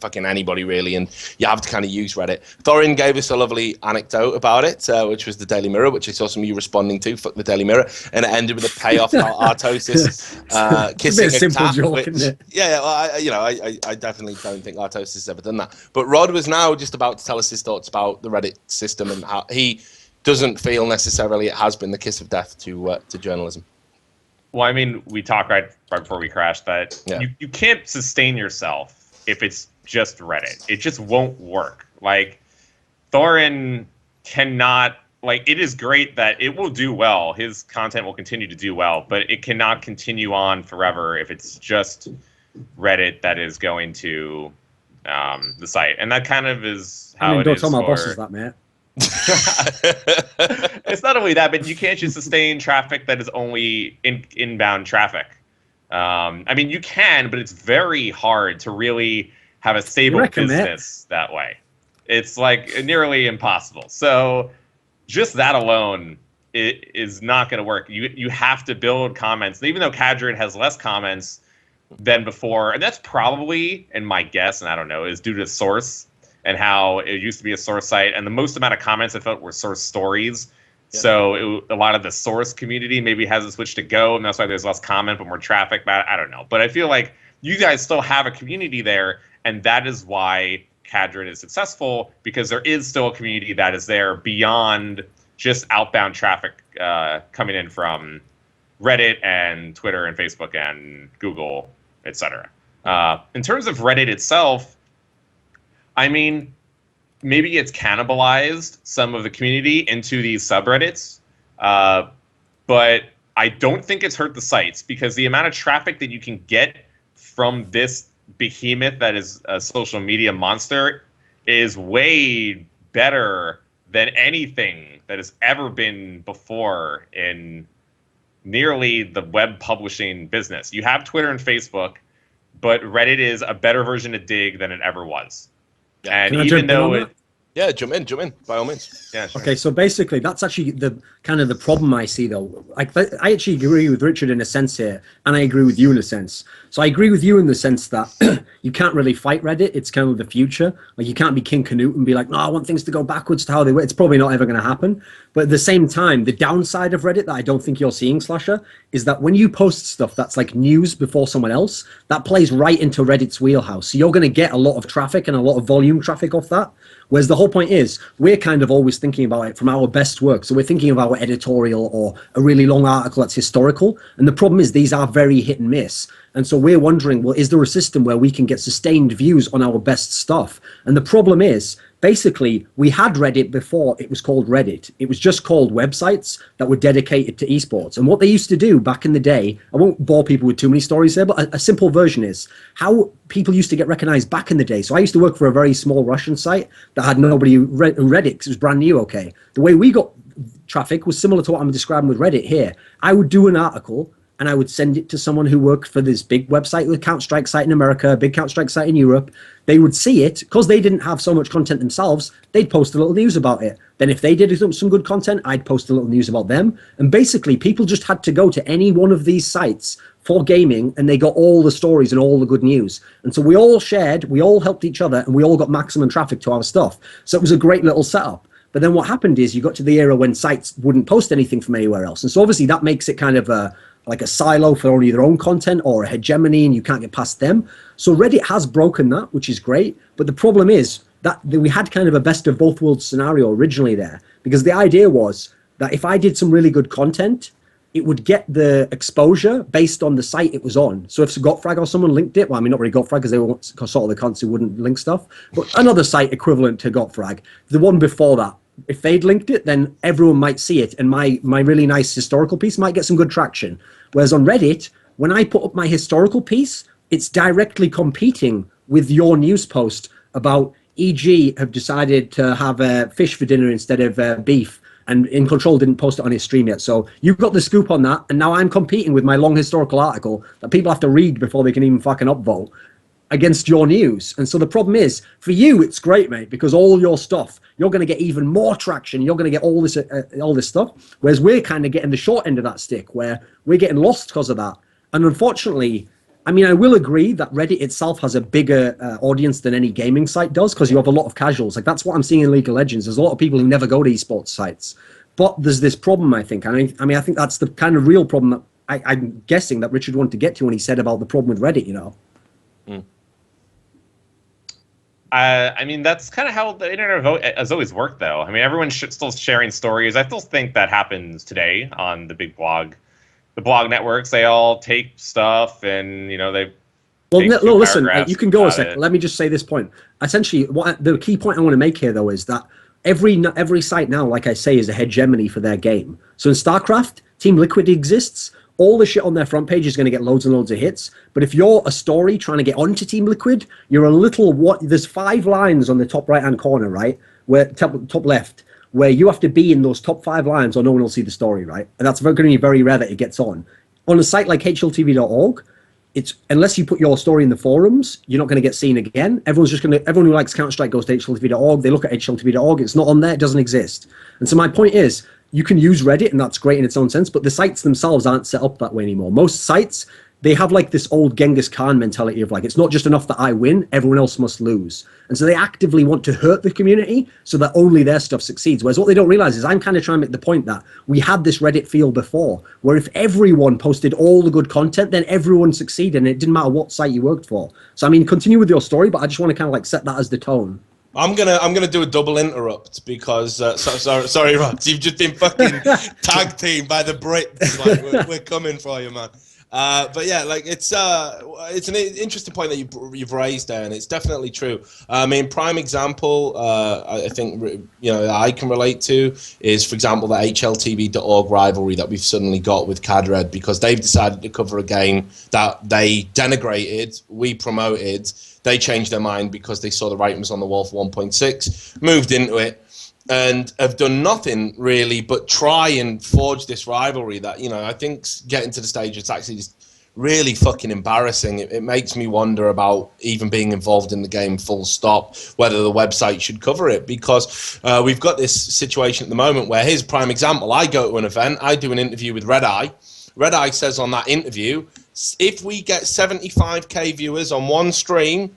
Speaker 1: fucking anybody really, and you have to kind of use Reddit. Thorin gave us a lovely anecdote about it, which was the Daily Mirror, which I saw some of you responding to. Fuck the Daily Mirror, and it ended with a payoff about Artosis kissing a cat.
Speaker 4: Joke, isn't it?
Speaker 1: Yeah, well, I definitely don't think Artosis has ever done that. But Rod was now just about to tell us his thoughts about the Reddit system and how he doesn't feel necessarily it has been the kiss of death to journalism.
Speaker 2: Well, I mean, we talked right before we crashed that you can't sustain yourself if it's just Reddit. It just won't work. Like, Thorin cannot, like, it is great that it will do well. His content will continue to do well, but it cannot continue on forever if it's just Reddit that is going to the site. And that kind of is how it
Speaker 4: don't
Speaker 2: is
Speaker 4: tell my
Speaker 2: for...
Speaker 4: bosses that, mate.
Speaker 2: It's not only that, but you can't just sustain traffic that is only inbound traffic. I mean, you can, but it's very hard to really have a stable business that way. It's like nearly impossible. So just that alone is not going to work. You have to build comments. Even though Kadrid has less comments than before, and that's probably, in my guess, and I don't know, is due to source and how it used to be a source site, and the most amount of comments I felt were source stories. Yeah. So a lot of the source community maybe hasn't switched to Go, and that's why there's less comment but more traffic. But I don't know. But I feel like you guys still have a community there, and that is why Kadrid is successful, because there is still a community that is there beyond just outbound traffic coming in from Reddit and Twitter and Facebook and Google, etc. In terms of Reddit itself, I mean, maybe it's cannibalized some of the community into these subreddits, but I don't think it's hurt the sites, because the amount of traffic that you can get from this behemoth that is a social media monster is way better than anything that has ever been before in nearly the web publishing business. You have Twitter and Facebook, but Reddit is a better version of Dig than it ever was. Yeah. And even though
Speaker 1: Yeah, jump in, by all means.
Speaker 2: Yeah, sure.
Speaker 4: Okay, so basically, that's actually the kind of the problem I see, though. I actually agree with Richard in a sense here, and I agree with you in a sense. So I agree with you in the sense that you can't really fight Reddit. It's kind of the future. Like, you can't be King Canute and be like, no, I want things to go backwards to how they were. It's probably not ever going to happen. But at the same time, the downside of Reddit that I don't think you're seeing, Slasher, is that when you post stuff that's like news before someone else, that plays right into Reddit's wheelhouse. So you're going to get a lot of traffic and a lot of volume traffic off that. Whereas the whole point is, we're kind of always thinking about it from our best work. So we're thinking of our editorial or a really long article that's historical. And the problem is these are very hit and miss. And so we're wondering, well, is there a system where we can get sustained views on our best stuff? And the problem is, basically, we had Reddit before it was called Reddit. It was just called websites that were dedicated to esports. And what they used to do back in the day, I won't bore people with too many stories there, but a simple version is how people used to get recognized back in the day. So I used to work for a very small Russian site that had nobody who read it because it was brand new, okay? The way we got traffic was similar to what I'm describing with Reddit here. I would do an article, and I would send it to someone who worked for this big website, the Counter-Strike site in America, a big Counter-Strike site in Europe. They would see it. Because they didn't have so much content themselves, they'd post a little news about it. Then if they did some good content, I'd post a little news about them. And basically, people just had to go to any one of these sites for gaming, and they got all the stories and all the good news. And so we all shared, we all helped each other, and we all got maximum traffic to our stuff. So it was a great little setup. But then what happened is you got to the era when sites wouldn't post anything from anywhere else. And so obviously that makes it kind of like a silo for only their own content or a hegemony, and you can't get past them. So Reddit has broken that, which is great. But the problem is that we had kind of a best of both worlds scenario originally there, because the idea was that if I did some really good content, it would get the exposure based on the site it was on. So if Gotfrag or someone linked it, well, I mean, not really Gotfrag because they were sort of the cunts who wouldn't link stuff, but another site equivalent to Gotfrag, the one before that, if they'd linked it, then everyone might see it, and my really nice historical piece might get some good traction. Whereas on Reddit, when I put up my historical piece, it's directly competing with your news post about EG have decided to have fish for dinner instead of beef, and In Control didn't post it on his stream yet. So you've got the scoop on that, and now I'm competing with my long historical article that people have to read before they can even fucking upvote against your news. And so the problem is, for you, it's great, mate, because all your stuff, you're going to get even more traction. You're going to get all this stuff. Whereas we're kind of getting the short end of that stick, where we're getting lost because of that. And unfortunately, I mean, I will agree that Reddit itself has a bigger audience than any gaming site does, because you have a lot of casuals. Like, that's what I'm seeing in League of Legends. There's a lot of people who never go to esports sites. But there's this problem, I think. I mean, I think that's the kind of real problem that I'm guessing that Richard wanted to get to when he said about the problem with Reddit, you know?
Speaker 1: Mm.
Speaker 2: I mean, that's kind of how the internet has always worked, though. I mean, everyone's still sharing stories. I still think that happens today on the big blog. The blog networks, they all take stuff and, you know, they...
Speaker 4: Well, no, listen, you can go a
Speaker 2: about
Speaker 4: second.
Speaker 2: it.
Speaker 4: Let me just say this point. Essentially, the key point I want to make here, though, is that every site now, like I say, is a hegemony for their game. So in StarCraft, Team Liquid exists. All the shit on their front page is going to get loads and loads of hits. But if you're a story trying to get onto Team Liquid, you're a little... There's 5 lines on the top right-hand corner, right? Where top left, where you have to be in those top 5 lines or no one will see the story, right? And that's going to be very rare that it gets on. On a site like hltv.org, it's unless you put your story in the forums, you're not going to get seen again. Everyone who likes Counter-Strike goes to hltv.org. They look at hltv.org. It's not on there. It doesn't exist. And so my point is, you can use Reddit, and that's great in its own sense, but the sites themselves aren't set up that way anymore. Most sites, they have like this old Genghis Khan mentality of like, it's not just enough that I win, everyone else must lose. And so they actively want to hurt the community so that only their stuff succeeds. Whereas what they don't realize is I'm kind of trying to make the point that we had this Reddit feel before, where if everyone posted all the good content, then everyone succeeded, and it didn't matter what site you worked for. So I mean, continue with your story, but I just want to kind of like set that as the tone.
Speaker 1: I'm gonna do a double interrupt because sorry, Rods, you've just been fucking tag teamed by the Brits. Like, we're coming for you, man. But yeah, like it's an interesting point that you've raised there, and it's definitely true. I mean, prime example, I think that I can relate to is, for example, the HLTV.org rivalry that we've suddenly got with CAD-RED, because they've decided to cover a game that they denigrated, we promoted. They changed their mind because they saw the writing was on the wall for 1.6, moved into it, and have done nothing really but try and forge this rivalry that, I think, getting to the stage it's actually just really fucking embarrassing. It makes me wonder about even being involved in the game full stop, whether the website should cover it, because we've got this situation at the moment where, here's a prime example. I go to an event, I do an interview with Red Eye. Red Eye says on that interview, if we get 75k viewers on one stream,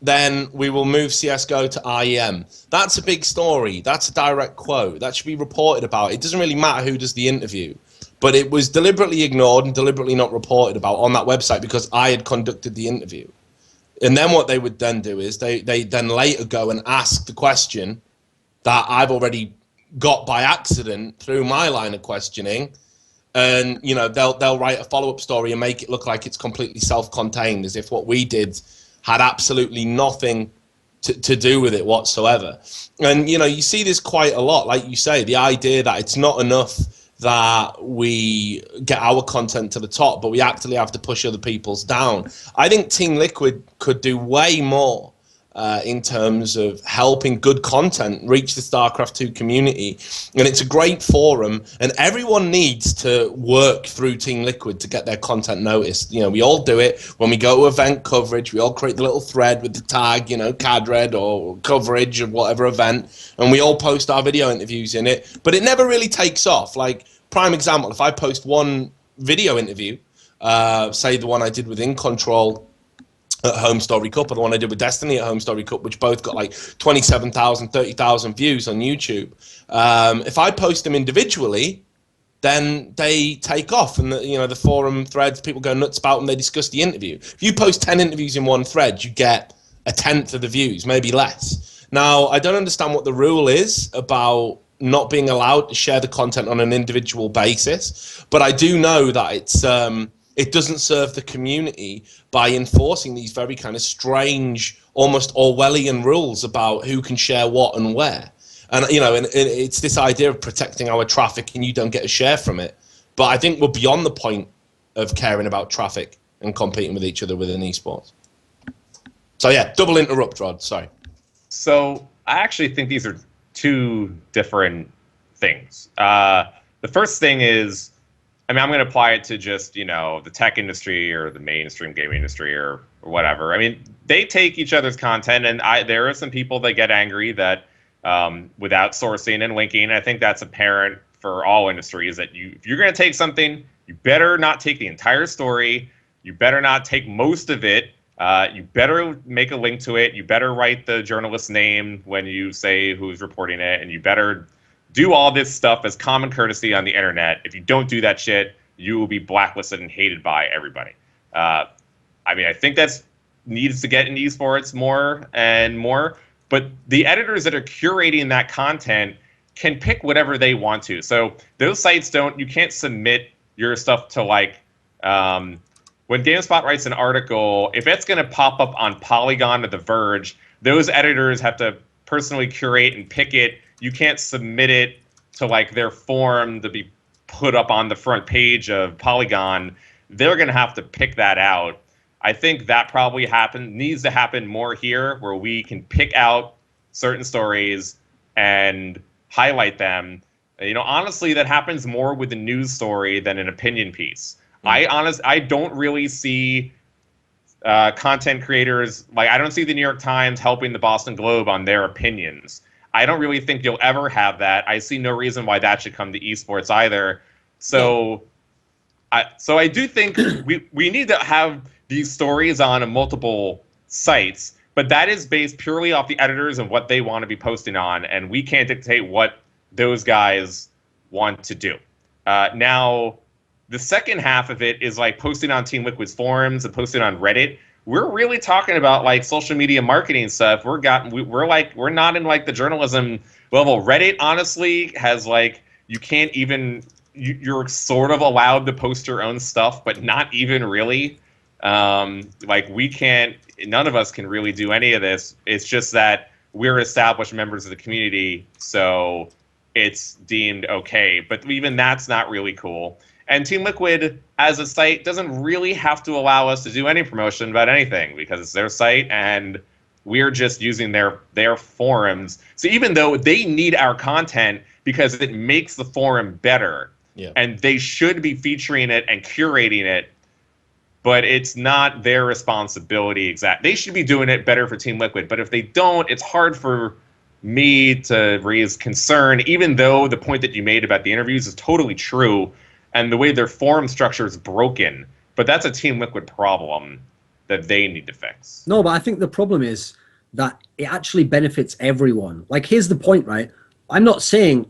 Speaker 1: then we will move CSGO to IEM. That's a big story. That's a direct quote. That should be reported about. It doesn't really matter who does the interview. But it was deliberately ignored and deliberately not reported about on that website because I had conducted the interview. And then what they would then do is they then later go and ask the question that I've already got by accident through my line of questioning. And, you know, they'll write a follow-up story and make it look like it's completely self-contained, as if what we did had absolutely nothing to do with it whatsoever. And, you know, you see this quite a lot, like you say, the idea that it's not enough that we get our content to the top, but we actually have to push other people's down. I think Team Liquid could do way more in terms of helping good content reach the StarCraft 2 community. And it's a great forum, and everyone needs to work through Team Liquid to get their content noticed. You know, we all do it when we go to event coverage. We all create the little thread with the tag, you know, CADRED or coverage of whatever event, and we all post our video interviews in it, but it never really takes off. Like, prime example, if I post one video interview, say the one I did with In Control at Home Story Cup, or the one I did with Destiny at Home Story Cup, which both got like 27,000, 30,000 views on YouTube. If I post them individually, then they take off, and the forum threads, people go nuts about them. They discuss the interview. If you post 10 interviews in one thread, you get a tenth of the views, maybe less. Now, I don't understand what the rule is about not being allowed to share the content on an individual basis, but I do know that it doesn't serve the community by enforcing these very kind of strange, almost Orwellian rules about who can share what and where. And, you know, and it's this idea of protecting our traffic and you don't get a share from it. But I think we're beyond the point of caring about traffic and competing with each other within esports. So, yeah, double interrupt, Rod. Sorry.
Speaker 2: So I actually think these are two different things. The first thing is, I mean, I'm going to apply it to just, you know, the tech industry or the mainstream gaming industry or whatever. I mean, they take each other's content, and there are some people that get angry that without sourcing and linking, I think that's apparent for all industries, that if you're going to take something, you better not take the entire story. You better not take most of it. You better make a link to it. You better write the journalist's name when you say who's reporting it, and you better do all this stuff as common courtesy on the internet. If you don't do that shit, you will be blacklisted and hated by everybody. I mean, I think that needs to get in esports more and more, but the editors that are curating that content can pick whatever they want to. So those sites you can't submit your stuff to, like, when GameSpot writes an article, if it's going to pop up on Polygon or The Verge, those editors have to personally curate and pick it. You can't submit it to, like, their forum to be put up on the front page of Polygon. They're going to have to pick that out. I think that probably needs to happen more here, where we can pick out certain stories and highlight them. You know, honestly, that happens more with a news story than an opinion piece. I don't really see content creators, like, I don't see the New York Times helping the Boston Globe on their opinions. I don't really think you'll ever have that. I see no reason why that should come to esports either. So, I do think we need to have these stories on multiple sites, but that is based purely off the editors and what they want to be posting on, and we can't dictate what those guys want to do. Now, the second half of it is, like, posting on Team Liquid's forums and posting on Reddit. We're really talking about, like, social media marketing stuff. We're not in, like, the journalism level. Reddit, honestly, has, like, you can't even, you're sort of allowed to post your own stuff, but not even really. Like, none of us can really do any of this. It's just that we're established members of the community, so it's deemed okay. But even that's not really cool. And Team Liquid, as a site, doesn't really have to allow us to do any promotion about anything, because it's their site and we're just using their forums. So even though they need our content because it makes the forum better, and they should be featuring it and curating it, but it's not their responsibility They should be doing it better for Team Liquid, but if they don't, it's hard for me to raise concern, even though the point that you made about the interviews is totally true, and the way their forum structure is broken. But that's a Team Liquid problem that they need to fix.
Speaker 4: No, but I think the problem is that it actually benefits everyone. Like, here's the point, right? I'm not saying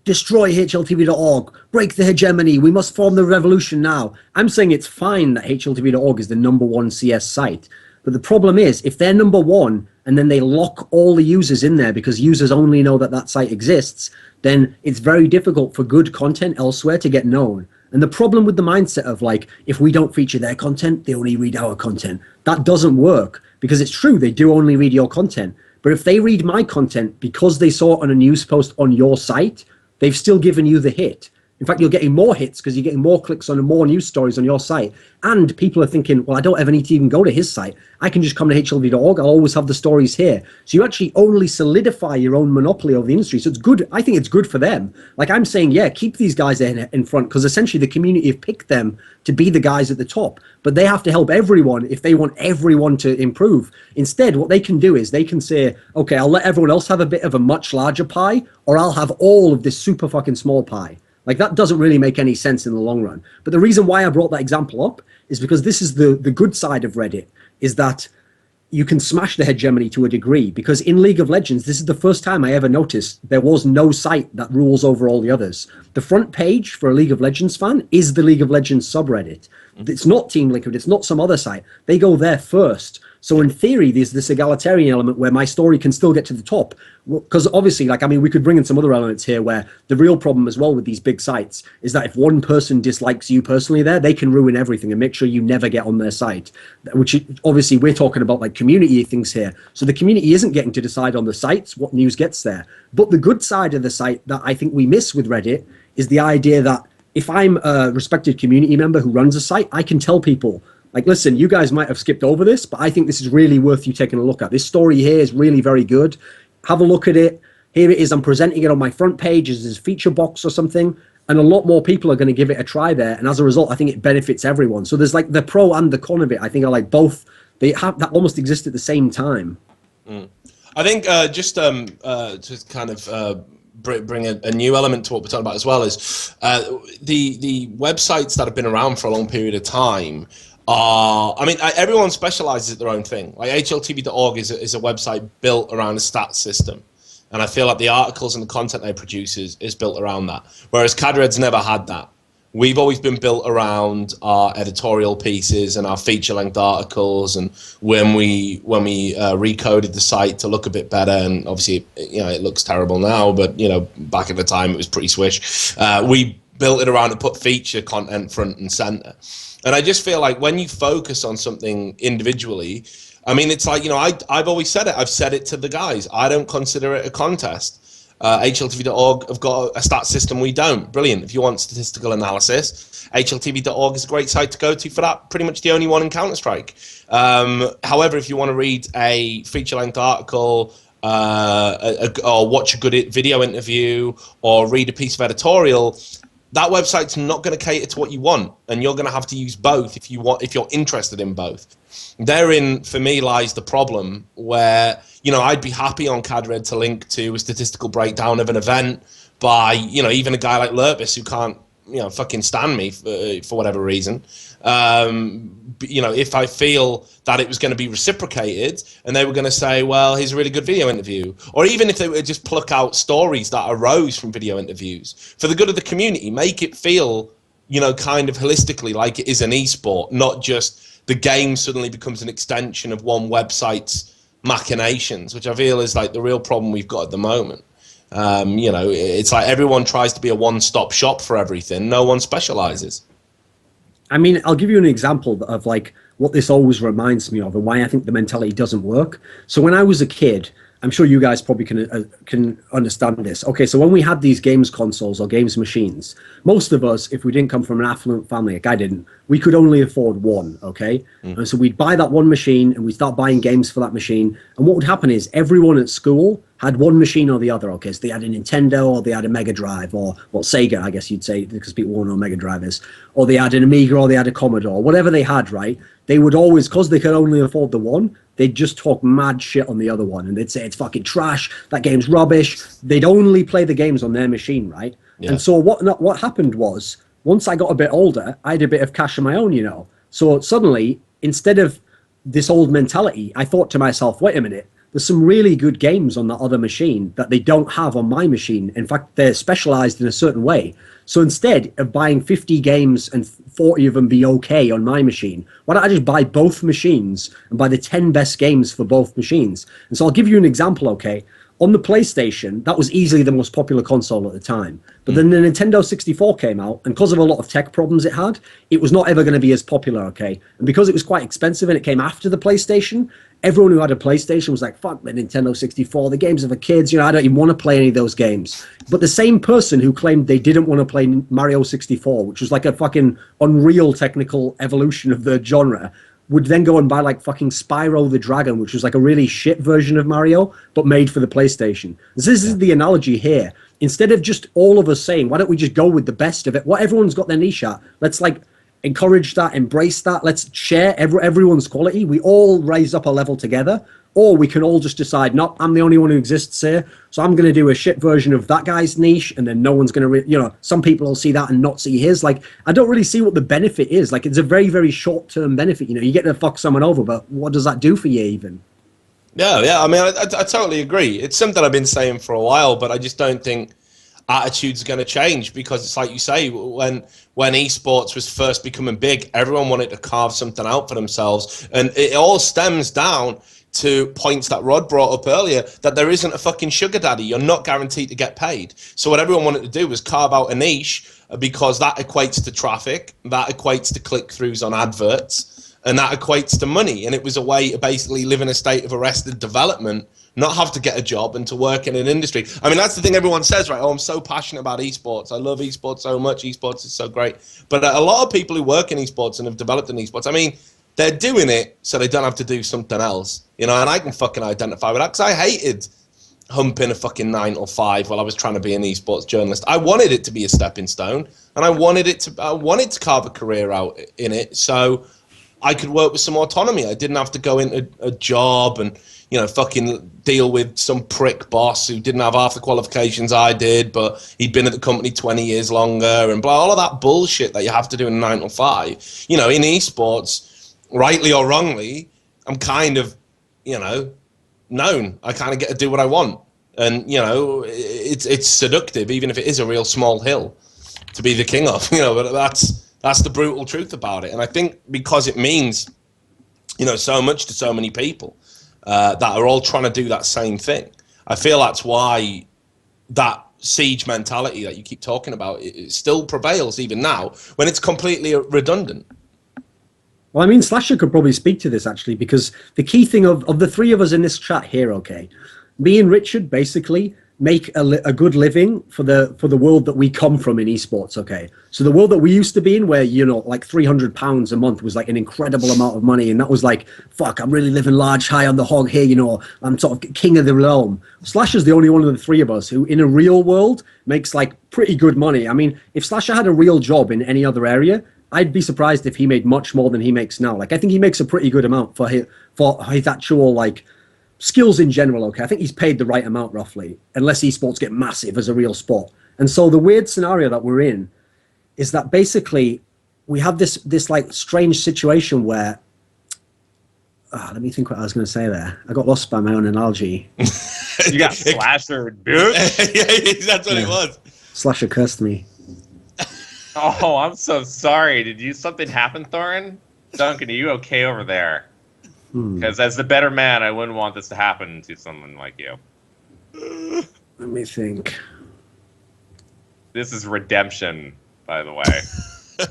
Speaker 4: destroy HLTV.org, break the hegemony, we must form the revolution now. I'm saying it's fine that HLTV.org is the #1 CS site. But the problem is, if they're #1 and then they lock all the users in there because users only know that that site exists, then it's very difficult for good content elsewhere to get known. And the problem with the mindset of like, if we don't feature their content, they only read our content, that doesn't work, because it's true, they do only read your content. But if they read my content because they saw it on a news post on your site, they've still given you the hit. In fact, you're getting more hits because you're getting more clicks on more news stories on your site. And people are thinking, well, I don't ever need to even go to his site. I can just come to HLTV.org. I'll always have the stories here. So you actually only solidify your own monopoly over the industry. So it's good. I think it's good for them. Like I'm saying, yeah, keep these guys in front, because essentially the community have picked them to be the guys at the top. But they have to help everyone if they want everyone to improve. Instead, what they can do is they can say, okay, I'll let everyone else have a bit of a much larger pie, or I'll have all of this super fucking small pie. Like, that doesn't really make any sense in the long run. But the reason why I brought that example up is because this is the good side of Reddit, is that you can smash the hegemony to a degree. Because in League of Legends, this is the first time I ever noticed there was no site that rules over all the others. The front page for a League of Legends fan is the League of Legends subreddit. It's not Team Liquid, it's not some other site. They go there first. So in theory, there's this egalitarian element where my story can still get to the top. Because obviously, like, I mean, we could bring in some other elements here where the real problem as well with these big sites is that if one person dislikes you personally there, they can ruin everything and make sure you never get on their site. Which obviously we're talking about like community things here. So the community isn't getting to decide on the sites what news gets there. But the good side of the site that I think we miss with Reddit is the idea that if I'm a respected community member who runs a site, I can tell people, like, listen, you guys might have skipped over this, but I think this is really worth you taking a look at. This story here is really very good. Have a look at it. Here it is. I'm presenting it on my front page as this feature box or something. And a lot more people are going to give it a try there. And as a result, I think it benefits everyone. So there's like the pro and the con of it. I think are like both. They have that almost exist at the same time.
Speaker 1: I think just to kind of bring a new element to what we're talking about as well is the websites that have been around for a long period of time. I mean, everyone specializes at their own thing. Like HLTV.org is a website built around a stats system. And I feel like the articles and the content they produce is built around that. Whereas CADRED's never had that. We've always been built around our editorial pieces and our feature-length articles, and when we recoded the site to look a bit better, and obviously, you know, it looks terrible now, but you know, back at the time it was pretty swish. We built it around to put feature content front and center. And I just feel like when you focus on something individually, I mean, it's like, you know, I've always said it. I've said it to the guys. I don't consider it a contest. HLTV.org have got a stat system, we don't. Brilliant. If you want statistical analysis, HLTV.org is a great site to go to for that. Pretty much the only one in Counter-Strike. However, if you want to read a feature-length article, or watch a good video interview, or read a piece of editorial, that website's not going to cater to what you want, and you're going to have to use both if you're interested in both. Therein, for me, lies the problem where, you know, I'd be happy on CADRED to link to a statistical breakdown of an event by, you know, even a guy like Lurpus who can't, you know, fucking stand me for whatever reason. You know, if I feel that it was going to be reciprocated and they were going to say, well, here's a really good video interview, or even if they would just pluck out stories that arose from video interviews for the good of the community, make it feel, you know, kind of holistically like it is an esport, not just the game suddenly becomes an extension of one website's machinations, which I feel is like the real problem we've got at the moment. You know, it's like everyone tries to be a one-stop shop for everything. No one specializes.
Speaker 4: I mean, I'll give you an example of like what this always reminds me of and why I think the mentality doesn't work. So when I was a kid, I'm sure you guys probably can understand this. Okay, so when we had these games consoles or games machines, most of us, if we didn't come from an affluent family, like I didn't, we could only afford one, okay? And so we'd buy that one machine and we'd start buying games for that machine. And what would happen is everyone at school had one machine or the other, okay? So they had a Nintendo or they had a Mega Drive or, well, Sega, I guess you'd say, because people won't know what Mega Drive is. Or they had an Amiga or they had a Commodore. Whatever they had, right? They would always, because they could only afford the one, they'd just talk mad shit on the other one. And they'd say, it's fucking trash, that game's rubbish. They'd only play the games on their machine, right? Yeah. And so what happened was, once I got a bit older, I had a bit of cash of my own, you know. So suddenly, instead of this old mentality, I thought to myself, wait a minute, there's some really good games on that other machine that they don't have on my machine. In fact, they're specialized in a certain way. So instead of buying 50 games and 40 of them be okay on my machine, why don't I just buy both machines and buy the 10 best games for both machines? And so I'll give you an example, okay? On the PlayStation, that was easily the most popular console at the time. But then the Nintendo 64 came out, and because of a lot of tech problems it had, it was not ever going to be as popular, okay? And because it was quite expensive and it came after the PlayStation, everyone who had a PlayStation was like, fuck the Nintendo 64, the games are for kids, you know, I don't even want to play any of those games. But the same person who claimed they didn't want to play Mario 64, which was like a fucking unreal technical evolution of the genre, would then go and buy like fucking Spyro the Dragon, which was like a really shit version of Mario, but made for the PlayStation. This is the analogy here. Instead of just all of us saying, why don't we just go with the best of it? What everyone's got their niche at, let's like encourage that, embrace that. Let's share everyone's quality. We all raise up a level together. Or we can all just decide, no, I'm the only one who exists here, so I'm going to do a shit version of that guy's niche, and then no one's going to, you know, some people will see that and not see his. Like, I don't really see what the benefit is. Like, it's a very, very short-term benefit. You know, you get to fuck someone over, but what does that do for you even?
Speaker 1: Yeah. I mean, I totally agree. It's something I've been saying for a while, but I just don't think attitudes are going to change, because it's like you say, when esports was first becoming big, everyone wanted to carve something out for themselves, and it all stems down to points that Rod brought up earlier, that there isn't a fucking sugar daddy. You're not guaranteed to get paid. So what everyone wanted to do was carve out a niche, because that equates to traffic, that equates to click-throughs on adverts, and that equates to money. And it was a way to basically live in a state of arrested development, not have to get a job and to work in an industry. I mean, that's the thing everyone says, right? Oh, I'm so passionate about esports. I love esports so much. Esports is so great. But a lot of people who work in esports and have developed in esports, I mean, they're doing it so they don't have to do something else, you know, and I can fucking identify with that, because I hated humping a fucking 9 or 5 while I was trying to be an esports journalist. I wanted it to be a stepping stone, and I wanted to carve a career out in it, so I could work with some autonomy. I didn't have to go into a job and, you know, fucking deal with some prick boss who didn't have half the qualifications I did, but he'd been at the company 20 years longer, and blah, all of that bullshit that you have to do in 9 or 5. You know, in esports, rightly or wrongly, I'm kind of, you know, known. I kind of get to do what I want, and you know, it's seductive, even if it is a real small hill to be the king of. You know, but that's the brutal truth about it. And I think because it means, you know, so much to so many people that are all trying to do that same thing. I feel that's why that siege mentality that you keep talking about, it still prevails even now when it's completely redundant.
Speaker 4: Well, I mean, Slasher could probably speak to this, actually, because the key thing of the three of us in this chat here, okay, me and Richard basically make a good living for the world that we come from in esports, okay? So the world that we used to be in, where, you know, like £300 a month was like an incredible amount of money, and that was like, fuck, I'm really living large, high on the hog here, you know, I'm sort of king of the realm. Slasher's the only one of the three of us who, in a real world, makes like pretty good money. I mean, if Slasher had a real job in any other area, I'd be surprised if he made much more than he makes now. Like, I think he makes a pretty good amount for his actual, like, skills in general, okay? I think he's paid the right amount, roughly, unless esports get massive as a real sport. And so the weird scenario that we're in is that basically we have this like, strange situation where... let me think what I was going to say there. I got lost by my own analogy.
Speaker 2: You got Slasher, dude.
Speaker 1: Yeah, that's what it was.
Speaker 4: Slasher cursed me.
Speaker 2: Oh, I'm so sorry. Did something happen, Thorin? Duncan, are you okay over there? Because as the better man, I wouldn't want this to happen to someone like you.
Speaker 4: Let me think.
Speaker 2: This is redemption, by the way.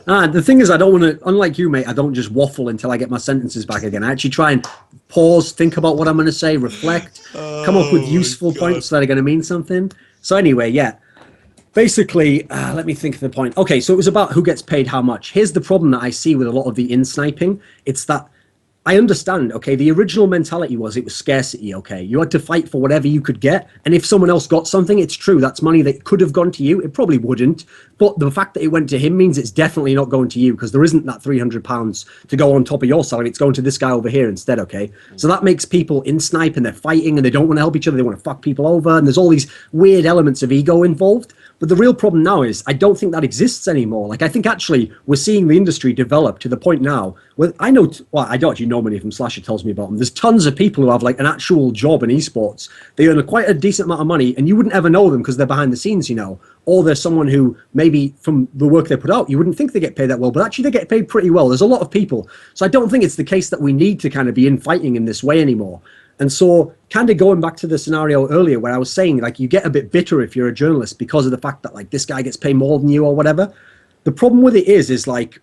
Speaker 4: The thing is, I don't want to, unlike you, mate, I don't just waffle until I get my sentences back again. I actually try and pause, think about what I'm going to say, reflect, come up with useful points that are going to mean something. So anyway, yeah. basically, let me think of the point. Okay, so it was about who gets paid how much. Here's the problem that I see with a lot of the in-sniping. It's that I understand, okay, the original mentality was it was scarcity, okay? You had to fight for whatever you could get, and if someone else got something, it's true, that's money that could have gone to you. It probably wouldn't, but the fact that it went to him means it's definitely not going to you, because there isn't that £300 to go on top of your salary. It's going to this guy over here instead, okay? So that makes people in-snipe, and they're fighting, and they don't want to help each other, they want to fuck people over, and there's all these weird elements of ego involved. But the real problem now is I don't think that exists anymore. Like, I think actually we're seeing the industry develop to the point now where I know, well, I don't actually know many of them. Slasher tells me about them. There's tons of people who have like an actual job in esports. They earn quite a decent amount of money, and you wouldn't ever know them because they're behind the scenes, you know. Or there's someone who maybe from the work they put out, you wouldn't think they get paid that well, but actually they get paid pretty well. There's a lot of people. So I don't think it's the case that we need to kind of be infighting in this way anymore. And so kind of going back to the scenario earlier where I was saying, like, you get a bit bitter if you're a journalist because of the fact that, like, this guy gets paid more than you or whatever. The problem with it is like,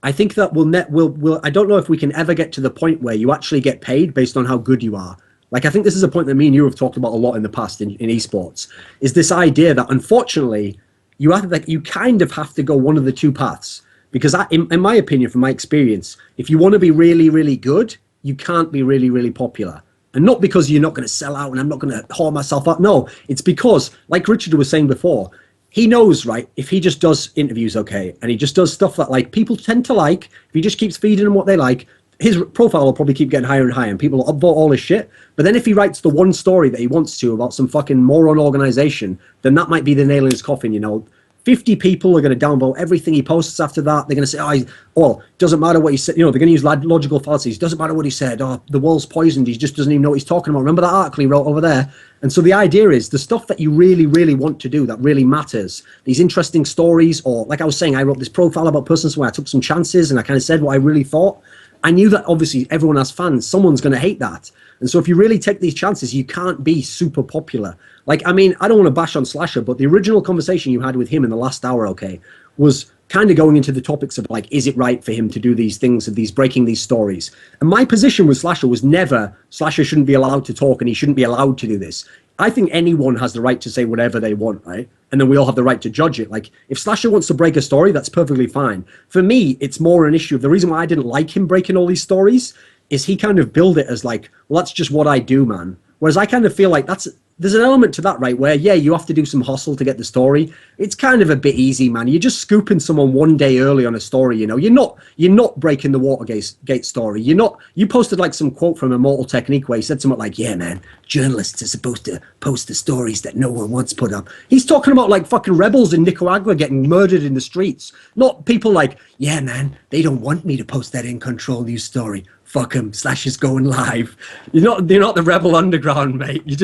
Speaker 4: I think that we'll I don't know if we can ever get to the point where you actually get paid based on how good you are. Like, I think this is a point that me and you have talked about a lot in the past in esports, is this idea that unfortunately you kind of have to go one of the two paths. Because in my opinion, from my experience, if you want to be really, really good, you can't be really, really popular. And not because you're not going to sell out and I'm not going to whore myself up. No, it's because, like Richard was saying before, he knows, right, if he just does interviews okay, and he just does stuff that, like, people tend to like, if he just keeps feeding them what they like, his profile will probably keep getting higher and higher, and people will upvote all his shit. But then if he writes the one story that he wants to about some fucking moron organization, then that might be the nail in his coffin, you know. 50 people are going to downvote everything he posts after that. They're going to say, oh, doesn't matter what he said. You know, they're going to use logical fallacies. Doesn't matter what he said. Oh, the world's poisoned. He just doesn't even know what he's talking about. Remember that article he wrote over there? And so the idea is the stuff that you really, really want to do that really matters, these interesting stories, or like I was saying, I wrote this profile about persons where I took some chances and I kind of said what I really thought. I knew that obviously everyone has fans. Someone's going to hate that. And so if you really take these chances, you can't be super popular. Like, I mean, I don't want to bash on Slasher, but the original conversation you had with him in the last hour, okay, was kind of going into the topics of, like, is it right for him to do these things, of these breaking these stories? And my position with Slasher was never Slasher shouldn't be allowed to talk and he shouldn't be allowed to do this. I think anyone has the right to say whatever they want, right? And then we all have the right to judge it. Like, if Slasher wants to break a story, that's perfectly fine. For me, it's more an issue of the reason why I didn't like him breaking all these stories is he kind of billed it as like, well, that's just what I do, man. Whereas I kind of feel like there's an element to that, right, where, yeah, you have to do some hustle to get the story. It's kind of a bit easy, man. You're just scooping someone one day early on a story, you know. You're not breaking the Watergate story. You posted, like, some quote from Immortal Technique where he said something like, yeah, man, journalists are supposed to post the stories that no one wants put up. He's talking about, like, fucking rebels in Nicaragua getting murdered in the streets. Not people like, yeah, man, they don't want me to post that In Control news story. Fuck him, Slasher's going live. You're not the rebel underground, mate. You're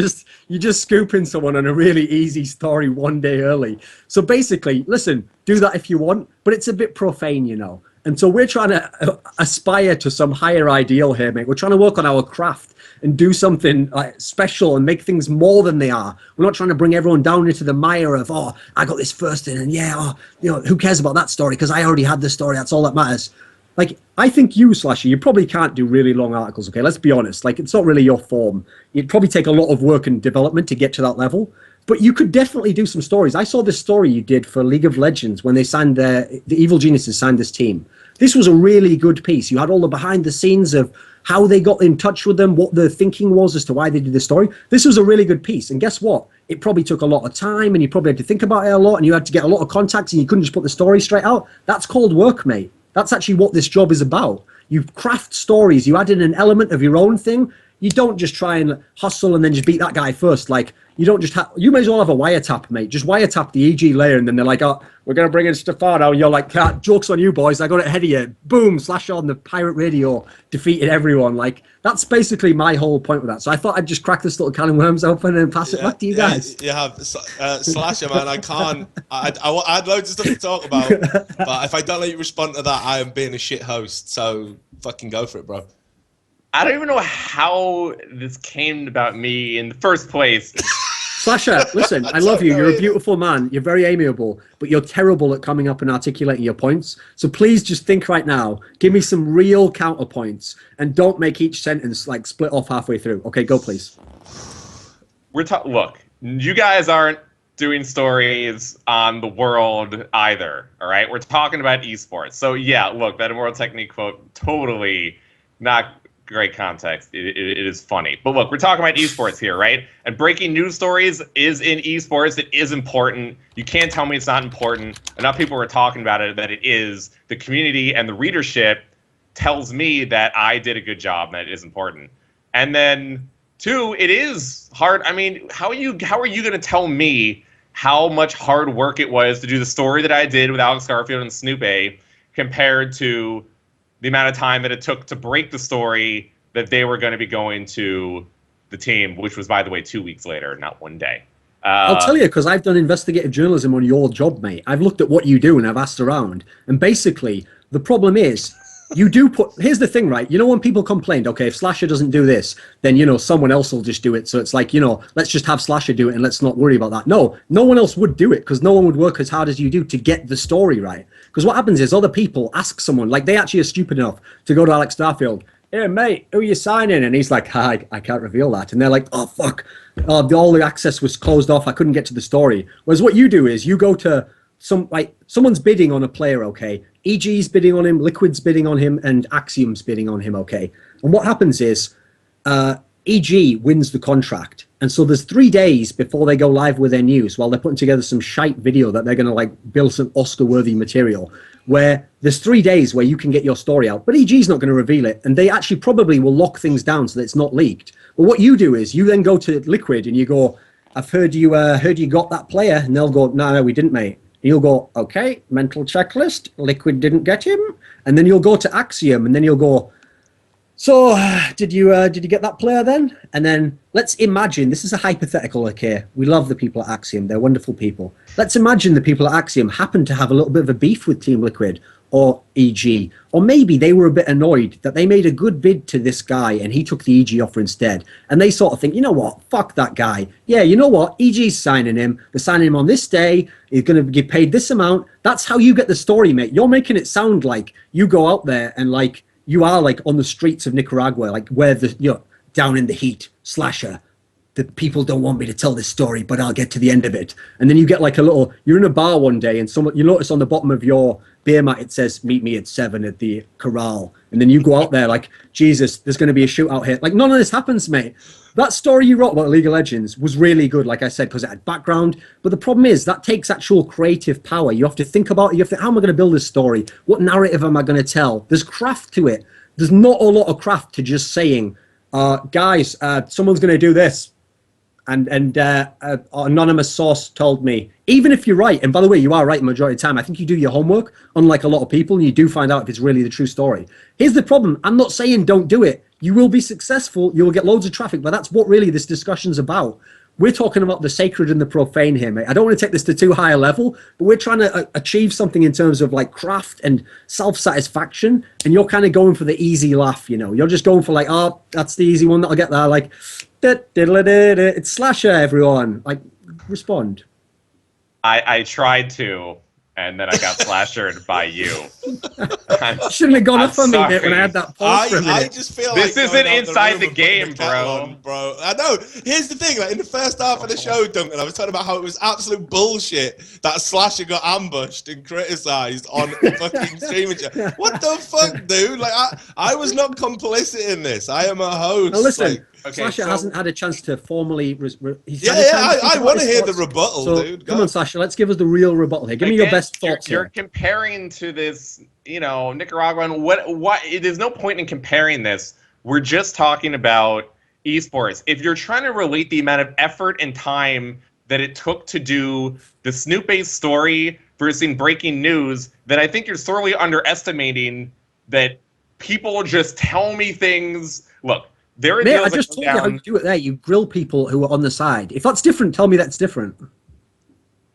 Speaker 4: just scooping someone on a really easy story one day early. So basically, listen, do that if you want, but it's a bit profane, you know. And so we're trying to aspire to some higher ideal here, mate. We're trying to work on our craft and do something like special and make things more than they are. We're not trying to bring everyone down into the mire of, oh, I got this first in, and yeah, you know, who cares about that story because I already had the story. That's all that matters. Like, I think you, Slasher, you probably can't do really long articles, okay? Let's be honest. Like, it's not really your form. It'd probably take a lot of work and development to get to that level. But you could definitely do some stories. I saw this story you did for League of Legends when they signed the Evil Geniuses signed this team. This was a really good piece. You had all the behind the scenes of how they got in touch with them, what the thinking was as to why they did the story. This was a really good piece. And guess what? It probably took a lot of time and you probably had to think about it a lot and you had to get a lot of contacts and you couldn't just put the story straight out. That's called work, mate. That's actually what this job is about. You craft stories. You add in an element of your own thing. You don't just try and hustle and then just beat that guy first. Like, you don't just have, you may as well have a wiretap, mate. Just wiretap the EG layer and then they're like, oh, we're going to bring in Stefano. And you're like, joke's on you, boys. I got it ahead of you. Boom, Slash on the pirate radio, defeated everyone. Like, that's basically my whole point with that. So I thought I'd just crack this little can of worms open and pass it back to you guys.
Speaker 1: You have Slasher, man. I can't. I had loads of stuff to talk about, but if I don't let you respond to that, I am being a shit host. So fucking go for it, bro.
Speaker 2: I don't even know how this came about me in the first place.
Speaker 4: Slasher, listen, I love you. You're a beautiful man. You're very amiable, but you're terrible at coming up and articulating your points. So please just think right now. Give me some real counterpoints and don't make each sentence like split off halfway through. Okay, go please.
Speaker 2: Look, you guys aren't doing stories on the world either. All right, we're talking about esports. So yeah, look, that Immortal Technique quote, totally not great context. It is funny, but look, we're talking about esports here, right? And breaking news stories is in esports. It is important. You can't tell me it's not important. Enough people are talking about it that it is. The community and the readership tells me that I did a good job and that it is important. And then two, it is hard. I mean, how are you going to tell me how much hard work it was to do the story that I did with Alex Garfield and Snoop A compared to the amount of time that it took to break the story that they were going to be going to the team, which was, by the way, 2 weeks later, not one day.
Speaker 4: I'll tell you, because I've done investigative journalism on your job, mate. I've looked at what you do and I've asked around. And basically, the problem is, you do put, here's the thing, right? You know, when people complained, okay, if Slasher doesn't do this, then, you know, someone else will just do it. So it's like, you know, let's just have Slasher do it and let's not worry about that. No one else would do it because no one would work as hard as you do to get the story right. Because what happens is other people ask someone, like they actually are stupid enough to go to Alex Starfield, hey, mate, who are you signing? And he's like, I can't reveal that. And they're like, oh, fuck. All the access was closed off. I couldn't get to the story. Whereas what you do is you go to someone's bidding on a player, okay? EG's bidding on him, Liquid's bidding on him, and Axiom's bidding on him, okay? And what happens is EG wins the contract. And so there's 3 days before they go live with their news while they're putting together some shite video that they're going to like build some Oscar-worthy material where there's 3 days where you can get your story out. But EG's not going to reveal it. And they actually probably will lock things down so that it's not leaked. But what you do is you then go to Liquid and you go, I've heard you got that player. And they'll go, no, we didn't, mate. And you'll go, okay, mental checklist, Liquid didn't get him. And then you'll go to Axiom and then you'll go, so did you get that player then? And then let's imagine, this is a hypothetical, okay? We love the people at Axiom. They're wonderful people. Let's imagine the people at Axiom happen to have a little bit of a beef with Team Liquid or EG. Or maybe they were a bit annoyed that they made a good bid to this guy and he took the EG offer instead. And they sort of think, you know what? Fuck that guy. Yeah, you know what? EG's signing him. They're signing him on this day. He's going to get paid this amount. That's how you get the story, mate. You're making it sound like you go out there and like, you are like on the streets of Nicaragua, like where you're down in the heat, Slasher. The people don't want me to tell this story, but I'll get to the end of it. And then you get like you're in a bar one day and you notice on the bottom of your beer mat, it says, meet me at 7 at the Corral. And then you go out there like, Jesus, there's going to be a shootout here. Like none of this happens, mate. That story you wrote about League of Legends was really good, like I said, because it had background. But the problem is that takes actual creative power. You have to think about it. You have to, how am I going to build this story? What narrative am I going to tell? There's craft to it. There's not a lot of craft to just saying, guys, someone's going to do this. And anonymous source told me, even if you're right, and by the way, you are right the majority of the time, I think you do your homework, unlike a lot of people, and you do find out if it's really the true story. Here's the problem. I'm not saying don't do it. You will be successful. You will get loads of traffic, but that's what really this discussion's about. We're talking about the sacred and the profane here, mate. I don't want to take this to too high a level, but we're trying to achieve something in terms of like craft and self-satisfaction, and you're kind of going for the easy laugh, you know. You're just going for like, oh, that's the easy one that'll get there. Like, it's Slasher, everyone. Like, respond.
Speaker 2: I tried to, and then I got slashered by you.
Speaker 4: Shouldn't have gone up on me a bit when I had that pause for a minute.
Speaker 1: I just feel
Speaker 2: this
Speaker 1: like
Speaker 2: isn't
Speaker 1: going out
Speaker 2: inside the
Speaker 1: room and
Speaker 2: game,
Speaker 1: putting the kettle on, bro. I know. Here's the thing: like in the first half of the show, Duncan, I was talking about how it was absolute bullshit that Slasher got ambushed and criticized on fucking streaming. What the fuck, dude? Like I was not complicit in this. I am a host.
Speaker 4: Now listen.
Speaker 1: Like,
Speaker 4: okay, Slasher hasn't had a chance to formally.
Speaker 1: I want to hear the rebuttal,
Speaker 4: so,
Speaker 1: dude.
Speaker 4: Come on, Slasher, let's give us the real rebuttal here. Give me your best thoughts.
Speaker 2: You're comparing to this, you know, Nicaraguan. What? There's no point in comparing this. We're just talking about esports. If you're trying to relate the amount of effort and time that it took to do the Snoop-based story versus breaking news, then I think you're sorely underestimating that people just tell me things. Look.
Speaker 4: Mate, I just told you how you do it there. You grill people who are on the side. If that's different, tell me that's different.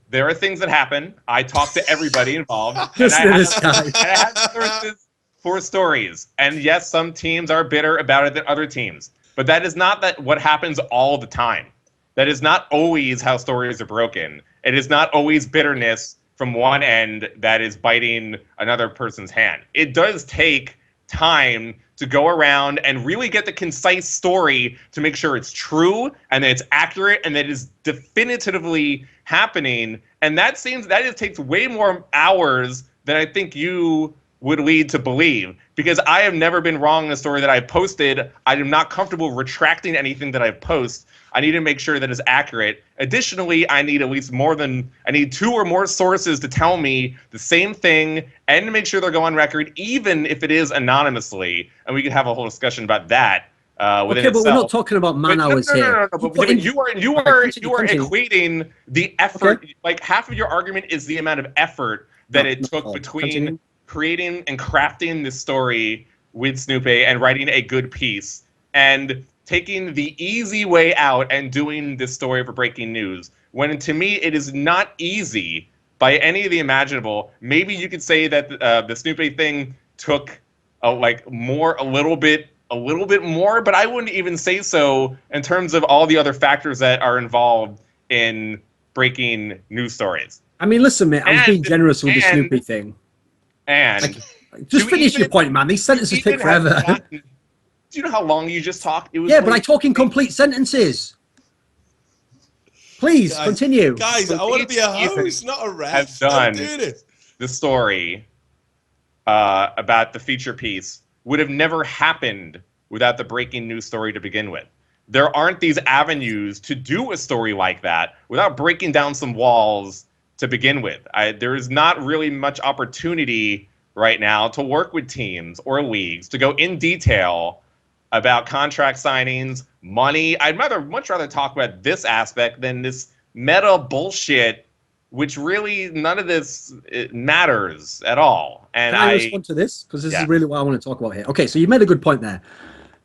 Speaker 2: There are things that happen. I talk to everybody involved.
Speaker 4: Listen to this guy.
Speaker 2: And I have sources for stories. And yes, some teams are bitter about it than other teams. But that is not what happens all the time. That is not always how stories are broken. It is not always bitterness from one end that is biting another person's hand. It does take time to go around and really get the concise story to make sure it's true and that it's accurate and that it is definitively happening. And that just takes way more hours than I think you would lead to believe, because I have never been wrong in a story that I've posted. I am not comfortable retracting anything that I post. I need to make sure that it's accurate. Additionally, I need I need 2 or more sources to tell me the same thing and to make sure they'll go on record, even if it is anonymously. And we can have a whole discussion about that within
Speaker 4: Okay, but
Speaker 2: itself.
Speaker 4: we're not talking about man hours here.
Speaker 2: No, but you are equating the effort.
Speaker 4: Okay.
Speaker 2: Like, half of your argument is the amount of effort that it took between creating and crafting this story with Snoopy and writing a good piece and taking the easy way out and doing this story for breaking news, when to me it is not easy by any of the imaginable. Maybe you could say that the Snoopy thing took a little bit more, but I wouldn't even say so in terms of all the other factors that are involved in breaking news stories.
Speaker 4: I mean, listen, mate, I was being generous with the Snoopy thing.
Speaker 2: And
Speaker 4: just finish your point, man. These sentences take forever.
Speaker 2: Do you know how long you just talked? It was
Speaker 4: Yeah, but I talk in complete sentences. Please, continue.
Speaker 1: Guys, I want to be a host, not a ref.
Speaker 2: Have done
Speaker 1: I'm doing it.
Speaker 2: the story about the feature piece would have never happened without the breaking news story to begin with. There aren't these avenues to do a story like that without breaking down some walls to begin with. There is not really much opportunity right now to work with teams or leagues to go in detail about contract signings, money. I'd much rather talk about this aspect than this meta bullshit, which really none of this matters at all. And
Speaker 4: Can I respond to this? Because this is really what I want to talk about here. Okay, so you made a good point there.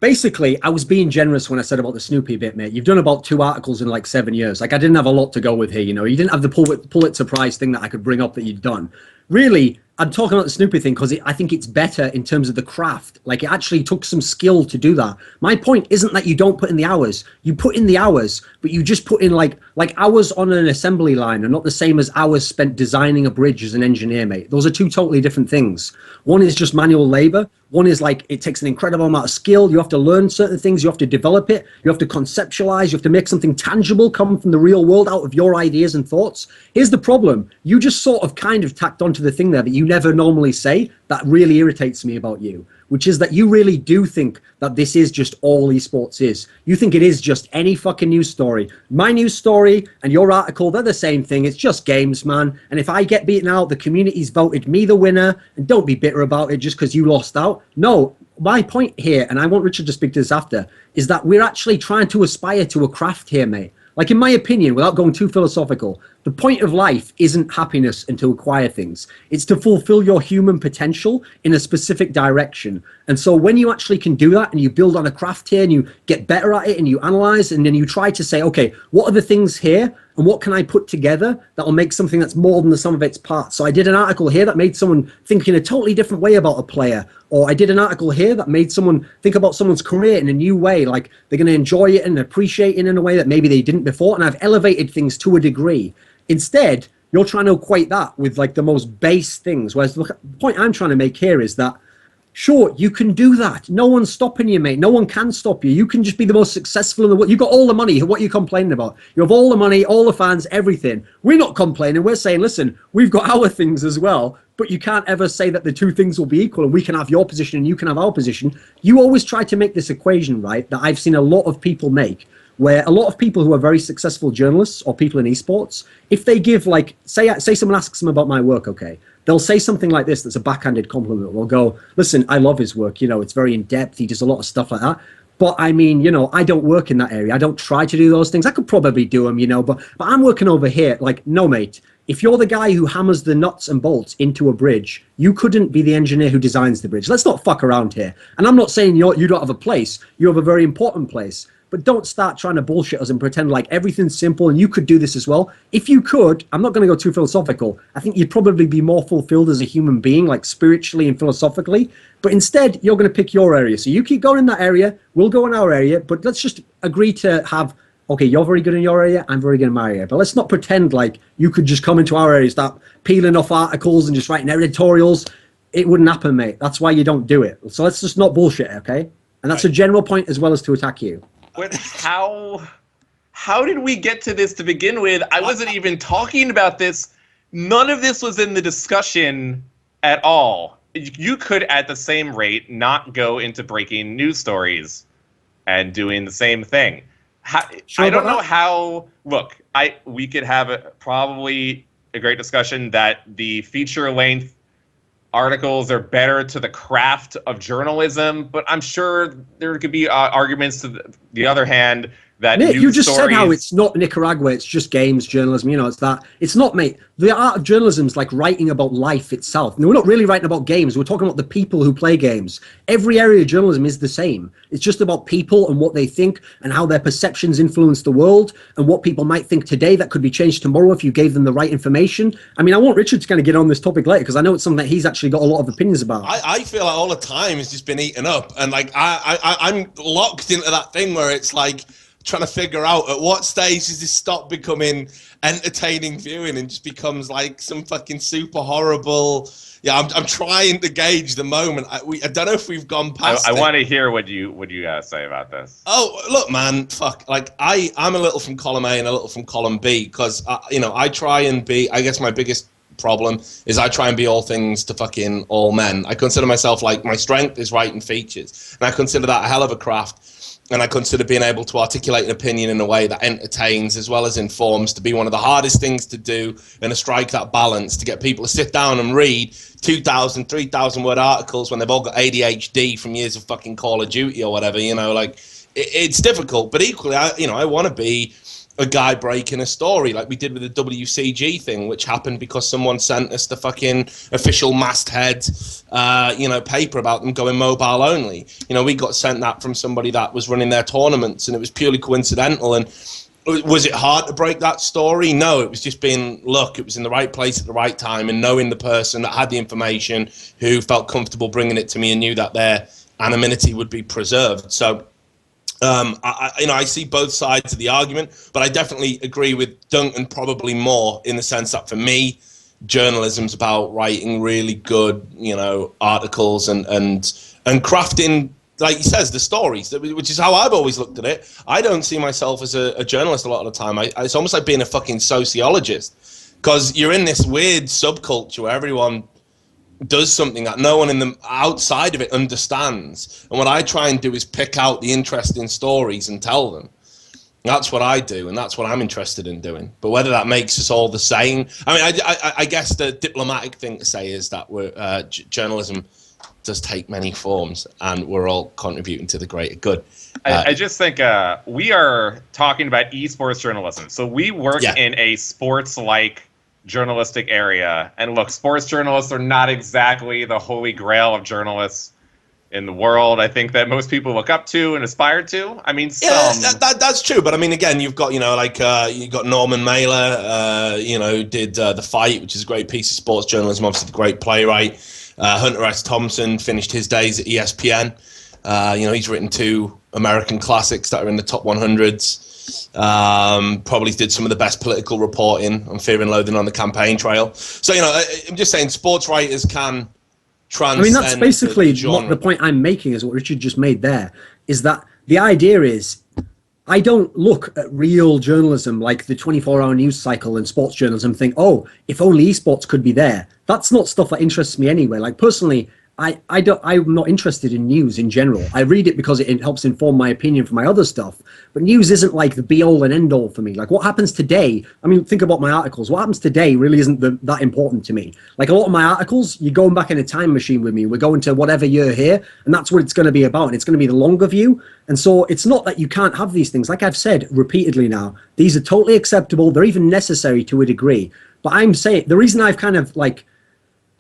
Speaker 4: Basically, I was being generous when I said about the Snoopy bit, mate. You've done about 2 articles in like 7 years. Like, I didn't have a lot to go with here, you know. You didn't have the Pulitzer Prize thing that I could bring up that you'd done. Really, I'm talking about the Snoopy thing because I think it's better in terms of the craft. Like, it actually took some skill to do that. My point isn't that you don't put in the hours. You put in the hours, but you just put in like hours on an assembly line are not the same as hours spent designing a bridge as an engineer, mate. Those are 2 totally different things. One is just manual labor. One is like, it takes an incredible amount of skill. You have to learn certain things. You have to develop it. You have to conceptualize. You have to make something tangible come from the real world out of your ideas and thoughts. Here's the problem. You just sort of kind of tacked onto the thing there that you never normally say that really irritates me about you, which is that you really do think that this is just all esports is. You think it is just any fucking news story. My news story and your article, they're the same thing. It's just games, man. And if I get beaten out, the community's voted me the winner, and don't be bitter about it just because you lost out. No, my point here, and I want Richard to speak to this after, is that we're actually trying to aspire to a craft here, mate. Like, in my opinion, without going too philosophical, the point of life isn't happiness and to acquire things. It's to fulfill your human potential in a specific direction. And so when you actually can do that and you build on a craft here and you get better at it and you analyze and then you try to say, okay, what are the things here and what can I put together that will make something that's more than the sum of its parts? So I did an article here that made someone think in a totally different way about a player. Or I did an article here that made someone think about someone's career in a new way, like they're going to enjoy it and appreciate it in a way that maybe they didn't before. And I've elevated things to a degree. Instead, you're trying to equate that with like the most base things. Whereas the point I'm trying to make here is that, sure, you can do that. No one's stopping you, mate. No one can stop you. You can just be the most successful in the world. You've got all the money. What are you complaining about? You have all the money, all the fans, everything. We're not complaining. We're saying, listen, we've got our things as well, but you can't ever say that the 2 things will be equal and we can have your position and you can have our position. You always try to make this equation, right, that I've seen a lot of people make, where a lot of people who are very successful journalists or people in esports, if they give like, say someone asks them about my work, okay, they'll say something like this that's a backhanded compliment. They'll go, listen, I love his work, you know, it's very in-depth, he does a lot of stuff like that. But I mean, you know, I don't work in that area. I don't try to do those things. I could probably do them, you know, but I'm working over here. Like, no, mate, if you're the guy who hammers the nuts and bolts into a bridge, you couldn't be the engineer who designs the bridge. Let's not fuck around here. And I'm not saying you don't have a place. You have a very important place. But don't start trying to bullshit us and pretend like everything's simple and you could do this as well. If you could, I'm not going to go too philosophical. I think you'd probably be more fulfilled as a human being, like spiritually and philosophically. But instead, you're going to pick your area. So you keep going in that area, we'll go in our area, but let's just agree to have, okay, you're very good in your area, I'm very good in my area. But let's not pretend like you could just come into our area, start peeling off articles and just writing editorials. it wouldn't happen, mate. That's why you don't do it. So let's just not bullshit, okay? And that's a general point as well as to attack you.
Speaker 2: But how did we get to this to begin with? I wasn't even talking about this. None of this was in the discussion at all. You could, at the same rate, not go into breaking news stories and doing the same thing. I don't know how. Look, we could have probably a great discussion that the feature-length articles are better to the craft of journalism, but I'm sure there could be arguments to the other hand that
Speaker 4: Nick, you just
Speaker 2: stories...
Speaker 4: said how it's not Nicaragua, it's just games journalism. You know, it's that. It's not, mate. The art of journalism is like writing about life itself. No, we're not really writing about games. We're talking about the people who play games. Every area of journalism is the same. It's just about people and what they think and how their perceptions influence the world and what people might think today that could be changed tomorrow if you gave them the right information. I mean, I want Richard to kind of get on this topic later because I know it's something that he's actually got a lot of opinions about.
Speaker 1: I feel like all the time has just been eaten up, and like I'm locked into that thing where it's like trying to figure out at what stage does this stop becoming entertaining viewing and just becomes like some fucking super horrible. Yeah, I'm trying to gauge the moment. I don't know if we've gone past.
Speaker 2: I want to hear what you say about this.
Speaker 1: Oh, look, man, fuck. Like I'm a little from column A and a little from column B because I try and be. I guess my biggest problem is I try and be all things to fucking all men. I consider myself like my strength is writing features, and I consider that a hell of a craft. And I consider being able to articulate an opinion in a way that entertains as well as informs to be one of the hardest things to do and to strike that balance, to get people to sit down and read 2,000, 3,000 word articles when they've all got ADHD from years of fucking Call of Duty or whatever, like it's difficult. But equally, I want to be a guy breaking a story like we did with the WCG thing, which happened because someone sent us the fucking official masthead, paper about them going mobile only. We got sent that from somebody that was running their tournaments, and it was purely coincidental. And was it hard to break that story? No, it was just being, look, it was in the right place at the right time, and knowing the person that had the information who felt comfortable bringing it to me and knew that their anonymity would be preserved. So I see both sides of the argument, but I definitely agree with Duncan probably more in the sense that for me, journalism's about writing really good, articles and crafting, like he says, the stories, which is how I've always looked at it. I don't see myself as a journalist a lot of the time. It's almost like being a fucking sociologist because you're in this weird subculture where everyone does something that no one in the outside of it understands, and what I try and do is pick out the interesting stories and tell them. That's what I do, and that's what I'm interested in doing. But whether that makes us all the same, I guess the diplomatic thing to say is that journalism does take many forms, and we're all contributing to the greater good.
Speaker 2: I just think we are talking about esports journalism, so we work in a sports-like journalistic area, and look, sports journalists are not exactly the holy grail of journalists in the world. I think that most people look up to and aspire to. I mean,
Speaker 1: that's true, but I mean, again, you've got you got Norman Mailer, did The Fight, which is a great piece of sports journalism, obviously the great playwright. Hunter S. Thompson finished his days at ESPN. He's written 2 American classics that are in the top 100s. Probably did some of the best political reporting on Fear and Loathing on the Campaign Trail. So, I'm just saying sports writers can transcend.
Speaker 4: I mean, that's basically what the point I'm making is what Richard just made there, is that the idea is I don't look at real journalism like the 24-hour news cycle and sports journalism and think, oh, if only esports could be there. That's not stuff that interests me anyway. Like, personally, I'm not interested in news in general. I read it because it helps inform my opinion for my other stuff. But news isn't like the be-all and end-all for me. Like, what happens today, I mean, think about my articles. What happens today really isn't that important to me. Like, a lot of my articles, you're going back in a time machine with me. We're going to whatever year here, and that's what it's going to be about. And it's going to be the longer view. And so it's not that you can't have these things. Like I've said repeatedly now, these are totally acceptable. They're even necessary to a degree. But I'm saying, the reason I've kind of, like,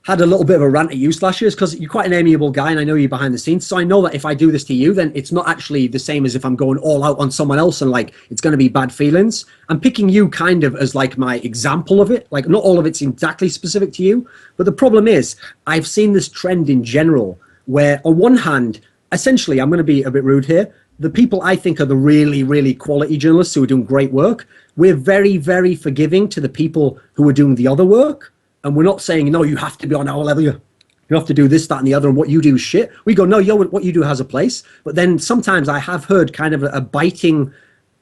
Speaker 4: had a little bit of a rant at you, Slasher, is because you're quite an amiable guy and I know you're behind the scenes. So I know that if I do this to you, then it's not actually the same as if I'm going all out on someone else and like it's going to be bad feelings. I'm picking you kind of as like my example of it. Like not all of it's exactly specific to you. But the problem is I've seen this trend in general where on one hand, essentially, I'm going to be a bit rude here. The people I think are the really, really quality journalists who are doing great work, we're very, very forgiving to the people who are doing the other work. And we're not saying, no, you have to be on our level. You have to do this, that, and the other, and what you do is shit. We go, no, what you do has a place. But then sometimes I have heard kind of a biting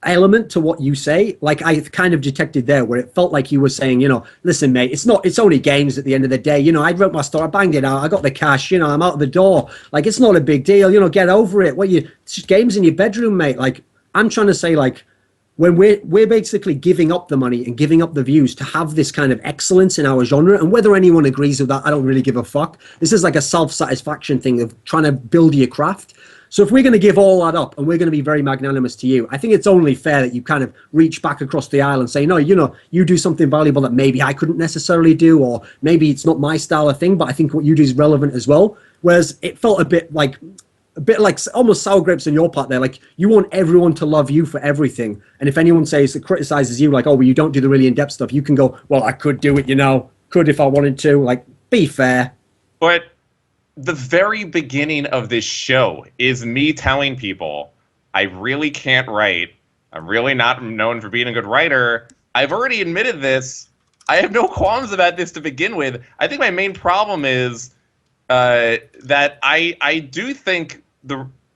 Speaker 4: element to what you say. Like I kind of detected there where it felt like you were saying, listen, mate, it's only games at the end of the day. I wrote my story, I banged it out, I got the cash, I'm out the door. Like, it's not a big deal, get over it. It's just games in your bedroom, mate. Like, I'm trying to say, like, when we're basically giving up the money and giving up the views to have this kind of excellence in our genre, and whether anyone agrees with that, I don't really give a fuck. This is like a self-satisfaction thing of trying to build your craft. So if we're going to give all that up and we're going to be very magnanimous to you, I think it's only fair that you kind of reach back across the aisle and say, no, you do something valuable that maybe I couldn't necessarily do, or maybe it's not my style of thing, but I think what you do is relevant as well. Whereas it felt a bit like almost sour grapes on your part there. Like, you want everyone to love you for everything. And if anyone criticizes you, like, oh, well, you don't do the really in-depth stuff, you can go, well, I could do it, could if I wanted to. Like, be fair.
Speaker 2: But the very beginning of this show is me telling people I really can't write. I'm really not known for being a good writer. I've already admitted this. I have no qualms about this to begin with. I think my main problem is that I do think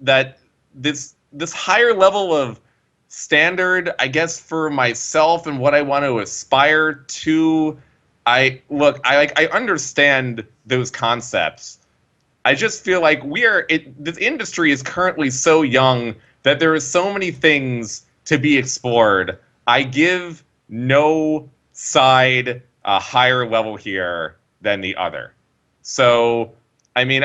Speaker 2: that this higher level of standard, I guess, for myself and what I want to aspire to, I understand those concepts. I just feel like this industry is currently so young that there are so many things to be explored. I give no side a higher level here than the other. So, I mean,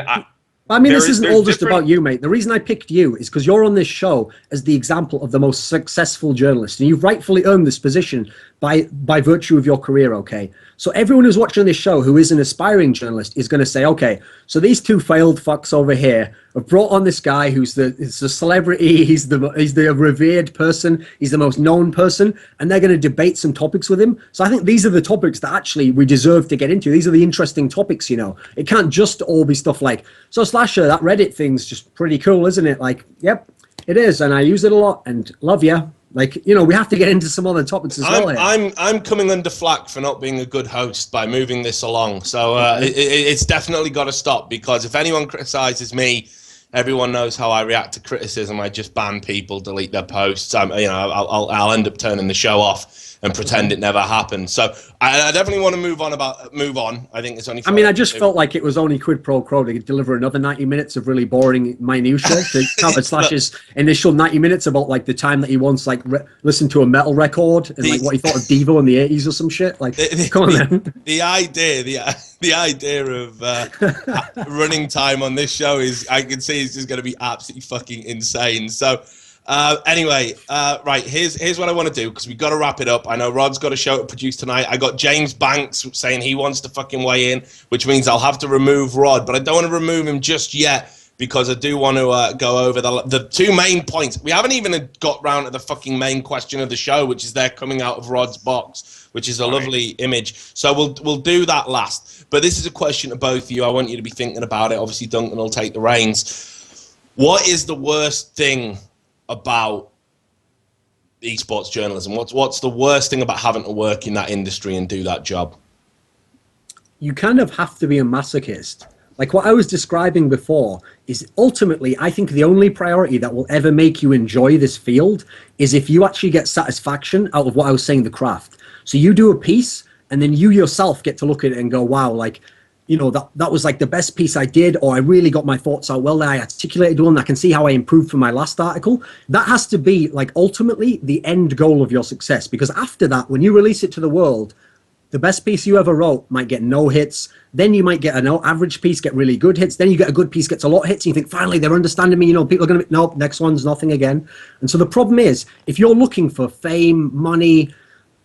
Speaker 4: this isn't all just about you, mate. The reason I picked you is because you're on this show as the example of the most successful journalist, and you've rightfully earned this position by virtue of your career, okay? So everyone who's watching this show who is an aspiring journalist is going to say, okay, so these two failed fucks over here have brought on this guy who's the celebrity, he's the revered person, he's the most known person, and they're going to debate some topics with him. So I think these are the topics that actually we deserve to get into. These are the interesting topics, It can't just all be stuff like, so Slasher, that Reddit thing's just pretty cool, isn't it? Like, yep, it is, and I use it a lot, and love ya. Like, we have to get into some other topics as well here.
Speaker 1: I'm coming under flack for not being a good host by moving this along. So it's definitely got to stop, because if anyone criticizes me, everyone knows how I react to criticism. I just ban people, delete their posts. I'll end up turning the show off and pretend it never happened. So I definitely want to move on. I think it's only.
Speaker 4: I just felt like it was only quid pro quo to deliver another 90 minutes of really boring minutiae to counter Slash's initial 90 minutes about like the time that he once listened to a metal record and like what he thought of Devo in the 80s or some shit. Like, come on, man.
Speaker 1: The idea of running time on this show I can see is just going to be absolutely fucking insane. So. Anyway, right, here's what I want to do, because we've got to wrap it up. I know Rod's got a show to produce tonight. I got James Banks saying he wants to fucking weigh in, which means I'll have to remove Rod, but I don't want to remove him just yet, because I do want to go over the two main points. We haven't even got round to the fucking main question of the show, which is they're coming out of Rod's box, which is a lovely image. So we'll do that last. But this is a question to both of you. I want you to be thinking about it. Obviously, Duncan will take the reins. What is the worst thing about esports journalism? What's the worst thing about having to work in that industry and do that job?
Speaker 4: You kind of have to be a masochist. Like what I was describing before is ultimately, I think the only priority that will ever make you enjoy this field is if you actually get satisfaction out of what I was saying, the craft. So you do a piece and then you yourself get to look at it and go, wow, like, that was like the best piece I did, or I really got my thoughts out well there. I articulated one. I can see how I improved from my last article. That has to be like ultimately the end goal of your success, because after that, when you release it to the world, the best piece you ever wrote might get no hits. Then you might get an average piece, get really good hits. Then you get a good piece, gets a lot of hits. And you think, finally, they're understanding me. People are going to be, nope, next one's nothing again. And so the problem is, if you're looking for fame, money,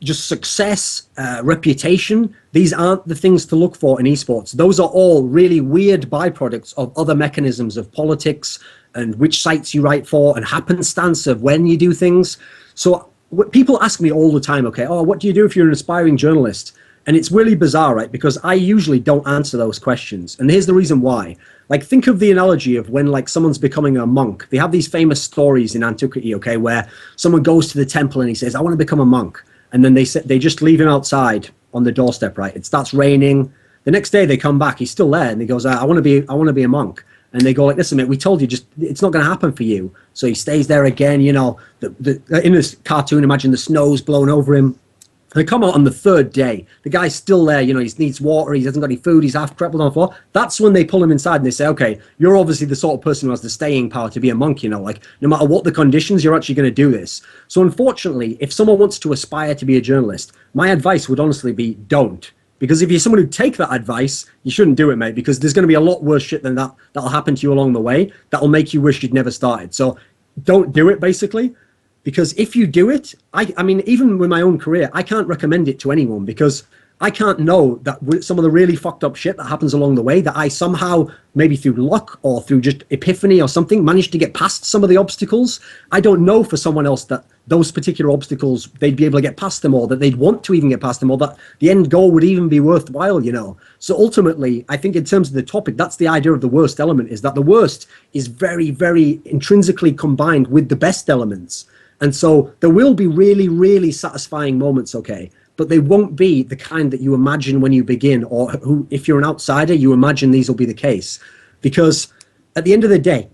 Speaker 4: just success, reputation, these aren't the things to look for in esports. Those are all really weird byproducts of other mechanisms of politics and which sites you write for and happenstance of when you do things. So people ask me all the time, okay, what do you do if you're an aspiring journalist? And it's really bizarre, right? Because I usually don't answer those questions. And here's the reason why. Like, think of the analogy of when like someone's becoming a monk. They have these famous stories in antiquity, okay, where someone goes to the temple and he says, I want to become a monk. And then they just leave him outside on the doorstep, right? It starts raining. The next day they come back, he's still there, and he goes, I want to be a monk. And they go like, listen, mate, we told you, it's not going to happen for you. So he stays there again, you know, in this cartoon, imagine the snow's blowing over him. They come out on the third day. The guy's still there, you know, he needs water, he hasn't got any food, he's half crippled on the floor. That's when they pull him inside and they say, okay, you're obviously the sort of person who has the staying power to be a monk, you know, like no matter what the conditions, you're actually going to do this. So unfortunately, if someone wants to aspire to be a journalist, my advice would honestly be don't. Because if you're someone who take that advice, you shouldn't do it, mate, because there's going to be a lot worse shit than that that'll happen to you along the way that'll make you wish you'd never started. So don't do it, basically. Because if you do it, I mean, even with my own career, I can't recommend it to anyone because I can't know that with some of the really fucked up shit that happens along the way that I somehow, maybe through luck or through just epiphany or something, managed to get past some of the obstacles. I don't know for someone else that those particular obstacles, they'd be able to get past them or that they'd want to even get past them or that the end goal would even be worthwhile, you know. So ultimately, I think in terms of the topic, that's the idea of the worst element, is that the worst is very, very intrinsically combined with the best elements. And so there will be really, really satisfying moments, okay? But they won't be the kind that you imagine when you begin, or who, if you're an outsider, you imagine these will be the case. Because at the end of the day,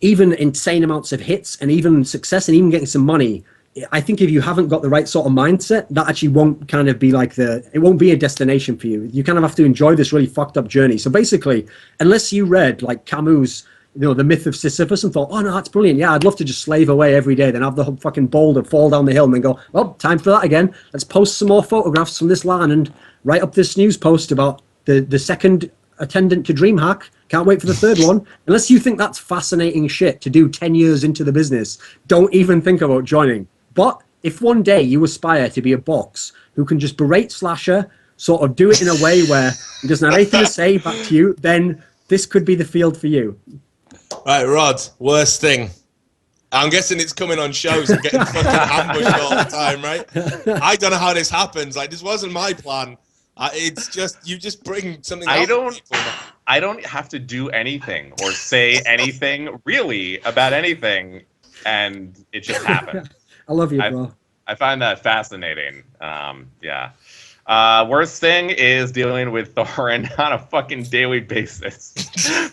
Speaker 4: even insane amounts of hits and even success and even getting some money, I think if you haven't got the right sort of mindset, that actually won't kind of be like it won't be a destination for you. You kind of have to enjoy this really fucked up journey. So basically, unless you read like Camus', you know, the myth of Sisyphus and thought, oh no, that's brilliant. Yeah, I'd love to just slave away every day, then have the fucking boulder fall down the hill and then go, well, time for that again. Let's post some more photographs from this land and write up this news post about the second attendant to DreamHack. Can't wait for the third one. Unless you think that's fascinating shit to do 10 years into the business, don't even think about joining. But if one day you aspire to be a box who can just berate Slasher, sort of do it in a way where he doesn't have anything to say back to you, then this could be the field for you.
Speaker 1: Right, Rod, worst thing. I'm guessing it's coming on shows and getting fucking ambushed all the time, right? I don't know how this happens. Like, this wasn't my plan. It's just, you just bring something
Speaker 2: I don't have to do anything or say anything really about anything, and it just happened.
Speaker 4: I love you, bro.
Speaker 2: I find that fascinating. Yeah. Worst thing is dealing with Thorin on a fucking daily basis.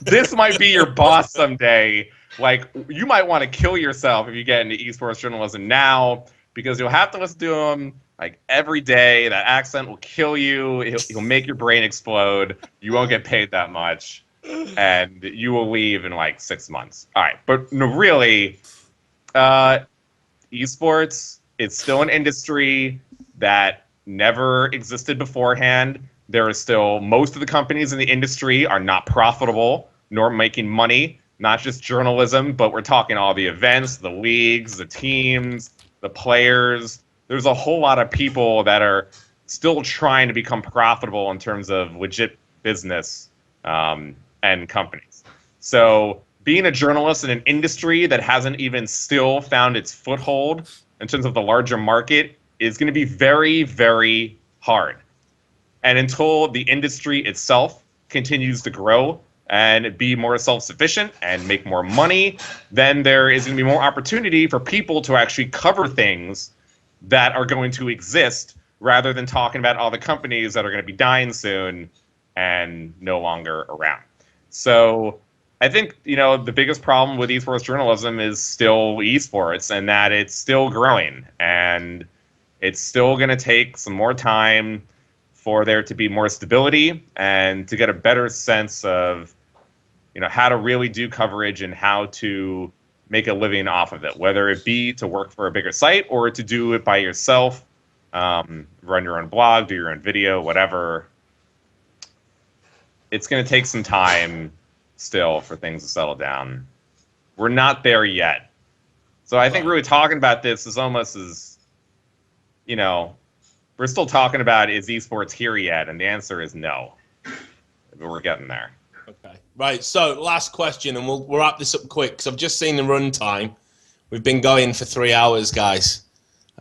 Speaker 2: This might be your boss someday. Like, you might want to kill yourself if you get into esports journalism now, because you'll have to listen to him like every day. That accent will kill you. He'll make your brain explode. You won't get paid that much, and you will leave in like 6 months. All right, but no, really, esports, it's still an industry that never existed beforehand. There is still, most of the companies in the industry are not profitable nor making money, not just journalism, but we're talking all the events, the leagues, the teams, the players. There's a whole lot of people that are still trying to become profitable in terms of legit business and companies. So being a journalist in an industry that hasn't even still found its foothold in terms of the larger market is going to be very, very hard. And until the industry itself continues to grow and be more self-sufficient and make more money, then there is going to be more opportunity for people to actually cover things that are going to exist rather than talking about all the companies that are going to be dying soon and no longer around. So I think, you know, the biggest problem with esports journalism is still esports, and that it's still growing, and it's still going to take some more time for there to be more stability and to get a better sense of, you know, how to really do coverage and how to make a living off of it, whether it be to work for a bigger site or to do it by yourself, run your own blog, do your own video, whatever. It's going to take some time still for things to settle down. We're not there yet. So I think really talking about this is almost as, you know, we're still talking about, is esports here yet? And the answer is no. But we're getting there.
Speaker 1: Okay. Right. So last question, and we'll wrap this up quick because I've just seen the run time. We've been going for 3 hours, guys.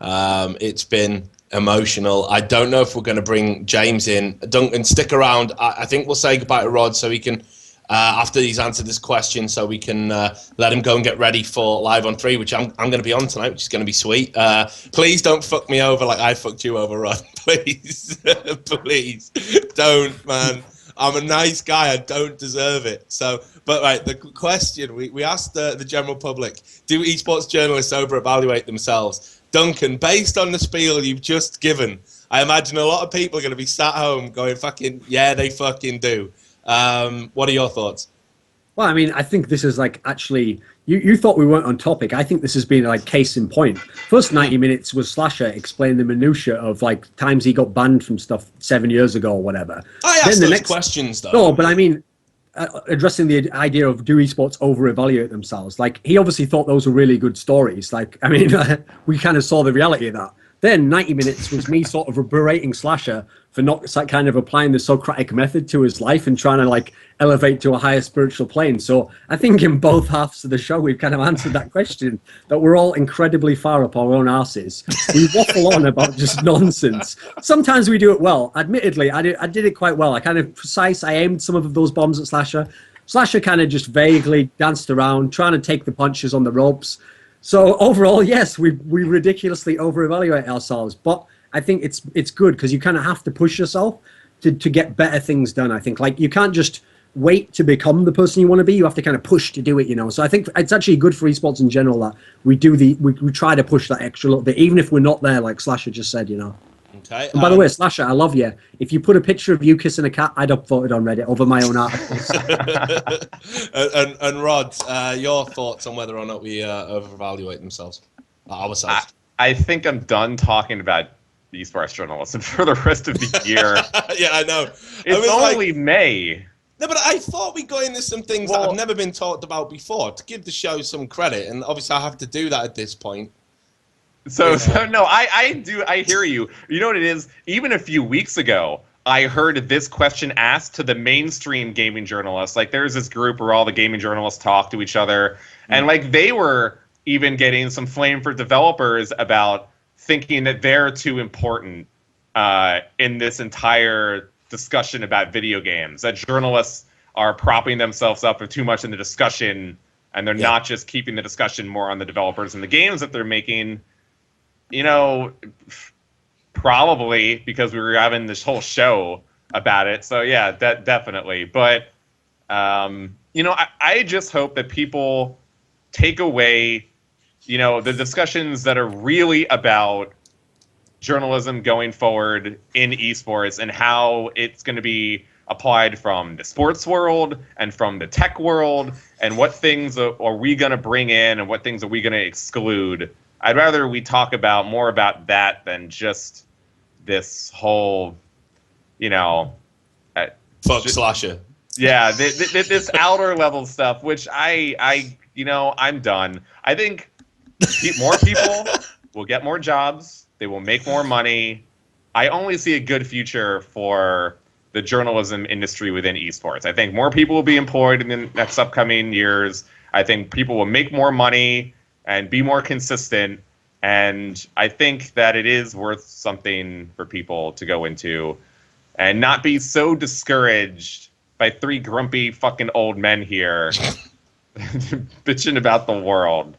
Speaker 1: It's been emotional. I don't know if we're going to bring James in. Duncan, stick around. I think we'll say goodbye to Rod so he can after he's answered this question, so we can let him go and get ready for Live on 3, which I'm going to be on tonight, which is going to be sweet. Please don't fuck me over like I fucked you over, Rod. Please, please don't, man. I'm a nice guy. I don't deserve it. So, but right, the question we asked the general public: do esports journalists over-evaluate themselves? Duncan, based on the spiel you've just given, I imagine a lot of people are going to be sat home going, "Fucking yeah, they fucking do." What are your thoughts?
Speaker 4: Well, I mean, I think this is like actually, you thought we weren't on topic. I think this has been like case in point. First 90 minutes was Slasher explaining the minutia of like times he got banned from stuff 7 years ago or whatever.
Speaker 1: I asked those questions though.
Speaker 4: No, but I mean, addressing the idea of do esports over-evaluate themselves. Like he obviously thought those were really good stories. Like, I mean, we kind of saw the reality of that. Then 90 minutes was me sort of berating Slasher for not kind of applying the Socratic method to his life and trying to like elevate to a higher spiritual plane. So I think in both halves of the show, we've kind of answered that question, that we're all incredibly far up our own asses. We waffle on about just nonsense. Sometimes we do it well. Admittedly, I did it quite well. I kind of precise. I aimed some of those bombs at Slasher. Slasher kind of just vaguely danced around, trying to take the punches on the ropes. So overall, yes, we ridiculously over-evaluate ourselves, but I think it's good because you kind of have to push yourself to get better things done. I think like you can't just wait to become the person you want to be. You have to kind of push to do it, you know. So I think it's actually good for esports in general that we try to push that extra little bit, even if we're not there, like Slasher just said, you know.
Speaker 1: Okay.
Speaker 4: And by the way, Slasher, I love you. If you put a picture of you kissing a cat, I'd upvote it on Reddit over my own articles.
Speaker 1: and Rod, your thoughts on whether or not we over-evaluate themselves, ourselves?
Speaker 2: I think I'm done talking about esports journalism for the rest of the year.
Speaker 1: Yeah, I know.
Speaker 2: It's only May.
Speaker 1: No, but I thought we got into some things that have never been talked about before to give the show some credit, and obviously I have to do that at this point.
Speaker 2: So no, I hear you. You know what it is? Even a few weeks ago, I heard this question asked to the mainstream gaming journalists. Like, there's this group where all the gaming journalists talk to each other, and like they were even getting some flame for developers about thinking that they're too important in this entire discussion about video games. That journalists are propping themselves up too much in the discussion, and they're not just keeping the discussion more on the developers and the games that they're making. You know, probably because we were having this whole show about it. So yeah, that definitely. But you know, I just hope that people take away, you know, the discussions that are really about journalism going forward in esports and how it's going to be applied from the sports world and from the tech world, and what things are we going to bring in and what things are we going to exclude. I'd rather we talk about more about that than just this whole, you know,
Speaker 1: fuck Slasher.
Speaker 2: Yeah, this outer level stuff, which I you know, I'm done. I think more people will get more jobs. They will make more money. I only see a good future for the journalism industry within esports. I think more people will be employed in the next upcoming years. I think people will make more money and be more consistent. And I think that it is worth something for people to go into and not be so discouraged by three grumpy fucking old men here bitching about the world.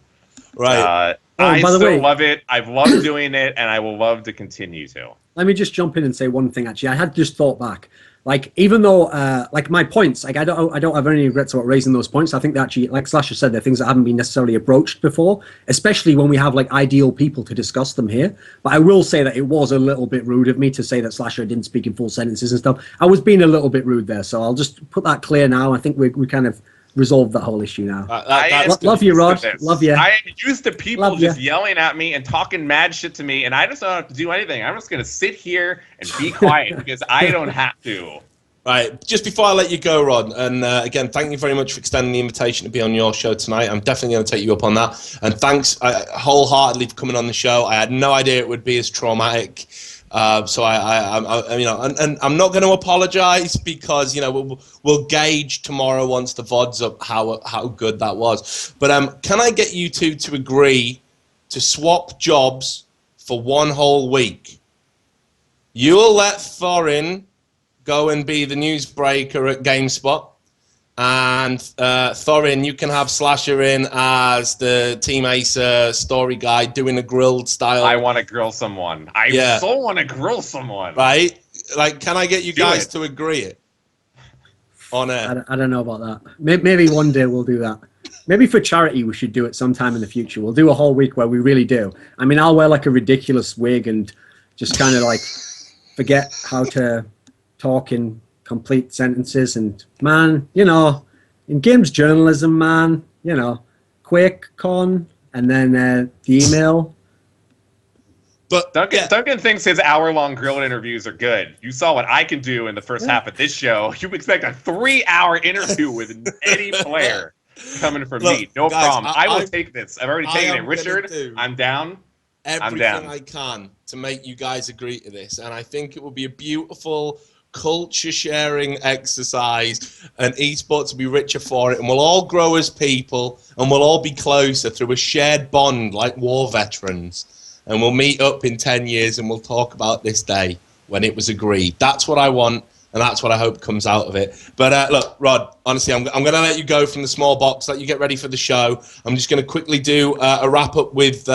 Speaker 1: Right.
Speaker 2: I still love it. I've loved doing it, and I will love to continue to.
Speaker 4: Let me just jump in and say one thing. Actually, I had just thought back. Like, even though, like my points, like I don't have any regrets about raising those points. I think that actually, like Slasher said, they're things that haven't been necessarily approached before, especially when we have like ideal people to discuss them here. But I will say that it was a little bit rude of me to say that Slasher didn't speak in full sentences and stuff. I was being a little bit rude there, so I'll just put that clear now. I think we kind of resolved that whole issue now. Love you, Rod. Love you.
Speaker 2: I am used to people just yelling at me and talking mad shit to me, and I just don't have to do anything. I'm just going to sit here and be quiet because I don't have to.
Speaker 1: Right, just before I let you go, Rod, and again, thank you very much for extending the invitation to be on your show tonight. I'm definitely going to take you up on that. And thanks wholeheartedly for coming on the show. I had no idea it would be as traumatic. So I you know, and I'm not going to apologize because, you know, we'll gauge tomorrow once the VOD's up how good that was. But can I get you two to agree to swap jobs for one whole week? You'll let Thorin go and be the newsbreaker at GameSpot, And Thorin, you can have Slasher in as the Team Acer story guy doing a grilled style.
Speaker 2: I want to grill someone. I so want to grill someone.
Speaker 1: Right? Like, can I get you guys
Speaker 2: it.
Speaker 1: to agree it? On air.
Speaker 4: I don't know about that. Maybe one day we'll do that. Maybe for charity we should do it sometime in the future. We'll do a whole week where we really do. I mean, I'll wear like a ridiculous wig and just kind of like forget how to talk in complete sentences. And man, you know, in games journalism, man, you know, QuakeCon and then the email.
Speaker 1: But
Speaker 2: Duncan thinks his hour-long grill interviews are good. You saw what I can do in the first half of this show. You expect a 3-hour interview with any player coming from me. No
Speaker 1: guys,
Speaker 2: problem. I will take this. I've already taken it. Richard, I'm down.
Speaker 1: Everything I can to make you guys agree to this. And I think it will be a beautiful culture sharing exercise, and esports will be richer for it, and we'll all grow as people, and we'll all be closer through a shared bond like war veterans. And we'll meet up in 10 years and we'll talk about this day when it was agreed. That's what I want, and that's what I hope comes out of it. But look, Rod, honestly, I'm going to let you go from the small box, let you get ready for the show. I'm just going to quickly do a wrap-up with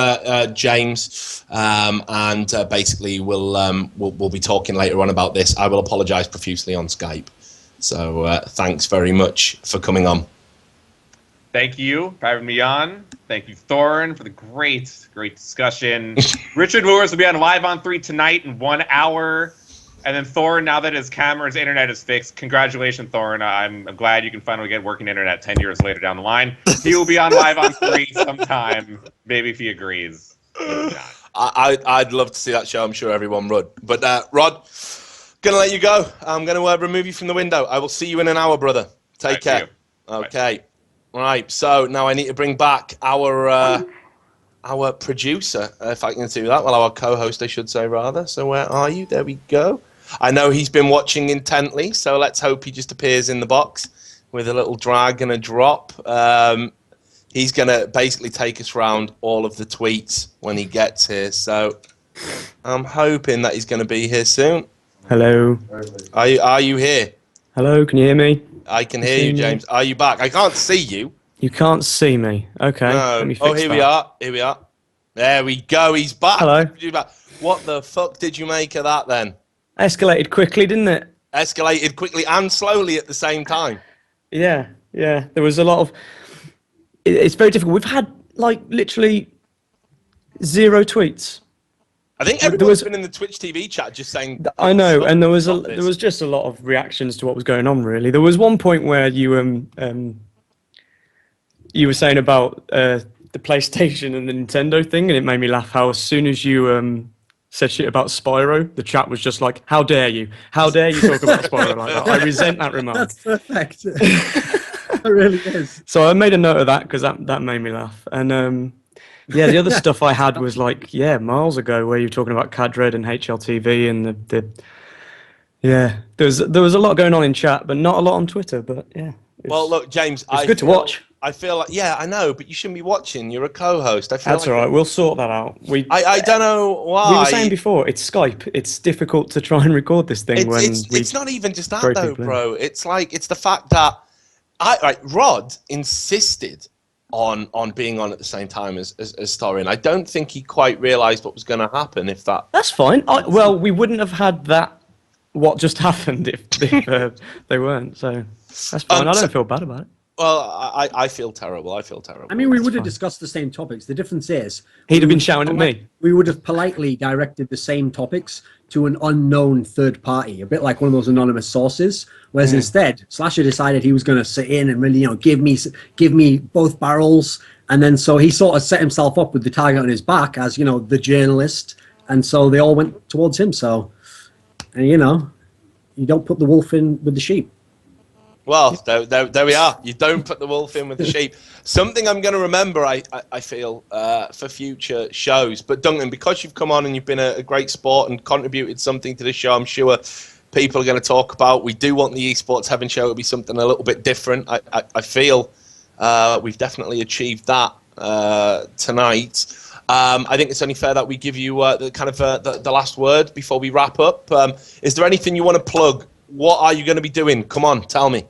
Speaker 1: James, and basically we'll be talking later on about this. I will apologise profusely on Skype. So thanks very much for coming on.
Speaker 2: Thank you for having me on. Thank you, Thorin, for the great discussion. Richard Lewis will be on Live on 3 tonight in 1 hour. And then Thorin, now that his camera's internet is fixed, congratulations, Thorin. I'm glad you can finally get working internet 10 years later down the line. He will be on Live on 3 sometime, maybe if he agrees.
Speaker 1: I'd love to see that show. I'm sure everyone would. But Rod, gonna let you go. I'm gonna remove you from the window. I will see you in an hour, brother. Take care. Okay. Right, so now I need to bring back our producer, if I can do that. Well, our co-host, I should say, rather. So where are you? There we go. I know he's been watching intently, so let's hope he just appears in the box with a little drag and a drop. He's going to basically take us around all of the tweets when he gets here. So I'm hoping that he's going to be here soon.
Speaker 3: Hello.
Speaker 1: Are you here?
Speaker 3: Hello, can you hear me?
Speaker 1: I can hear you, James. Are you back? I can't see you.
Speaker 3: You can't see me. Okay.
Speaker 1: No.
Speaker 3: Let me fix
Speaker 1: Here
Speaker 3: that.
Speaker 1: we are. Here we are. There we go. He's back.
Speaker 3: Hello.
Speaker 1: What the fuck did you make of that then?
Speaker 3: Escalated quickly, didn't it?
Speaker 1: Escalated quickly and slowly at the same time.
Speaker 3: Yeah. There was a lot of... It's very difficult. We've had, like, literally 0 tweets.
Speaker 1: I think everyone's been in the Twitch TV chat just saying...
Speaker 3: I know, and there was just a lot of reactions to what was going on, really. There was one point where you were saying about the PlayStation and the Nintendo thing, and it made me laugh how as soon as you said shit about Spyro, the chat was just like, how dare you? How dare you talk about Spyro like that? I resent that remark.
Speaker 4: That's perfect. It really is.
Speaker 3: So I made a note of that because that made me laugh. And yeah, the other stuff I had was like, miles ago, where you were talking about Cadred and HLTV and there was a lot going on in chat, but not a lot on Twitter. But yeah.
Speaker 1: Well, look, James,
Speaker 3: it's good to watch.
Speaker 1: I feel like, I know, but you shouldn't be watching. You're a co-host. That's
Speaker 3: all right. We'll sort that out.
Speaker 1: I don't know why.
Speaker 3: We were saying before, it's Skype. It's difficult to try and record this thing
Speaker 1: it's not even just that though, bro. It's the fact that Rod insisted on being on at the same time as Thorin. I don't think he quite realised what was going to happen. If
Speaker 3: that's fine. Well, we wouldn't have had that. What just happened if they weren't? So that's fine. I don't feel bad about it.
Speaker 1: Well, I feel terrible. I
Speaker 4: mean, we would have discussed the same topics. The difference is...
Speaker 3: He'd have been shouting at me.
Speaker 4: We would have politely directed the same topics to an unknown third party, a bit like one of those anonymous sources. Whereas instead, Slasher decided he was going to sit in and really, give me both barrels. And then so he sort of set himself up with the target on his back as, the journalist. And so they all went towards him. So, and you don't put the wolf in with the sheep.
Speaker 1: Well, there we are. You don't put the wolf in with the sheep. Something I'm going to remember, I feel, for future shows. But Duncan, because you've come on and you've been a great sport and contributed something to the show, I'm sure people are going to talk about. We do want the Esports Heaven show to be something a little bit different. I feel we've definitely achieved that tonight. I think it's only fair that we give you the last word before we wrap up. Is there anything you want to plug? What are you going to be doing? Come on, tell me.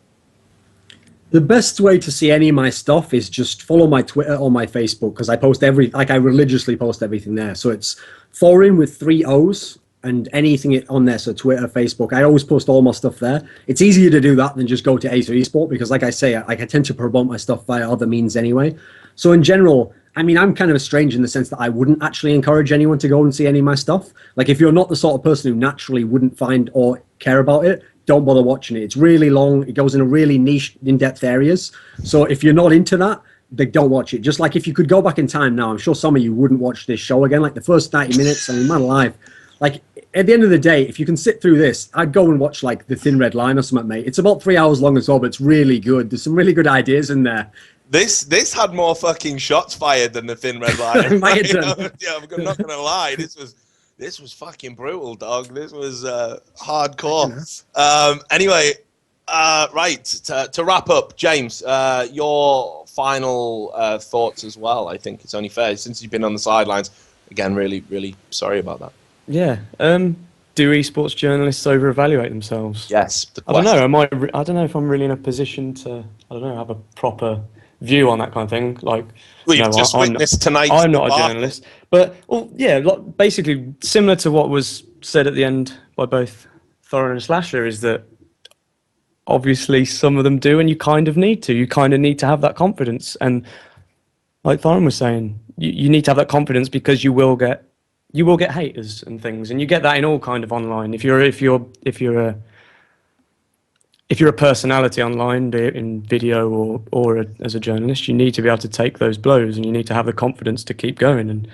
Speaker 4: The best way to see any of my stuff is just follow my Twitter or my Facebook, because I post I religiously post everything there. So it's Thorin with 3 O's and anything on there. So Twitter, Facebook, I always post all my stuff there. It's easier to do that than just go to Acer Esport, because like I say, I tend to promote my stuff via other means anyway. So in general, I mean, I'm kind of strange in the sense that I wouldn't actually encourage anyone to go and see any of my stuff. Like, if you're not the sort of person who naturally wouldn't find or care about it, don't bother watching it. It's really long. It goes into really niche, in-depth areas. So if you're not into that, then don't watch it. Just like if you could go back in time now, I'm sure some of you wouldn't watch this show again. Like the first 90 minutes, I mean, man alive. Like, at the end of the day, if you can sit through this, I'd go and watch like The Thin Red Line or something, mate. It's about 3 hours long as well, but it's really good. There's some really good ideas in there.
Speaker 1: This had more fucking shots fired than The Thin Red Line.
Speaker 4: Might have done.
Speaker 1: Yeah, I'm not gonna lie. This was fucking brutal, dog. This was hardcore. Anyway, right, to wrap up, James, your final thoughts as well. I think it's only fair, since you've been on the sidelines. Again, really, really sorry about that.
Speaker 3: Yeah. Do esports journalists over-evaluate themselves?
Speaker 1: Yes.
Speaker 3: I don't know. I don't know if I'm really in a position to, have a proper view on that kind of thing. Like,
Speaker 1: well, you've just witnessed tonight.
Speaker 3: I'm not a journalist, but basically similar to what was said at the end by both Thorin and Slasher, is that obviously some of them do, and you kind of need to. You kind of need to have that confidence, and like Thorin was saying, you need to have that confidence, because you will get haters and things, and you get that in all kind of online. If you're a personality online, be it in video or as a journalist, you need to be able to take those blows, and you need to have the confidence to keep going. And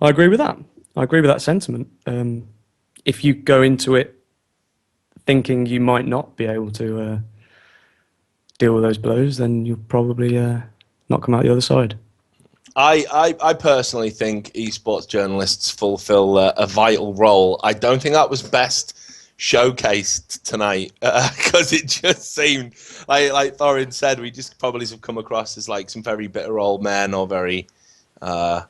Speaker 3: I agree with that. I agree with that sentiment. If you go into it thinking you might not be able to deal with those blows, then you'll probably not come out the other side.
Speaker 1: I personally think esports journalists fulfill a vital role. I don't think that was best showcased tonight, because it just seemed like Thorin said, we just probably have come across as like some very bitter old men, or very up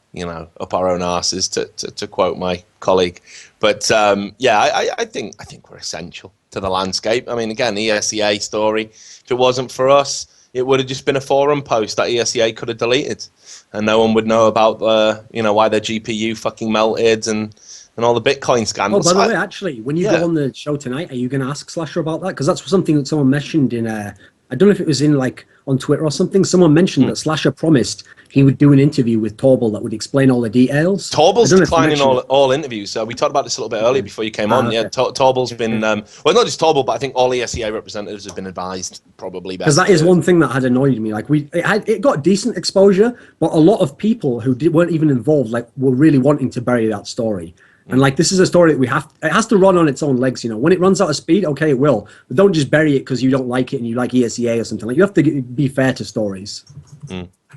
Speaker 1: our own arses, to quote my colleague. But I think we're essential to the landscape. I mean, again, the ESEA story, if it wasn't for us, it would have just been a forum post that ESEA could have deleted, and no one would know about why their GPU fucking melted and all the Bitcoin scandals.
Speaker 4: Oh, by the way, actually, when you go on the show tonight, are you going to ask Slasher about that? Because that's something that someone mentioned in I don't know if it was in like on Twitter or something. Someone mentioned that Slasher promised he would do an interview with Torble that would explain all the details.
Speaker 1: Torble's declining all interviews. So we talked about this a little bit earlier before you came on. Okay. Yeah, Torble's been not just Torble, but I think all ESEA representatives have been advised probably best.
Speaker 4: Because that is one thing that had annoyed me. Like it got decent exposure, but a lot of people who weren't even involved were really wanting to bury that story. And like, this is a story that it has to run on its own legs, When it runs out of speed, okay, it will. But don't just bury it because you don't like it and you like ESEA or something. Like, you have to be fair to stories.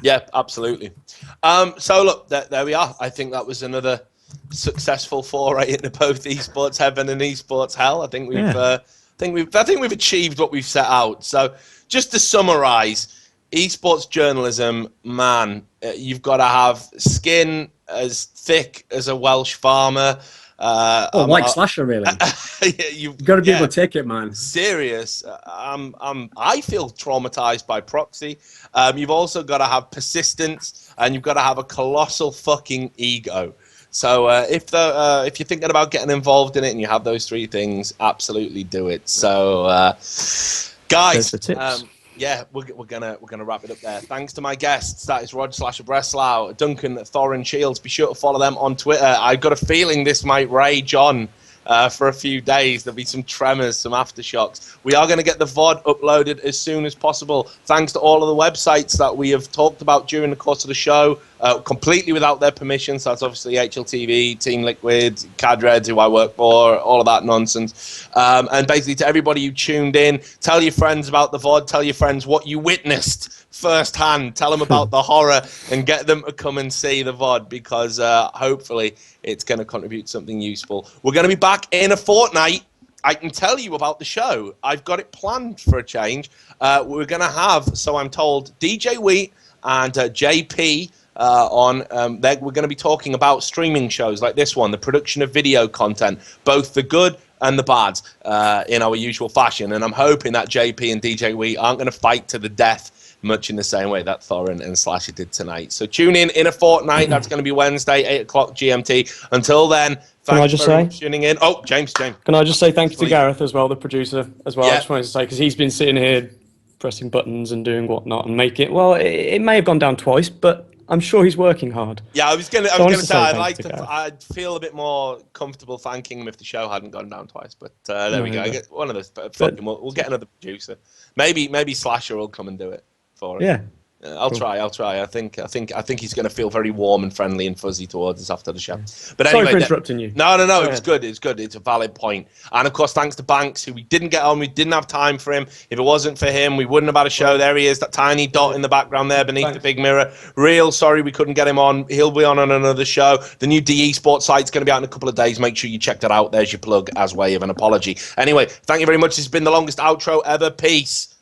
Speaker 1: Yeah, absolutely. So look, there we are. I think that was another successful foray into both esports heaven and esports hell. I think we've achieved what we've set out. So just to summarize, esports journalism, man, you've got to have skin as thick as a Welsh farmer.
Speaker 4: Like Slasher, really. You've got to be able to take it, man.
Speaker 1: Serious. I feel traumatized by proxy. You've also got to have persistence, and you've got to have a colossal fucking ego. So if you're thinking about getting involved in it and you have those 3 things, absolutely do it. So guys, we're gonna wrap it up there. Thanks to my guests. That is Rod Slasher Breslau, Duncan, Thorin Shields. Be sure to follow them on Twitter. I've got a feeling this might rage on for a few days. There'll be some tremors, some aftershocks. We are going to get the VOD uploaded as soon as possible. Thanks to all of the websites that we have talked about during the course of the show, completely without their permission. So that's obviously HLTV, Team Liquid, Cadred, who I work for, all of that nonsense. And basically to everybody who tuned in, tell your friends about the VOD, tell your friends what you witnessed firsthand, tell them about the horror, and get them to come and see the VOD, because hopefully it's going to contribute something useful. We're going to be back in a fortnight. I can tell you about the show. I've got it planned for a change. We're going to have, so I'm told, DJ Wheat and JP on. We're going to be talking about streaming shows like this one, the production of video content, both the good and the bad in our usual fashion. And I'm hoping that JP and DJ Wheat aren't going to fight to the death much in the same way that Thor and Slasher did tonight. So tune in a fortnight. That's going to be Wednesday, 8 o'clock GMT. Until then,
Speaker 3: Can I
Speaker 1: thanks
Speaker 3: just
Speaker 1: very
Speaker 3: say?
Speaker 1: much for tuning in. Oh, James.
Speaker 3: Can I just say thank you to
Speaker 1: Please.
Speaker 3: Gareth as well, the producer as well?
Speaker 1: Yeah.
Speaker 3: I just wanted to say, because he's been sitting here pressing buttons and doing whatnot and make it. Well, it may have gone down twice, but I'm sure he's working hard.
Speaker 1: Yeah, I was gonna
Speaker 3: I wanted to
Speaker 1: say
Speaker 3: say
Speaker 1: I'd
Speaker 3: thanks
Speaker 1: like
Speaker 3: to
Speaker 1: to.
Speaker 3: Gareth.
Speaker 1: I'd feel a bit more comfortable thanking him if the show hadn't gone down twice. But there we go. I get one of those. Fucking, we'll get another producer. Maybe Slasher will come and do it for us.
Speaker 3: Yeah.
Speaker 1: I'll try. I think he's going to feel very warm and friendly and fuzzy towards us after the show. But
Speaker 3: Sorry
Speaker 1: anyway,
Speaker 3: for interrupting you.
Speaker 1: No.
Speaker 3: Go
Speaker 1: It's
Speaker 3: ahead.
Speaker 1: good. It's good. It's a valid point. And of course, thanks to Banks, who we didn't get on. We didn't have time for him. If it wasn't for him, we wouldn't have had a show. There he is, that tiny dot in the background there beneath the big mirror. Real sorry we couldn't get him on. He'll be on another show. The new DE Sports site's going to be out in a couple of days. Make sure you check that out. There's your plug as way of an apology. Anyway, thank you very much. This has been the longest outro ever. Peace.